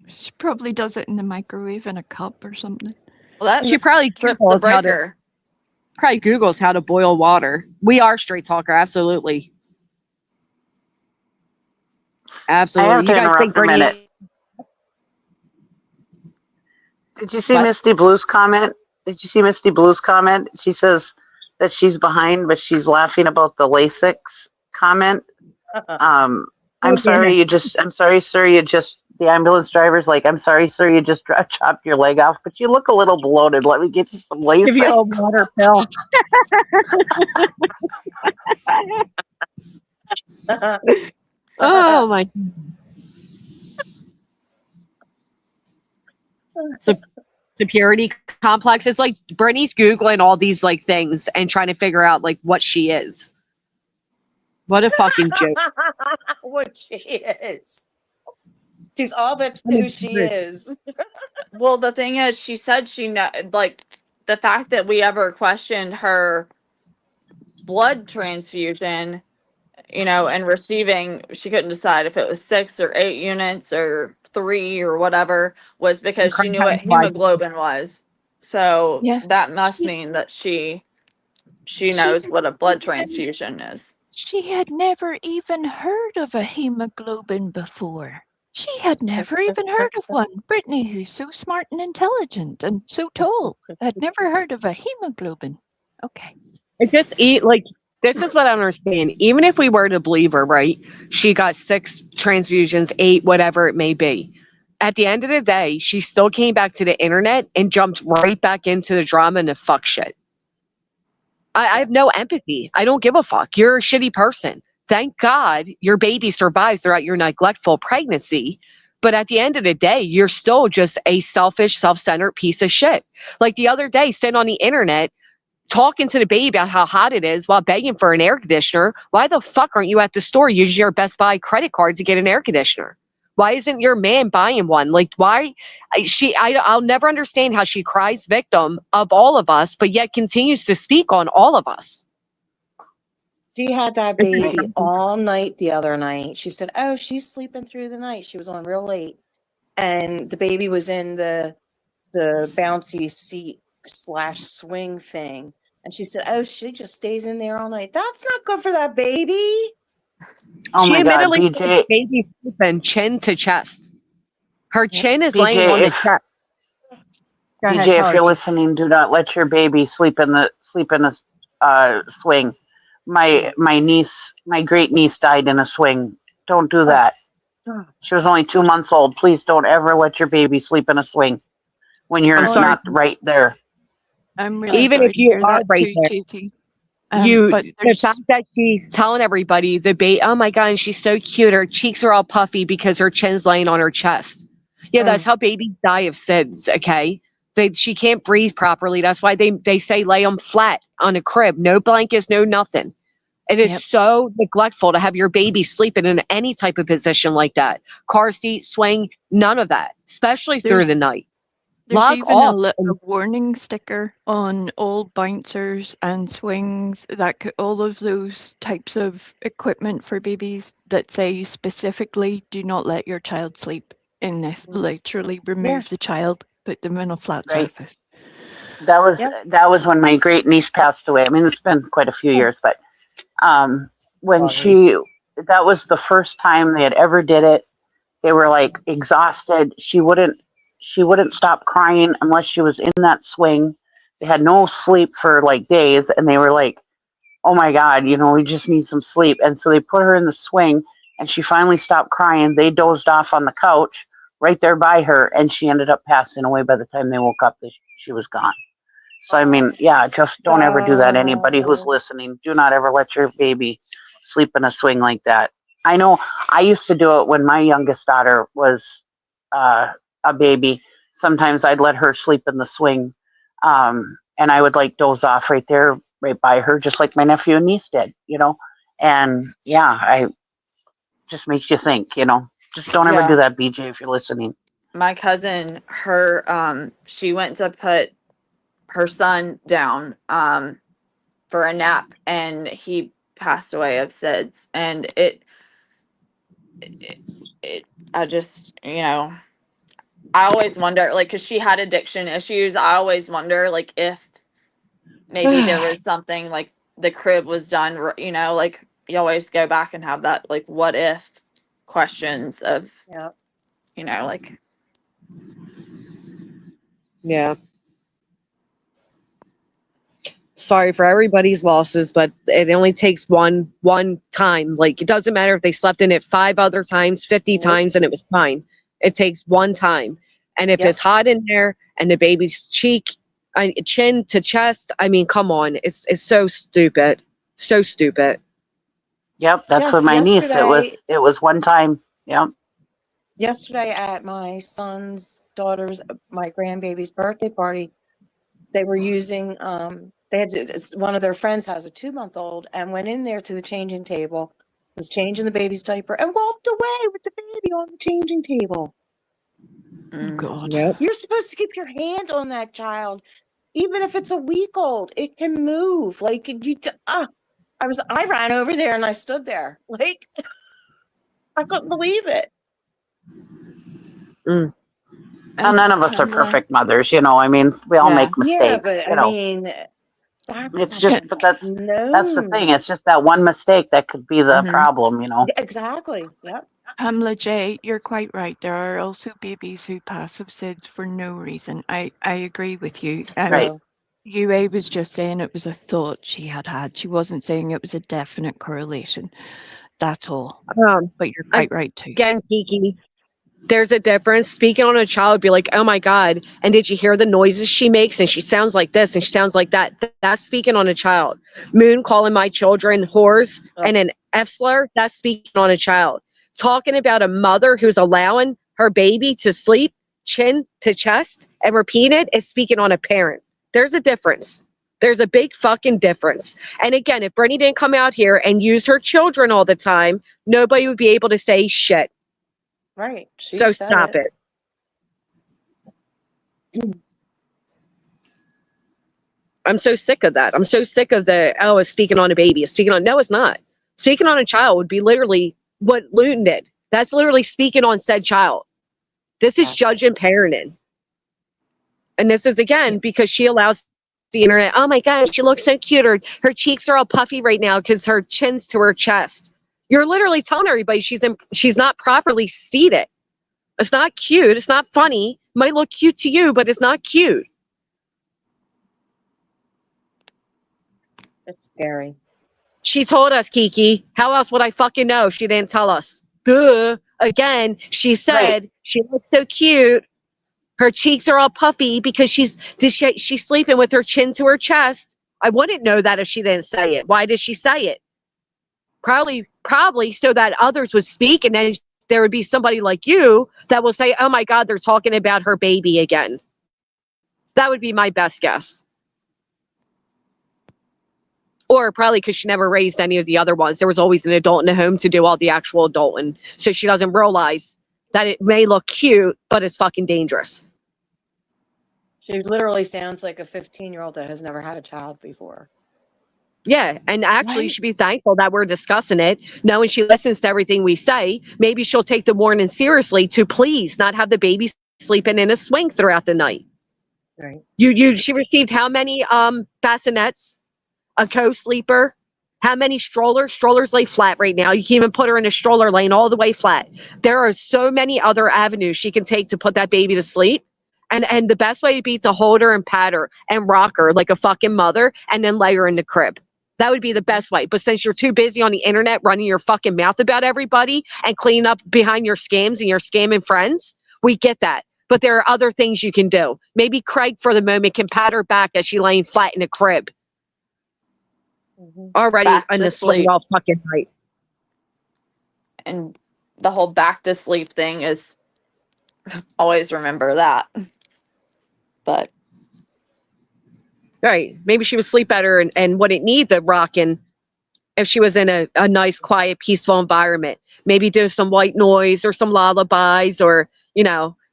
She probably does it in the microwave in a cup or something. Well, that She probably trips the breaker. Googles how to boil water. We are straight talker, absolutely. I Absolutely. have You to guys think interrupt for a Brittany? minute. Did you see What? Misty Blue's comment? Did you see Misty Blue's comment? She says that she's behind, but she's laughing about the LASIK comment. I'm sorry, sir. The ambulance driver's like, I'm sorry, sir. You just chopped your leg off, but you look a little bloated. Let me get you some Give you LASIK. a water pill. Oh my goodness. So security complex. It's like Brittany's Googling all these like things and trying to figure out like what she is. What a fucking joke. what she is. She's all but I mean, who she is. Well, the thing is, she said like the fact that we ever questioned her blood transfusion, and receiving, she couldn't decide if it was 6 or 8 units or 3 or whatever, was because she knew what hemoglobin was. So Yeah. that must mean that she knows what a blood transfusion is. She had never even heard of a hemoglobin before. She had never even heard of one. Brittany, who's so smart and intelligent and so tall, had never heard of a hemoglobin. Okay. It just eat like this is what I understand. Even if we were to believe her, right? She got 6 transfusions, 8, whatever it may be. At the end of the day, she still came back to the internet and jumped right back into the drama and the fuck shit. I have no empathy. I don't give a fuck. You're a shitty person. Thank God your baby survives throughout your neglectful pregnancy. But at the end of the day, you're still just a selfish, self-centered piece of shit. Like the other day, sitting on the internet, talking to the baby about how hot it is while begging for an air conditioner. Why the fuck aren't you at the store using your Best Buy credit card to get an air conditioner? Why isn't your man buying one? Like, why? I'll never understand how she cries victim of all of us, but yet continues to speak on all of us. She had that baby all night the other night. She said, "Oh, she's sleeping through the night." She was on real late, and the baby was in the bouncy seat / swing thing, and she said, "Oh, she just stays in there all night." That's not good for that baby. Oh She my God, admittedly said BJ, the baby's sleeping chin to chest. Her chin is laying BJ, on the if chest. Go ahead, BJ, if you're Sarge. listening, do not let your baby sleep in the swing. My great niece died in a swing. Don't do that. She was only 2 months old. Please don't ever let your baby sleep in a swing when you're I'm sorry. not right there. I'm really Even sorry if to you hear are that right too, there, Cheesy. But the there's fact that she's telling everybody the baby, oh my God, and she's so cute. Her cheeks are all puffy because her chin's laying on her chest. Yeah, that's how babies die of SIDS. Okay, she can't breathe properly. That's why they say lay them flat on a crib, no blankets, no nothing. It is Yep. so neglectful to have your baby sleeping in any type of position like that. Car seat, swing, none of that, especially through there's the night. there's Log even off. a warning sticker on all bouncers and swings all of those types of equipment for babies that say specifically do not let your child sleep in this. Literally remove the child, put them in a flat Right. surface. That was when my great niece passed away. I mean, it's been quite a few years, but when that was the first time they had ever did it. They were like exhausted. She wouldn't stop crying unless she was in that swing. They had no sleep for like days, and they were like, "Oh my God, we just need some sleep." And so they put her in the swing, and she finally stopped crying. They dozed off on the couch right there by her, and she ended up passing away. By the time they woke up, she was gone. So I mean, yeah, just don't ever do that. Anybody who's listening, do not ever let your baby sleep in a swing like that. I know I used to do it when my youngest daughter was a baby. Sometimes I'd let her sleep in the swing, and I would like doze off right there, right by her, just like my nephew and niece did, And yeah, I just makes you think, Just don't ever Yeah. do that, BJ, if you're listening. My cousin, she went to put her son down for a nap, and he passed away of SIDS. And I just, I always wonder, like, because she had addiction issues, I always wonder, like, if maybe there was something, like, the crib was done, like, you always go back and have that, like, what if questions of, like. Yeah. Sorry for everybody's losses, but it only takes one time. Like, it doesn't matter if they slept in it 5 other times, 50 times, and it was fine. It takes one time. And if it's hot in there and the baby's chin to chest, I mean, come on. It's so stupid. So stupid. Yep, that's what my niece. It was one time. Yep. Yesterday at my son's daughter's, my grandbaby's birthday party, they were using one of their friends has a 2-month-old and went in there to the changing table, was changing the baby's diaper, and walked away with the baby on the changing table. Oh God. Yep. You're supposed to keep your hand on that child, even if it's a week old. It can move. Like I ran over there and I stood there like I couldn't believe it. Mm. And none of us are perfect mothers, I mean, we all make mistakes. Yeah, but I mean, it's just, but that's the thing. It's just that one mistake that could be the problem, Exactly. Yep. Pamela J, you're quite right. There are also babies who pass of SIDS for no reason. I agree with you. Right. True. UA was just saying it was a thought she had. She wasn't saying it was a definite correlation. That's all. But you're quite right too. Again, Kiki, there's a difference. Speaking on a child would be like, oh my God. And did you hear the noises she makes? And she sounds like this and she sounds like that. That's speaking on a child. Moon calling my children whores and an F slur, that's speaking on a child. Talking about a mother who's allowing her baby to sleep chin to chest and repeat it is speaking on a parent. There's a difference. There's a big fucking difference. And again, if Brittany didn't come out here and use her children all the time, nobody would be able to say shit. Right. She So said stop it. I'm so sick of that. I'm so sick of it's speaking on a baby. It's speaking on, no, it's not. Speaking on a child would be literally what Luton did. That's literally speaking on said child. This is judging parenting. And this is, again, because she allows the internet. Oh my God, she looks so cute. Her cheeks are all puffy right now because her chin's to her chest. You're literally telling everybody she's not properly seated. It's not cute. It's not funny. Might look cute to you, but it's not cute. it's scary. She told us, Kiki. How else would I fucking know? She didn't tell us. Duh. Again, she said she looks so cute. Her cheeks are all puffy because she's sleeping with her chin to her chest. I wouldn't know that if she didn't say it. Why did she say it? Probably so that others would speak, and then there would be somebody like you that will say, oh my God, they're talking about her baby again. That would be my best guess. Or probably because she never raised any of the other ones. There was always an adult in the home to do all the actual adulting. So she doesn't realize that it may look cute, but it's fucking dangerous. She literally sounds like a 15-year-old that has never had a child before. Yeah, and actually you should be thankful that we're discussing it, knowing she listens to everything we say. Maybe she'll take the warning seriously to please not have the baby sleeping in a swing throughout the night. Right. She received how many bassinets, a co-sleeper, how many strollers lay flat right now. You can even put her in a stroller laying all the way flat. There are so many other avenues she can take to put that baby to sleep. And the best way would be to hold her and pat her and rock her like a fucking mother and then lay her in the crib. That would be the best way. But since you're too busy on the internet running your fucking mouth about everybody and cleaning up behind your scams and your scamming friends, we get that. But there are other things you can do. Maybe Craig for the moment can pat her back as she's laying flat in a crib. Already Back in to the swing sleep. all fucking night. And the whole back to sleep thing is always remember that. But Right. Maybe she would sleep better and wouldn't need the rocking if she was in a nice, quiet, peaceful environment. Maybe do some white noise or some lullabies or,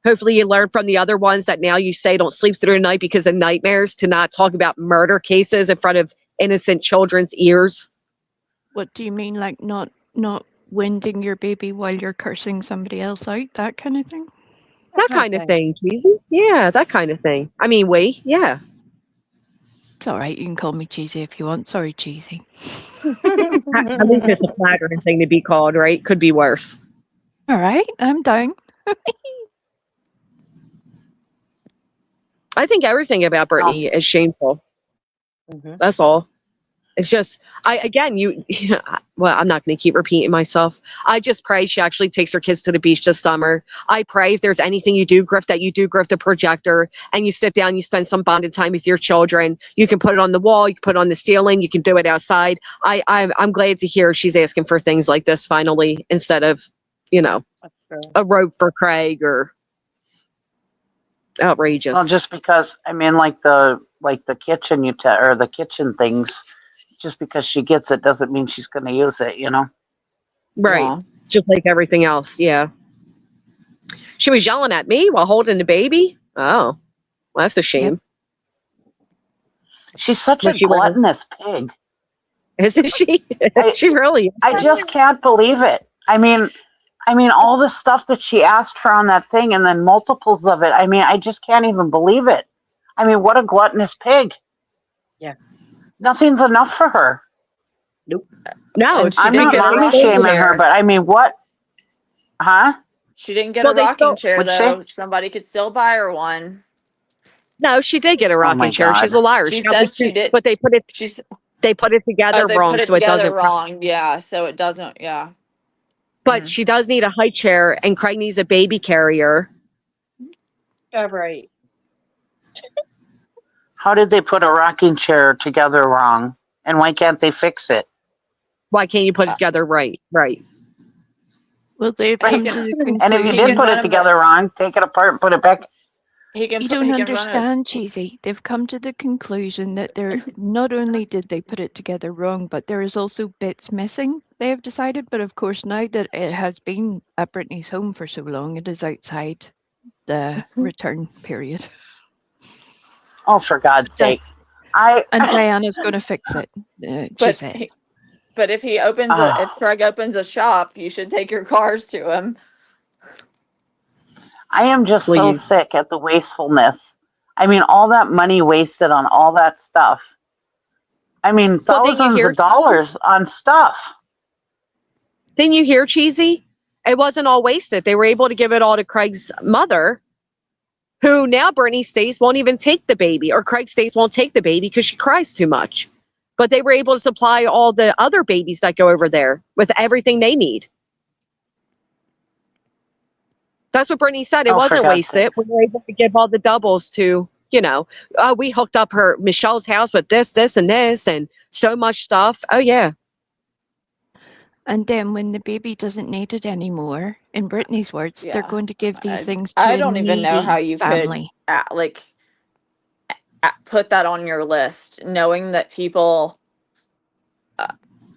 hopefully you learn from the other ones that now you say don't sleep through the night because of nightmares to not talk about murder cases in front of innocent children's ears. What do you mean, like not winding your baby while you're cursing somebody else out? That kind of thing? That kind of thing, Cheesy. Yeah, that kind of thing. I mean, yeah. It's all right. You can call me Cheesy if you want. Sorry, Cheesy. At least it's a flattering thing to be called, right? Could be worse. All right, I'm down. I think everything about Brittany is shameful. That's all. It's just, well, I'm not going to keep repeating myself. I just pray she actually takes her kids to the beach this summer. I pray if there's anything you do, Griff, that you do Griff the projector and you sit down, you spend some bonded time with your children. You can put it on the wall, you can put it on the ceiling, you can do it outside. I'm glad to hear she's asking for things like this finally, instead of, a rope for Craig or outrageous. Well, just because, like the kitchen or the kitchen things, just because she gets it doesn't mean she's going to use it, Right. Yeah. Just like everything else. Yeah. She was yelling at me while holding the baby. Oh, well, that's a shame. She's such a gluttonous pig. Isn't she? She really is. I just can't believe it. I mean, all the stuff that she asked for on that thing and then multiples of it. I just can't even believe it. What a gluttonous pig. Yeah. Nothing's enough for her. Nope. No, I'm not mommy shaming her, but what? Huh? She didn't get Well, a they rocking still chair What'd you say? though. Somebody could still buy her one. no, she did get a Oh rocking my chair. God. She's a liar. She She got the said she two, did. but they put it She's together they put wrong, it so it together doesn't. wrong. Yeah, so it doesn't. Yeah. But she does need a high chair, and Craig needs a baby carrier. Yeah, right. How did they put a rocking chair together wrong? And why can't they fix it? Why can't you put it together right? Right. Well, they've Right. come to the And if you He did can conclusion. put run it him. together wrong, take it apart and put it back. He can. You He don't can run it. understand, Cheesy. They've come to the conclusion that they're not only did they put it together wrong, but there is also bits missing. They have decided, but of course, now that it has been at Brittany's home for so long, it is outside the return period. Oh, for God's sake. And Diana's going to fix it. She But said. but if he opens if Craig opens a shop, you should take your cars to him. I am just so Please. sick at the wastefulness. I mean, all that money wasted on all that stuff. I mean, Well, didn't you thousands hear? of dollars on stuff. Didn't you hear, Cheesy? It wasn't all wasted. They were able to give it all to Craig's mother, who now Brittany states won't even take the baby, or Craig states won't take the baby because she cries too much. But they were able to supply all the other babies that go over there with everything they need. That's what Brittany said. It Oh, for wasn't God's wasted. sakes. We were able to give all the doubles to, we hooked up Michelle's house with this, and this, and so much stuff. Oh, yeah. And then when the baby doesn't need it anymore, in Brittany's words, they're Yeah. going to give these things to I a don't even know needy how you family. could put that on your list, knowing that people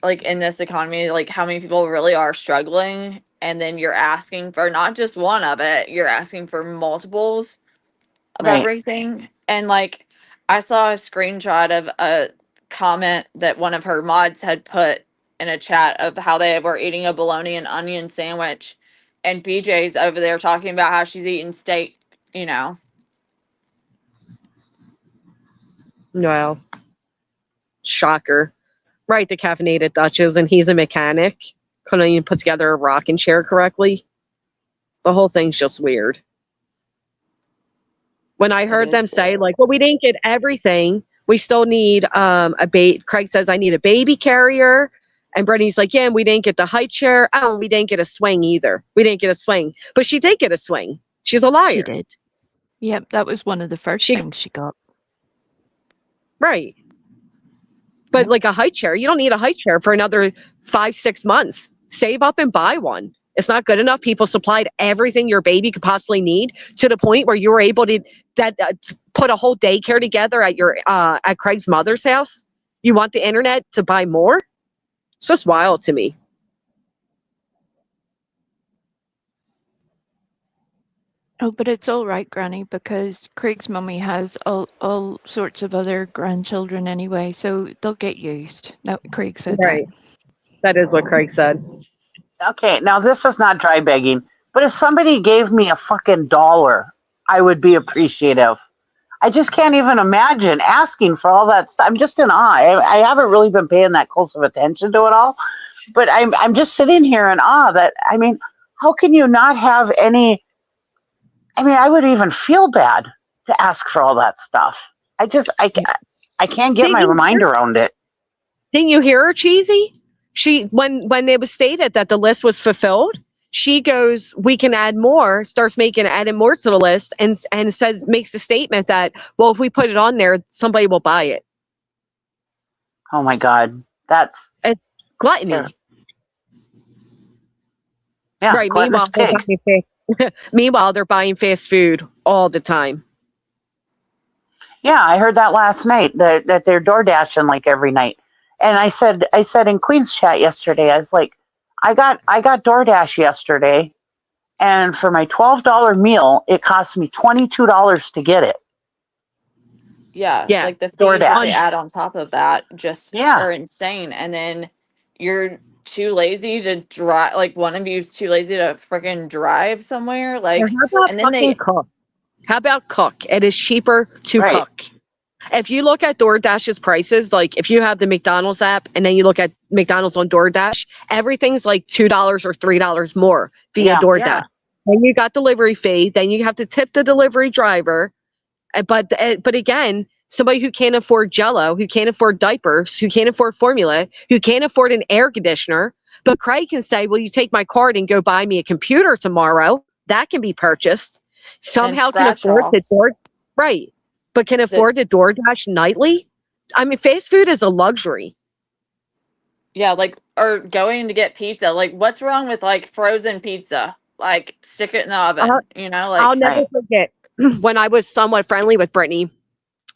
like in this economy, like how many people really are struggling, and then you're asking for not just one of it, you're asking for multiples of Right. everything. And like I saw a screenshot of a comment that one of her mods had put in a chat of how they were eating a bologna and onion sandwich, and BJ's over there talking about how she's eating steak, Well, shocker. Right, the caffeinated Dutches, and he's a mechanic. Couldn't even put together a rocking chair correctly. The whole thing's just weird. When I heard them say, like, well, we didn't get everything. We still need Craig says, I need a baby carrier. And Brittany's like, yeah, and we didn't get the high chair. Oh, we didn't get a swing either. We didn't get a swing. But she did get a swing. She's a liar. She did. Yep, that was one of the first things she got. Right. But like a high chair, you don't need a high chair for another 5-6 months. Save up and buy one. It's not good enough. People supplied everything your baby could possibly need to the point where you were able to put a whole daycare together at Craig's mother's house. You want the internet to buy more? It's just wild to me. Oh, but it's all right, Granny, because Craig's mummy has all sorts of other grandchildren anyway, so they'll get used. That Craig said Right. That is what Craig said. Okay, now this is not dry begging, but if somebody gave me a fucking $1, I would be appreciative. I just can't even imagine asking for all that stuff. I'm just in awe. I haven't really been paying that close of attention to it all, but I'm just sitting here in awe that, I mean, how can you not have any? I mean, I would even feel bad to ask for all that stuff. I can't get my mind around it. Didn't you hear her, Cheesy? She when it was stated that the list was fulfilled, she goes, we can add more, starts adding more to the list, and makes the statement that, well, if we put it on there, somebody will buy it. Oh my God. It's gluttony. Yeah, right. gluttonous Meanwhile, they're buying fast food all the time. Yeah, I heard that last night that they're door dashing like every night. And I said in Queen's chat yesterday, I was like, I got DoorDash yesterday, and for my $12 meal, it cost me $22 to get it. Yeah, Yeah. like the fees DoorDash. that they add on top of that just Yeah. are insane. And then you're too lazy to drive. Like one of you's too lazy to freaking drive somewhere. Like, How about and then they cook? How about cook? It is cheaper to Right. cook. If you look at DoorDash's prices, like if you have the McDonald's app and then you look at McDonald's on DoorDash, everything's like $2 or $3 more via Yeah. DoorDash. Yeah. Then you got delivery fee. Then you have to tip the delivery driver. But again, somebody who can't afford Jello, who can't afford diapers, who can't afford formula, who can't afford an air conditioner, but Craig can say, "Will you take my card and go buy me a computer tomorrow?" That can be purchased. And Somehow can scratch afford the offs door, right? But can that, afford the DoorDash nightly. I mean, fast food is a luxury. yeah, like, or going to get pizza. Like, what's wrong with like frozen pizza? Like, stick it in the I'll, oven, you know, I'll like, never Right. forget when I was somewhat friendly with Brittany.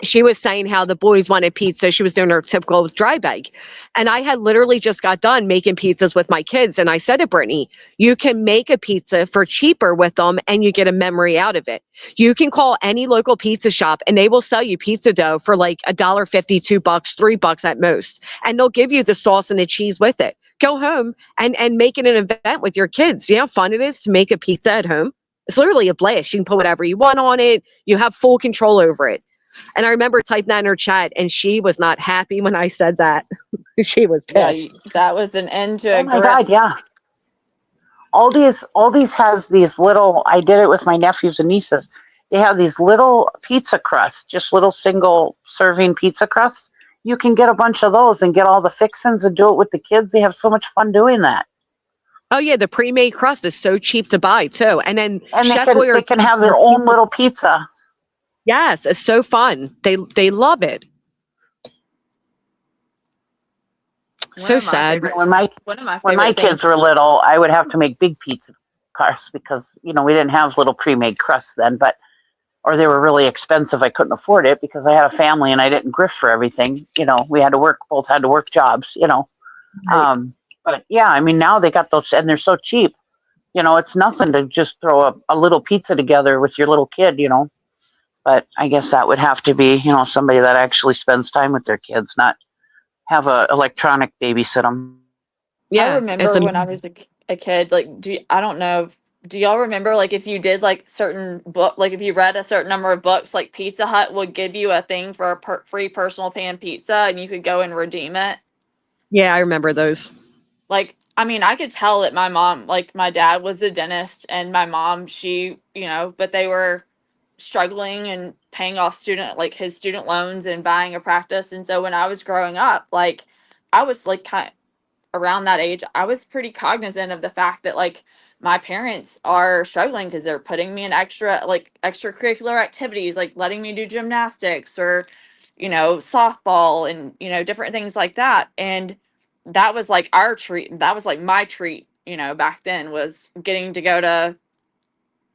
She was saying how the boys wanted pizza. She was doing her typical dry bag. And I had literally just got done making pizzas with my kids. And I said to Brittany, you can make a pizza for cheaper with them and you get a memory out of it. You can call any local pizza shop and they will sell you pizza dough for like $1.50, $2, $3 at most. And they'll give you the sauce and the cheese with it. Go home and make it an event with your kids. You know how fun it is to make a pizza at home? It's literally a blast. You can put whatever you want on it. You have full control over it. And I remember typing that in her chat, and she was not happy when I said that. She was yeah, pissed. that was an end to Oh a my God. grift. Yeah. Aldi's has these little, I did it with my nephews and nieces. They have these little pizza crusts, just little single serving pizza crusts. You can get a bunch of those and get all the fixings and do it with the kids. They have so much fun doing that. Oh yeah, the pre-made crust is so cheap to buy too. And then And Chef Boyardee they can have their has own pizza. little pizza. Yes, it's so fun. They love it. One So of my sad. favorite, When one of my my favorite kids things. were little, I would have to make big pizza crusts because, you know, we didn't have little pre-made crusts then, but or they were really expensive. I couldn't afford it because I had a family and I didn't grift for everything. You know, we had to work, both had to work jobs, you know. Right. But yeah, I mean, now they got those and they're so cheap. You know, it's nothing to just throw a little pizza together with your little kid, you know. But I guess that would have to be, you know, somebody that actually spends time with their kids, not have a electronic babysit them. I Yeah, it's remember when I was a kid, like, I don't know, do y'all remember, like, if you did, like, certain book, like, if you read a certain number of books, like, Pizza Hut would give you a thing for a free personal pan pizza, and you could go and redeem it. yeah, I remember those. Like, I mean, I could tell that my mom, like, my dad was a dentist, and my mom, she, you know, but they were struggling and paying off his student loans and buying a practice. And so when I was growing up, like, I was, like, around that age, I was pretty cognizant of the fact that like my parents are struggling because they're putting me in extracurricular activities, like letting me do gymnastics or, you know, softball and, you know, different things like that. And that was like our treat. That was like my treat, you know, back then was getting to go to,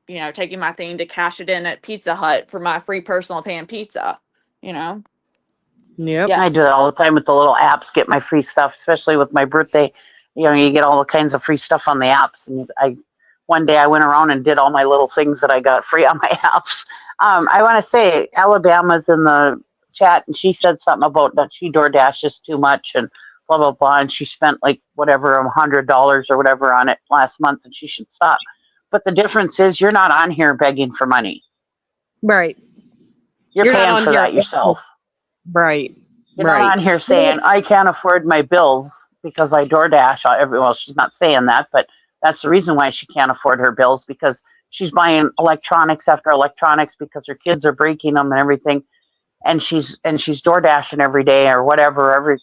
you know, taking my thing to cash it in at Pizza Hut for my free personal pan pizza, you know? Yep. I do Yes. that all the time with the little apps, get my free stuff, especially with my birthday. You know, you get all the kinds of free stuff on the apps. And one day I went around and did all my little things that I got free on my apps. I want to say Alabama's in the chat and she said something about that she door dashes too much and blah, blah, blah. And she spent like whatever, $100 or whatever on it last month and she should stop. But the difference is you're not on here begging for money. Right. You're You're not paying on for here. that yourself. Right. You're not Right. on here saying, I can't afford my bills because I DoorDash. Well, she's not saying that, but that's the reason why she can't afford her bills because she's buying electronics after electronics because her kids are breaking them and everything. And she's DoorDashing every day or whatever,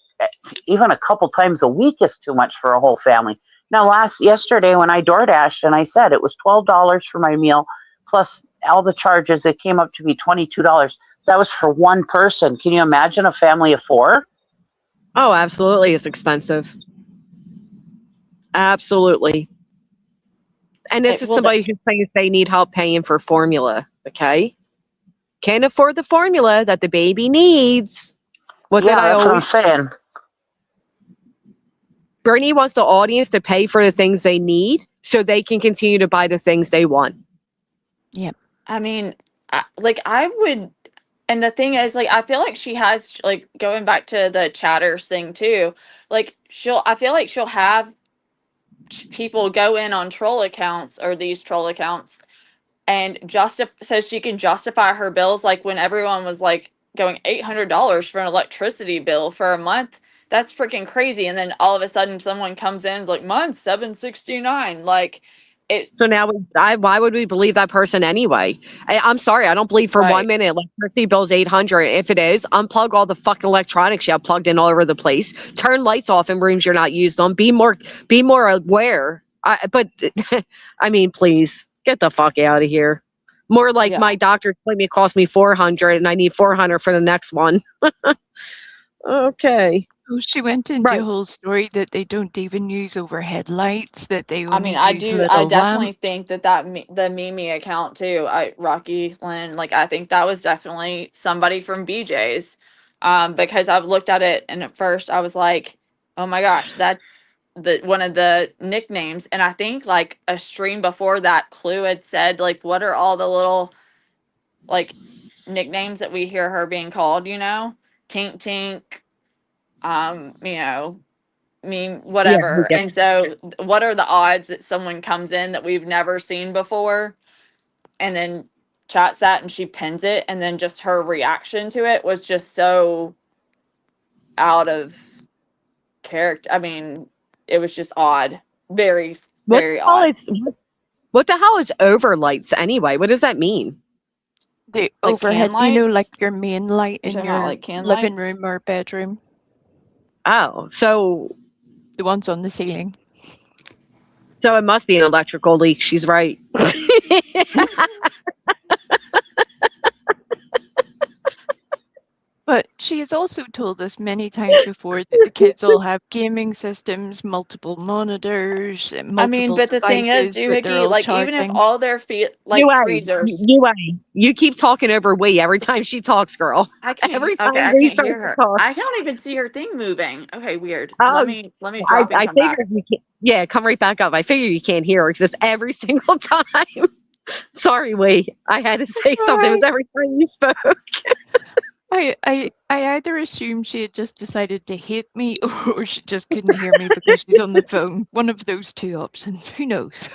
even a couple times a week is too much for a whole family. Now, yesterday when I DoorDashed and I said it was $12 for my meal plus all the charges, it came up to be $22. That was for one person. Can you imagine a family of four? Oh, absolutely. It's expensive. Absolutely. And this is Well, somebody who's saying they need help paying for formula. Okay. Can't afford the formula that the baby needs. What did Yeah, I that's what I'm always saying. Bernie wants the audience to pay for the things they need so they can continue to buy the things they want. Yep. I mean, I would, and the thing is, like, I feel like she has, like, going back to the chatters thing too, like, I feel like she'll have people go in on troll accounts or these troll accounts and so she can justify her bills, like, when everyone was, like, going $800 for an electricity bill for a month. That's freaking crazy. And then all of a sudden someone comes in and is like, mine's $769. Like it, So now, why would we believe that person anyway? I'm sorry, I don't believe for 1 right. minute electricity bill's 800. If it is, unplug all the fucking electronics you have plugged in all over the place. Turn lights off in rooms you're not used on. Be more aware. But I mean, please get the fuck out of here. More like Yeah. my doctor's appointment cost me 400, and I need 400 for the next one. Okay. Oh, she went into a whole story that they don't even use overhead lights, that they I only mean, I use do. I little definitely lamps. think the Mimi account too. Rocky Lynn, like I think that was definitely somebody from BJ's, because I've looked at it and at first I was like, oh my gosh, that's the one of the nicknames. And I think like a stream before that, Clue had said like, what are all the little like nicknames that we hear her being called? You know, Tink Tink, you know. Yeah, we Whatever. get And so, what are the odds that someone comes in that we've never seen before and then chats that and she pins it, and then just her reaction to it was just so out of character. I mean, it was just odd. Very, what very the hell odd. is what the hell is overlights anyway? What does that mean? The Like can overhead, like lights? your main light You're in talking about your like can living lights? room or bedroom, Oh, so the ones on the ceiling. it must be an electrical leak. She's right. But she has also told us many times before that the kids all have gaming systems, multiple monitors, I mean, multiple but the thing is, devices that they're Doohickey, all like even if charging. all their like UA, freezers, you keep talking over we every time she talks, girl. I can't. Every Okay, time I we can't start hear to her. talk. I can't even see her thing moving. Okay, weird. Oh, Let me drop and I come back. figured you can't. Yeah, come right back up. I figure you can't hear her because it's every single time. Sorry, we. I had to say something. It was every time you spoke. I either assumed she had just decided to hate me or she just couldn't hear me because she's on the phone. One of those two options. Who knows?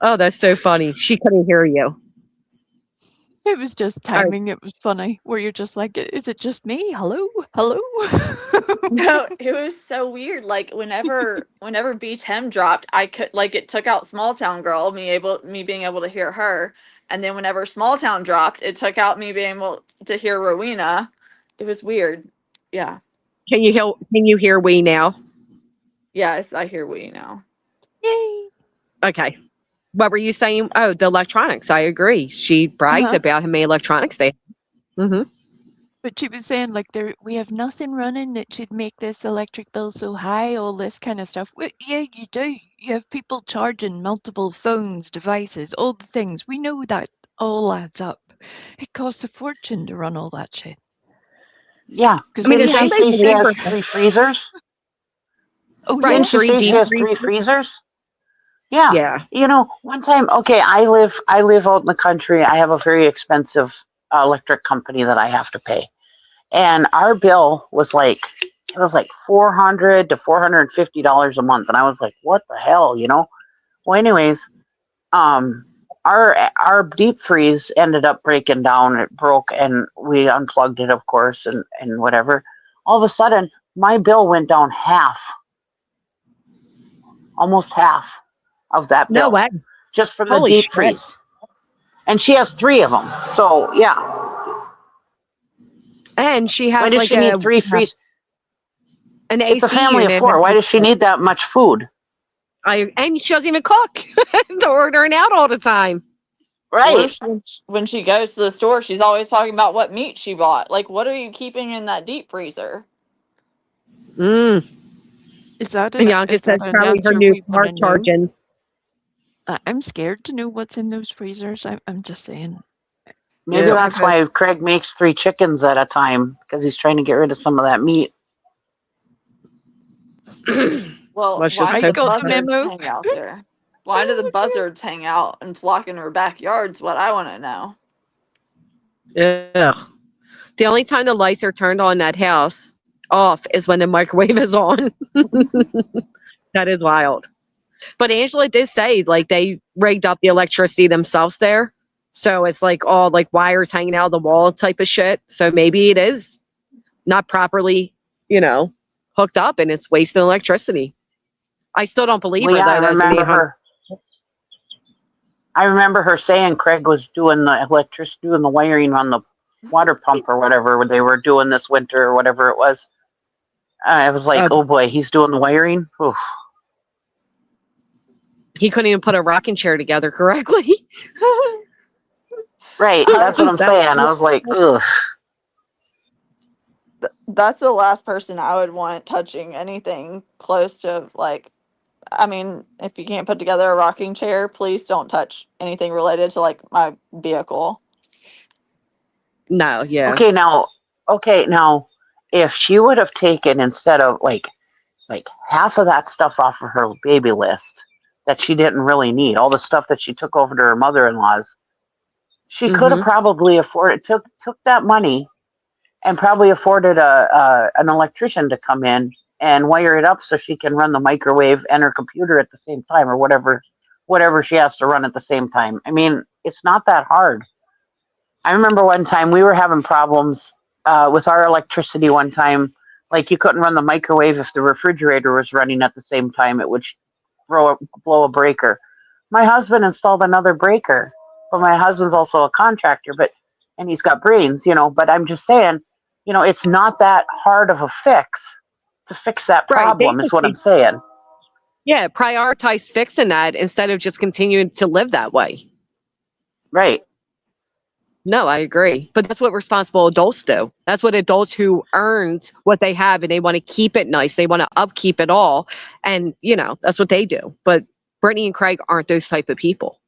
Oh, that's so funny. She couldn't hear you. It was just All right. timing. It was funny. Where you're just like, is it just me? Hello? Hello? No, it was so weird. Like whenever Beach Hem dropped, I could like it took out Small Town Girl, me being able to hear her. And then whenever Small Town dropped, it took out me being able to hear Rowena. It was weird. Yeah. Can you hear we now? Yes, I hear we now. Yay. Okay. What were you saying? Oh, the electronics. I agree. She brags about how many electronics they have. Mm-hmm. But she was saying like we have nothing running that should make this electric bill so high, all this kind of stuff. Well, yeah, you do. You have people charging multiple phones, devices, all the things. We know that all adds up. It costs a fortune to run all that shit. Yeah. Because I mean, Didn't it she sounds like say the she has neighbor. 3 freezers? Oh Right, yeah. Didn't she say she 3D has 3 freezer. freezers? Yeah. Yeah. You know, one time, okay, I live out in the country. I have a very expensive electric company that I have to pay. And our bill was like $400 to $450 a month. And I was like, what the hell, you know? Well, anyways, our deep freeze ended up breaking down. It broke and we unplugged it, of course, and whatever. All of a sudden, my bill went down half, almost half of that No bill, way. just from the Holy deep shit. freeze. And she has 3 of them. So yeah. And she Why has does like she need 3 freeze? an It's a AC family of unit. 4. Why does she need that much food? And she doesn't even cook. They're ordering out all the time. Right. Or when she goes to the store, she's always talking about what meat she bought. Like, what are you keeping in that deep freezer? Mm. Is that And Yanka says an probably her answer new we car want to know? charging. I'm scared to know what's in those freezers. I'm just saying. Maybe Yeah. that's why Craig makes 3 chickens at a time, because he's trying to get rid of some of that meat. Well, Let's just why do I the hope. got the buzzards memo. hang out there? Why do the buzzards hang out and flock in her backyard's what I want to know. Ugh. The only time the lights are turned on that house off is when the microwave is on. That is wild. But Angela did say like they rigged up the electricity themselves there. So it's like all like wires hanging out of the wall type of shit. So maybe it is not properly, hooked up and it's wasting electricity. I still don't believe her Leah, though. That's an 800. I remember her saying Craig was doing doing the wiring on the water pump or whatever they were doing this winter or whatever it was. I was like, oh boy, he's doing the wiring. Oof. He couldn't even put a rocking chair together correctly. Right, that's what I'm saying. I was like, ugh. That's the last person I would want touching anything close to like. I mean, if you can't put together a rocking chair, please don't touch anything related to like my vehicle. No, yeah. Okay, now, if she would have taken instead of like half of that stuff off of her baby list that she didn't really need, all the stuff that she took over to her mother-in-law's, she could have probably afforded took that money and probably afforded an electrician to come in and wire it up so she can run the microwave and her computer at the same time or whatever she has to run at the same time. I mean, it's not that hard. I remember one time we were having problems with our electricity one time. Like you couldn't run the microwave if the refrigerator was running at the same time. It would blow a breaker. My husband installed another breaker, but my husband's also a contractor, and he's got brains, But I'm just saying, it's not that hard of a fix to fix that problem. Is what I'm saying. Yeah, prioritize fixing that instead of just continuing to live that way. Right. No, I agree. But that's what responsible adults do. That's what adults who earned what they have and they want to keep it nice. They want to upkeep it all. And, that's what they do. But Brittany and Craig aren't those type of people.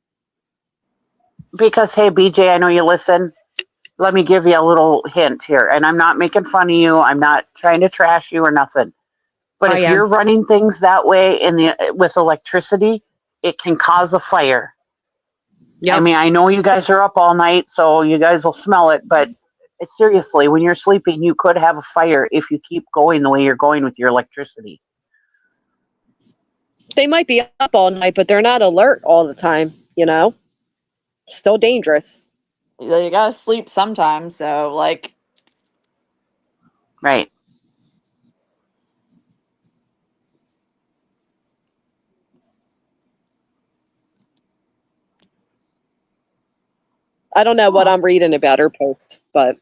Because, hey, BJ, I know you listen. Let me give you a little hint here. And I'm not making fun of you. I'm not trying to trash you or nothing. But if you're running things that way with electricity, it can cause a fire. Yep. I mean, I know you guys are up all night, so you guys will smell it. But seriously, when you're sleeping, you could have a fire if you keep going the way you're going with your electricity. They might be up all night, but they're not alert all the time, Still dangerous. You gotta sleep sometimes, so like. Right. I don't know what I'm reading about her post, but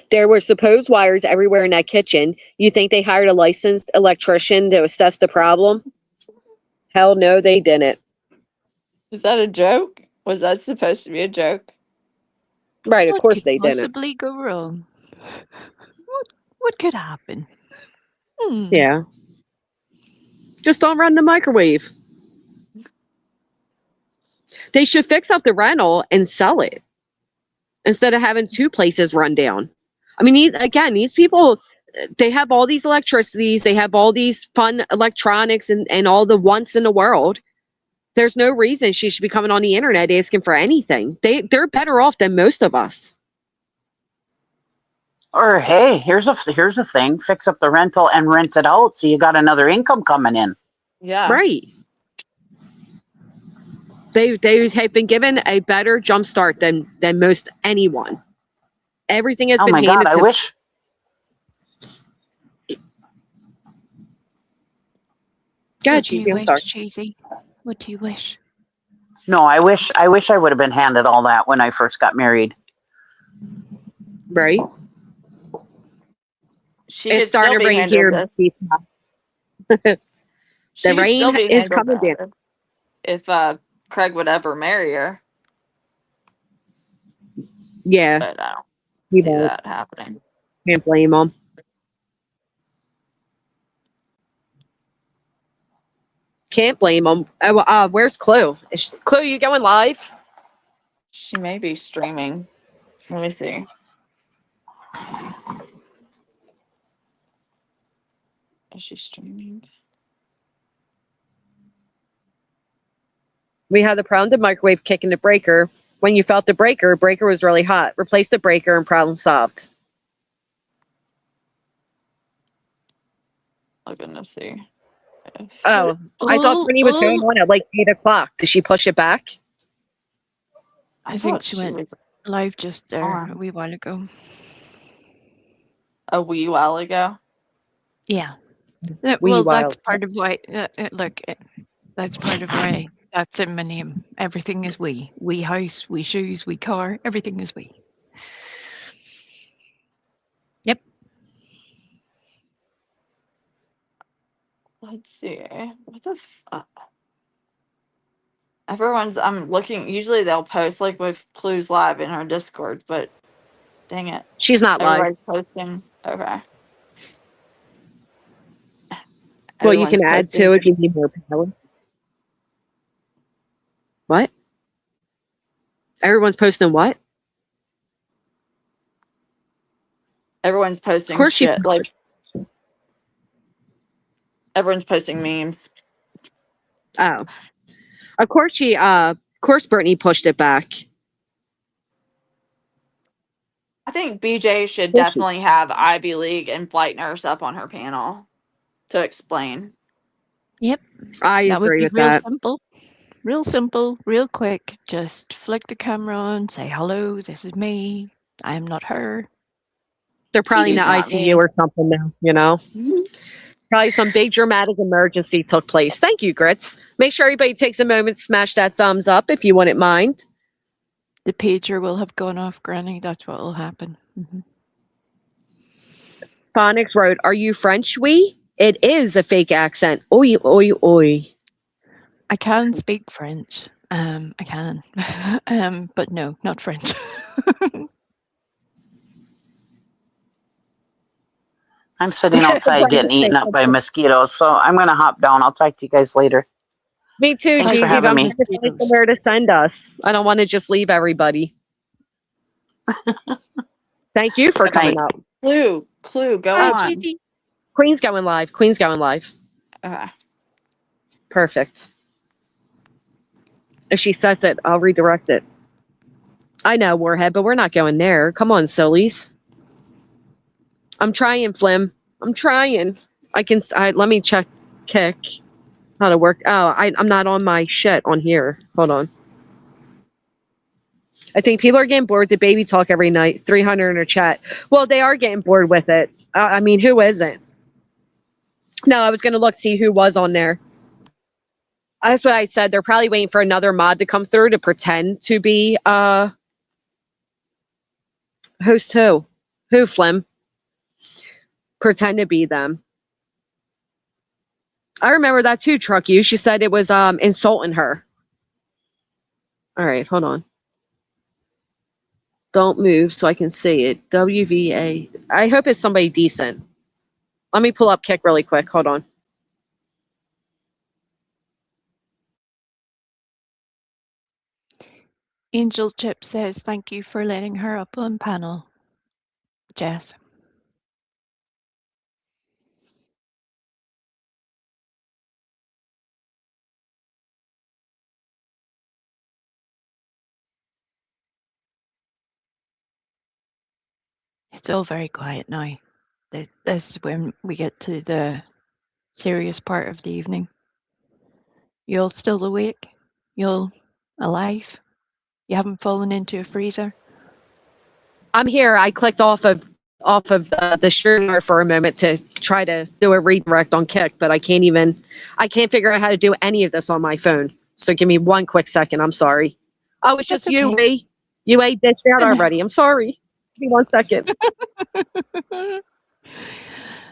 there were supposed wires everywhere in that kitchen. You think they hired a licensed electrician to assess the problem? Hell no, they didn't. Is that a joke? Was that supposed to be a joke? Right, of course they didn't. What could possibly go wrong? What could happen? Yeah. Just don't run the microwave. They should fix up the rental and sell it instead of having two places run down. I mean, these people, they have all these electricities, they have all these fun electronics and all the wants in the world. There's no reason she should be coming on the internet asking for anything. They're better off than most of us. Or hey, here's the thing: fix up the rental and rent it out, so you got another income coming in. Yeah, right. They have been given a better jump start than most anyone. Everything has been handed God, to. I wish. God, Cheesy, I'm sorry. Cheesy? What do you wish? No, I wish I would have been handed all that when I first got married. Right. It started raining here. The rain is coming down. If Craig would ever marry her. Yeah. But I don't see that happening. Can't blame him. Can't blame him. Where's Clue? Clue, you going live? She may be streaming. Let me see. Is she streaming? We had the problem with the microwave kicking the breaker. When you felt the breaker was really hot. Replace the breaker and problem solved. I'm gonna see. Oh, I thought when he was going on at like 8 o'clock. Did she push it back? I thought think she she went was live just there a on wee while ago. a wee while ago. Yeah. Wee Well, while. that's part of why. Look, that's part of why. That's in my name. Everything is we. We house, we shoes, we car. Everything is we. Yep. Let's see. What the fuck? Everyone's. I'm looking. Usually they'll post like with clues live in our Discord, but dang it, She's not live. everybody's posting. Okay. Well, you Everyone's can add posting. to if you need more power. What? Everyone's posting what? Everyone's Of posting course she. shit. Like everyone's posting memes. Oh, of course she. Of course Brittany pushed it back. I think BJ should Of course she- definitely have Ivy League and Flight Nurse up on her panel to explain. Yep. I That would agree be with real that. simple. Real simple, real quick. Just flick the camera on, say hello, this is me. I am not her. They're probably in the She's not ICU me. or something now. You know, probably some big dramatic emergency took place. Thank you, Grits. Make sure everybody takes a moment, smash that thumbs up if you wouldn't mind. The pager will have gone off, Granny. That's what will happen. Phonics wrote, "Are you French? We? It is a fake accent. Oi, oi, oi." I can speak French. I can. But no, not French. I'm sitting outside getting eaten up by mosquitoes, so I'm going to hop down. I'll talk to you guys later. Me too, Thanks for Jeezy. But having I'm me. trying to find somewhere to send us. I don't want to just leave everybody. Thank you for Good night. coming up. Clue, go Hi, on. Cheesy. Queen's going live. Queen's going live. Okay. Perfect. If she says it, I'll redirect it. I know, Warhead, but we're not going there. Come on, Solis. I'm trying, Flim. I'm trying. Let me check Kick. How to work. Oh, I'm not on my shit on here. Hold on. I think people are getting bored with baby talk every night. 300 in her chat. Well, they are getting bored with it. I mean, who isn't? No, I was going to look, see who was on there. That's what I said. They're probably waiting for another mod to come through to pretend to be host who? Who, Flim? Pretend to be them. I remember that too, Truck You. She said it was insulting her. All right, hold on. Don't move so I can see it. WVA. I hope it's somebody decent. Let me pull up Kick really quick. Hold on. Angel Chip says thank you for letting her up on panel. Jess. It's all very quiet now. This is when we get to the serious part of the evening. You all still awake? You all alive? You haven't fallen into a freezer? I'm here. I clicked off of the streamer for a moment to try to do a redirect on Kick, but I can't figure out how to do any of this on my phone. So give me one quick second. I'm sorry. Oh, it's just That's you, okay. Ray. You ditched out already. I'm sorry. Give me 1 second.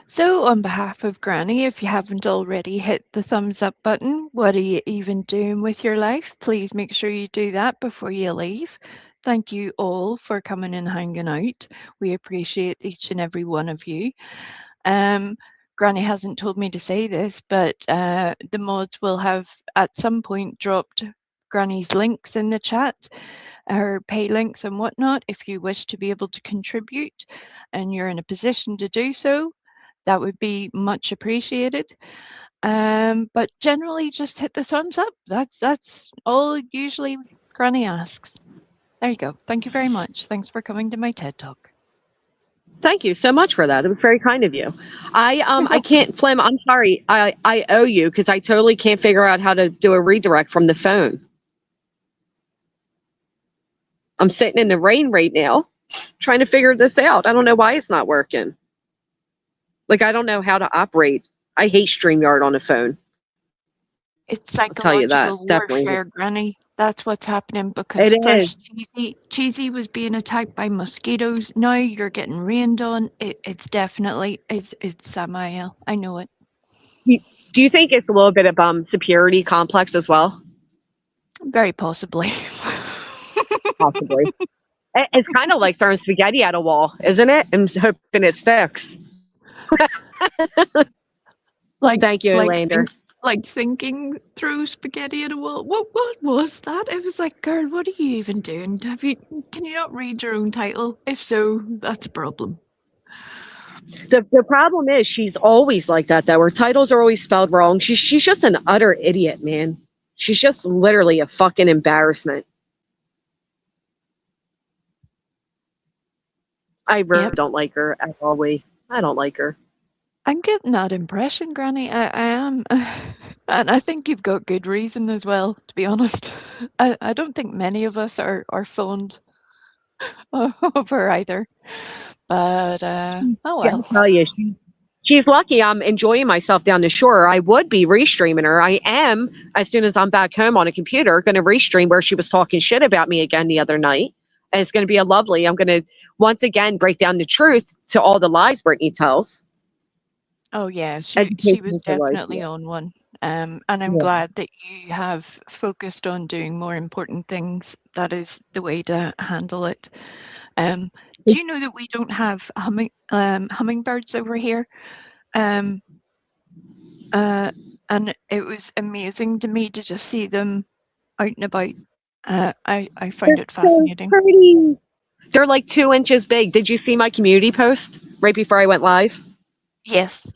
So, on behalf of Granny, if you haven't already hit the thumbs up button, what are you even doing with your life? Please make sure you do that before you leave. Thank you all for coming and hanging out. We appreciate each and every one of you. Granny hasn't told me to say this, but the mods will have at some point dropped Granny's links in the chat, her pay links and whatnot, if you wish to be able to contribute and you're in a position to do so. That would be much appreciated. But generally, just hit the thumbs up. That's all usually Granny asks. There you go. Thank you very much. Thanks for coming to my TED Talk. Thank you so much for that. It was very kind of you. I can't, Flim, I'm sorry. I owe you because I totally can't figure out how to do a redirect from the phone. I'm sitting in the rain right now trying to figure this out. I don't know why it's not working. Like, I don't know how to operate. I hate StreamYard on the phone. It's I'll tell you that. psychological Definitely. warfare, Granny. That's what's happening because It first is. Cheesy was being attacked by mosquitoes. Now you're getting rained on. It's definitely it's Samael. I know it. Do you think it's a little bit of superiority complex as well? Very possibly. Possibly. It's kind of like throwing spaghetti at a wall, isn't it? And hoping it sticks. Thank you, Lander. Thinking through spaghetti at a wall. What was that? It was like, girl, what are you even doing? Can you not read your own title? If so, that's a problem. The problem is she's always like that though. Her titles are always spelled wrong. She's just an utter idiot, man. She's just literally a fucking embarrassment. I really don't like her at all. I don't like her. I'm getting that impression, Granny. I am. And I think you've got good reason as well, to be honest. I don't think many of us are fond of her either. But, oh well. I'll tell you, she's lucky I'm enjoying myself down the shore. I would be restreaming her. I am, as soon as I'm back home on a computer, going to restream where she was talking shit about me again the other night. And it's going to be a lovely, I'm going to once again break down the truth to all the lies Brittany tells. Oh yeah, she was definitely on one. And I'm glad that you have focused on doing more important things. That is the way to handle it. Do you know that we don't have hummingbirds over here? And it was amazing to me to just see them out and about. I found it fascinating. So pretty. They're like 2 inches big. Did you see my community post right before I went live? Yes.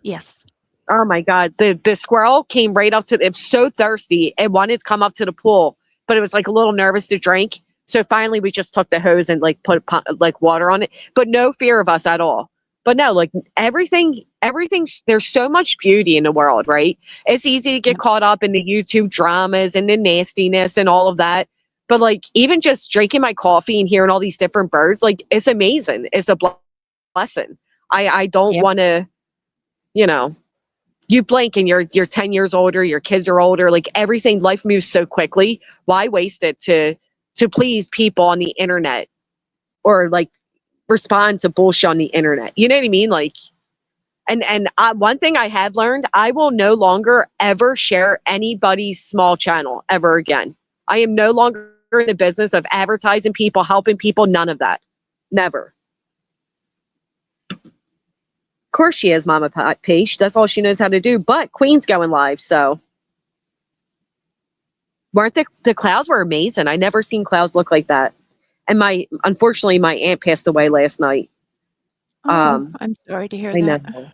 Oh my God. The squirrel came right up to it. Was so thirsty and wanted to come up to the pool, but it was like a little nervous to drink. So finally we just took the hose and like put like water on it, but no fear of us at all. But no, like everything's there's so much beauty in the world, right? It's easy to get caught up in the YouTube dramas and the nastiness and all of that. But like even just drinking my coffee and hearing all these different birds, like it's amazing. It's a blessing. I don't want to, you blink and you're 10 years older, your kids are older, like everything, life moves so quickly. Why waste it to please people on the internet or like respond to bullshit on the internet? You know what I mean? Like, and one thing I have learned, I will no longer ever share anybody's small channel ever again. I am no longer in the business of advertising people, helping people, none of that. Never. Of course she is, Mama Page. That's all she knows how to do. But Queen's going live, so weren't the clouds were amazing. I never seen clouds look like that. And unfortunately my aunt passed away last night. I'm sorry to hear I that. know.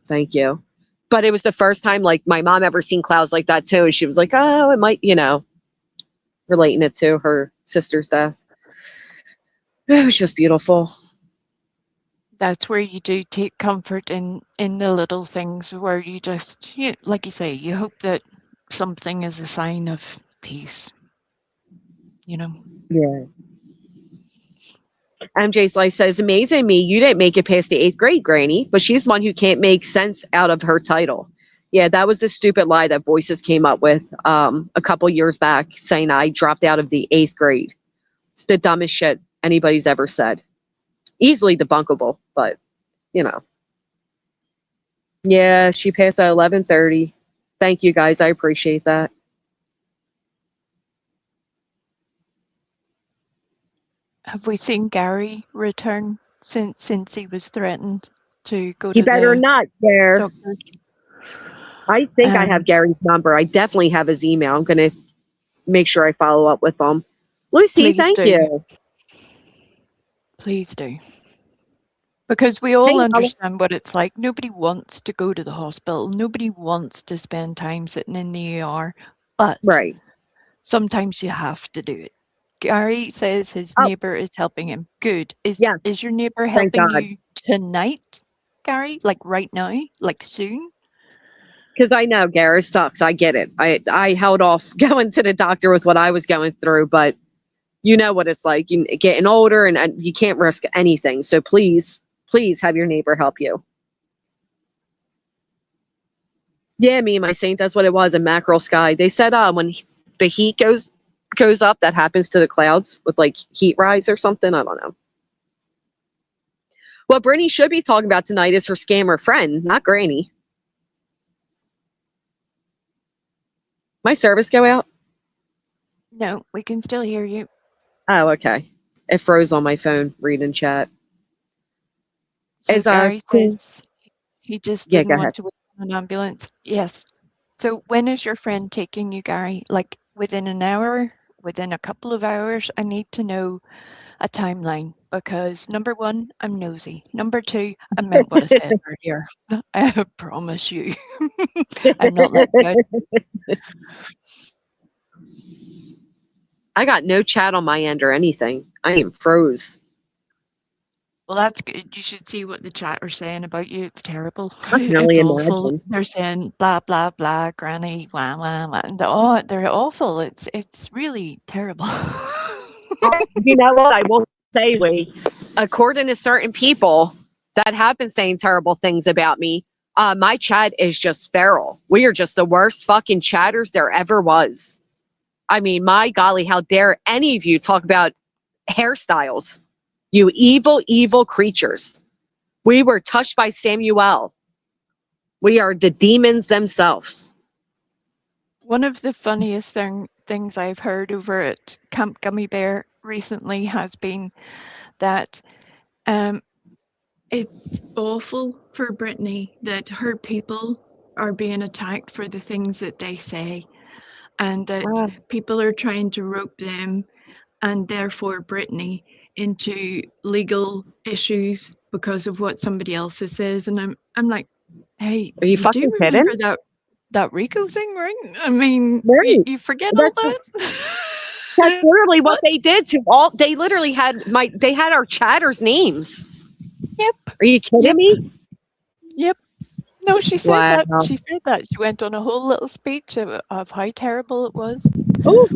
Thank you. But it was the first time like my mom ever seen clouds like that too. And she was like, oh, it might, relating it to her sister's death. It was just beautiful. That's where you do take comfort in the little things where you just, like you say, you hope that something is a sign of peace, Yeah. MJ's life says, amazing me, you didn't make it past the 8th grade, Granny, but she's one who can't make sense out of her title. Yeah, that was a stupid lie that Voices came up with a couple years back, saying I dropped out of the 8th grade. It's the dumbest shit anybody's ever said. Easily debunkable, but yeah, she passed at 11:30. Thank you guys, I appreciate that. Have we seen Gary return since he was threatened to go He to better the not dare. doctor? I think I have Gary's number. I definitely have his email. I'm gonna make sure I follow up with him. Lucy, Please thank do. you. Please do. Because we all Hey, understand what it's like. Nobody wants to go to the hospital. Nobody wants to spend time sitting in the ER. But right. Sometimes you have to do it. Gary says his neighbor is helping him. Good. Is your neighbor Thank helping God. you tonight, Gary? Like right now? Like soon? Because I know Gareth sucks. I get it. I held off going to the doctor with what I was going through, but You know what it's like. You getting older and you can't risk anything. So please have your neighbor help you. Yeah, me and my saint, that's what it was in mackerel sky. They said when the heat goes up, that happens to the clouds with like heat rise or something. I don't know. What Brittany should be talking about tonight is her scammer friend, not Granny. My service go out? No, we can still hear you. Oh, okay. It froze on my phone reading chat. So Is Gary Queen? says he just Yeah, go didn't ahead. want to wait on an ambulance. Yes. So when is your friend taking you, Gary? Like within an hour? Within a couple of hours? I need to know a timeline because number one, I'm nosy. Number two, I meant what I said earlier. I promise you. I'm not letting you out. I got no chat on my end or anything. I am froze. Well, that's good. You should see what the chat are saying about you. It's terrible. I can It's only awful. imagine. They're saying blah blah blah, granny, wah wah wah. And they're awful. It's really terrible. You know what? I won't say, Lee. According to certain people that have been saying terrible things about me, my chat is just feral. We are just the worst fucking chatters there ever was. I mean, my golly, how dare any of you talk about hairstyles? You evil, evil creatures. We were touched by Samuel. We are the demons themselves. One of the funniest things I've heard over at Camp Gummy Bear recently has been that it's awful for Brittany that her people are being attacked for the things that they say, and that people are trying to rope them and therefore Brittany into legal issues because of what somebody else says. And I'm like, hey, Are you you do fucking kidding? remember that Rico thing, right? I mean, Right. you forget all that? That's literally what they did to all. They literally had they had our chatters' names. Yep. Are you kidding me? Yep. No, she said Wow. that. She said that. She went on a whole little speech of how terrible it was. Ooh.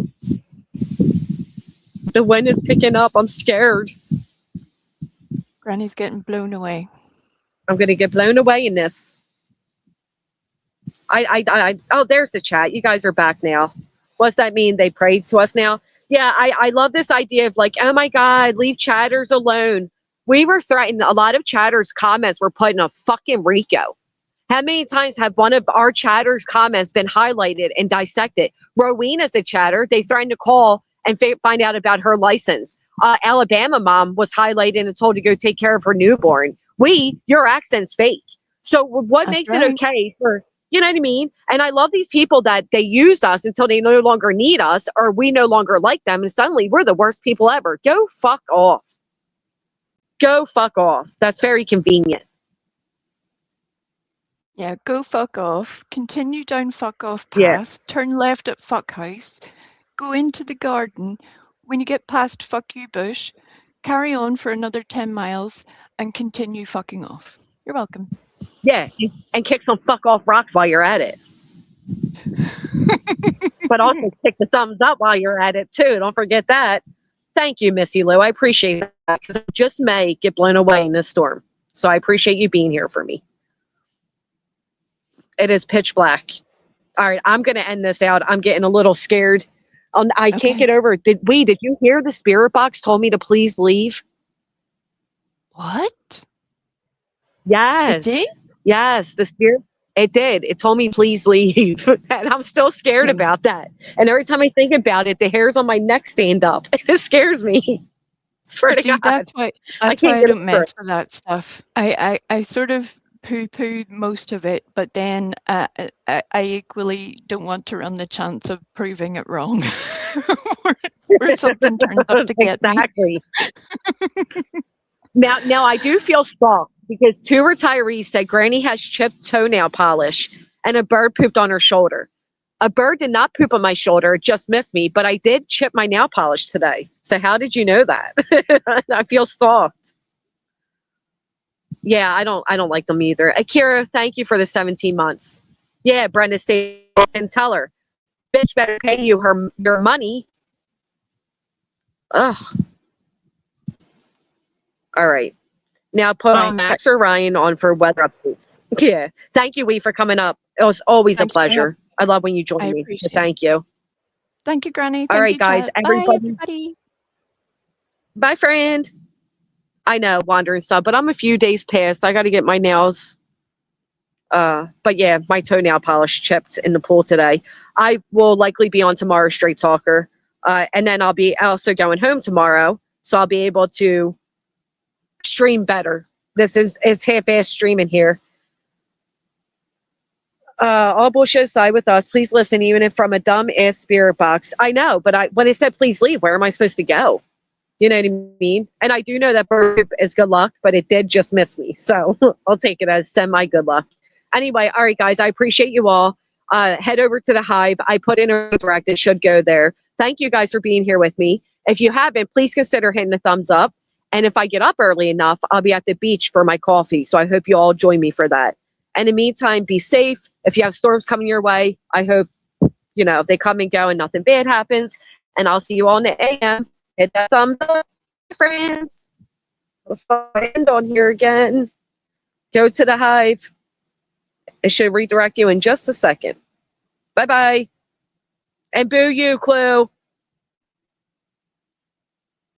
The wind is picking up. I'm scared. Granny's getting blown away. I'm gonna get blown away in this. Oh, there's the chat. You guys are back now. What's that mean? They prayed to us now? Yeah, I love this idea of like, oh my God, leave chatters alone. We were threatened. A lot of chatters' comments were put in a fucking Rico. How many times have one of our chatters' comments been highlighted and dissected? Rowena's a chatter. They threatened to call and find out about her license. Alabama mom was highlighted and told to go take care of her newborn. Your accent's fake. So what That's makes right. it okay for, you know what I mean? And I love these people that they use us until they no longer need us or we no longer like them. And suddenly we're the worst people ever. Go fuck off. Go fuck off. That's very convenient. Yeah, go fuck off. Continue down fuck off Yeah. path. Turn left at fuck house. Go into the garden. When you get past fuck you bush, carry on for another 10 miles and continue fucking off. You're welcome. Yeah. And kick some fuck off rocks while you're at it. But also kick the thumbs up while you're at it too. Don't forget that. Thank you, Missy Lou. I appreciate that because I just may get blown away in this storm. So I appreciate you being here for me. It is pitch black. All right, I'm going to end this out. I'm getting a little scared. I can't get over it. Did you hear the spirit box told me to please leave? What? Yes. It did? Yes, the spirit. It did. It told me please leave. And I'm still scared about that. And every time I think about it, the hairs on my neck stand up. It scares me. Swear to See, God. that's why I can't I get don't over it. mess with that stuff. I sort of poo-poo most of it, but then I equally don't want to run the chance of proving it wrong, or something turns up to get Exactly. Now I do feel stalked because 2 retirees said Granny has chipped toenail polish and a bird pooped on her shoulder. A bird did not poop on my shoulder; it just missed me. But I did chip my nail polish today. So how did you know that? I feel stalked. Yeah, I don't like them either. Akira, thank you for the 17 months. Yeah, Brenda stay and tell her, bitch better pay you your money. Ugh. All right. Now put Okay. Max or Ryan on for weather updates. Yeah. Thank you, Wee, for coming up. It was always Thanks a for having pleasure. I love when you join I me. So appreciate it. thank you. Thank you, Granny. All Thank right, you, guys. chat. Bye, Everybody. everybody. Bye, friend. I know, wandering stuff, but I'm a few days past. I got to get my nails. But yeah, my toenail polish chipped in the pool today. I will likely be on tomorrow's Straight Talker. And then I'll be also going home tomorrow. So I'll be able to stream better. This is half-ass streaming here. All bullshit aside with us, please listen, even if from a dumb ass spirit box. I know, but when it said please leave, where am I supposed to go? You know what I mean? And I do know that bird is good luck, but it did just miss me. So I'll take it as semi good luck. Anyway, all right, guys, I appreciate you all. Head over to the Hive. I put in a direct. It should go there. Thank you guys for being here with me. If you haven't, please consider hitting the thumbs up. And if I get up early enough, I'll be at the beach for my coffee. So I hope you all join me for that. And in the meantime, be safe. If you have storms coming your way, I hope, they come and go and nothing bad happens. And I'll see you all in the AM. Hit that thumbs up, friends. If I end on here again, go to the Hive. It should redirect you in just a second. Bye-bye. And boo you, Clue.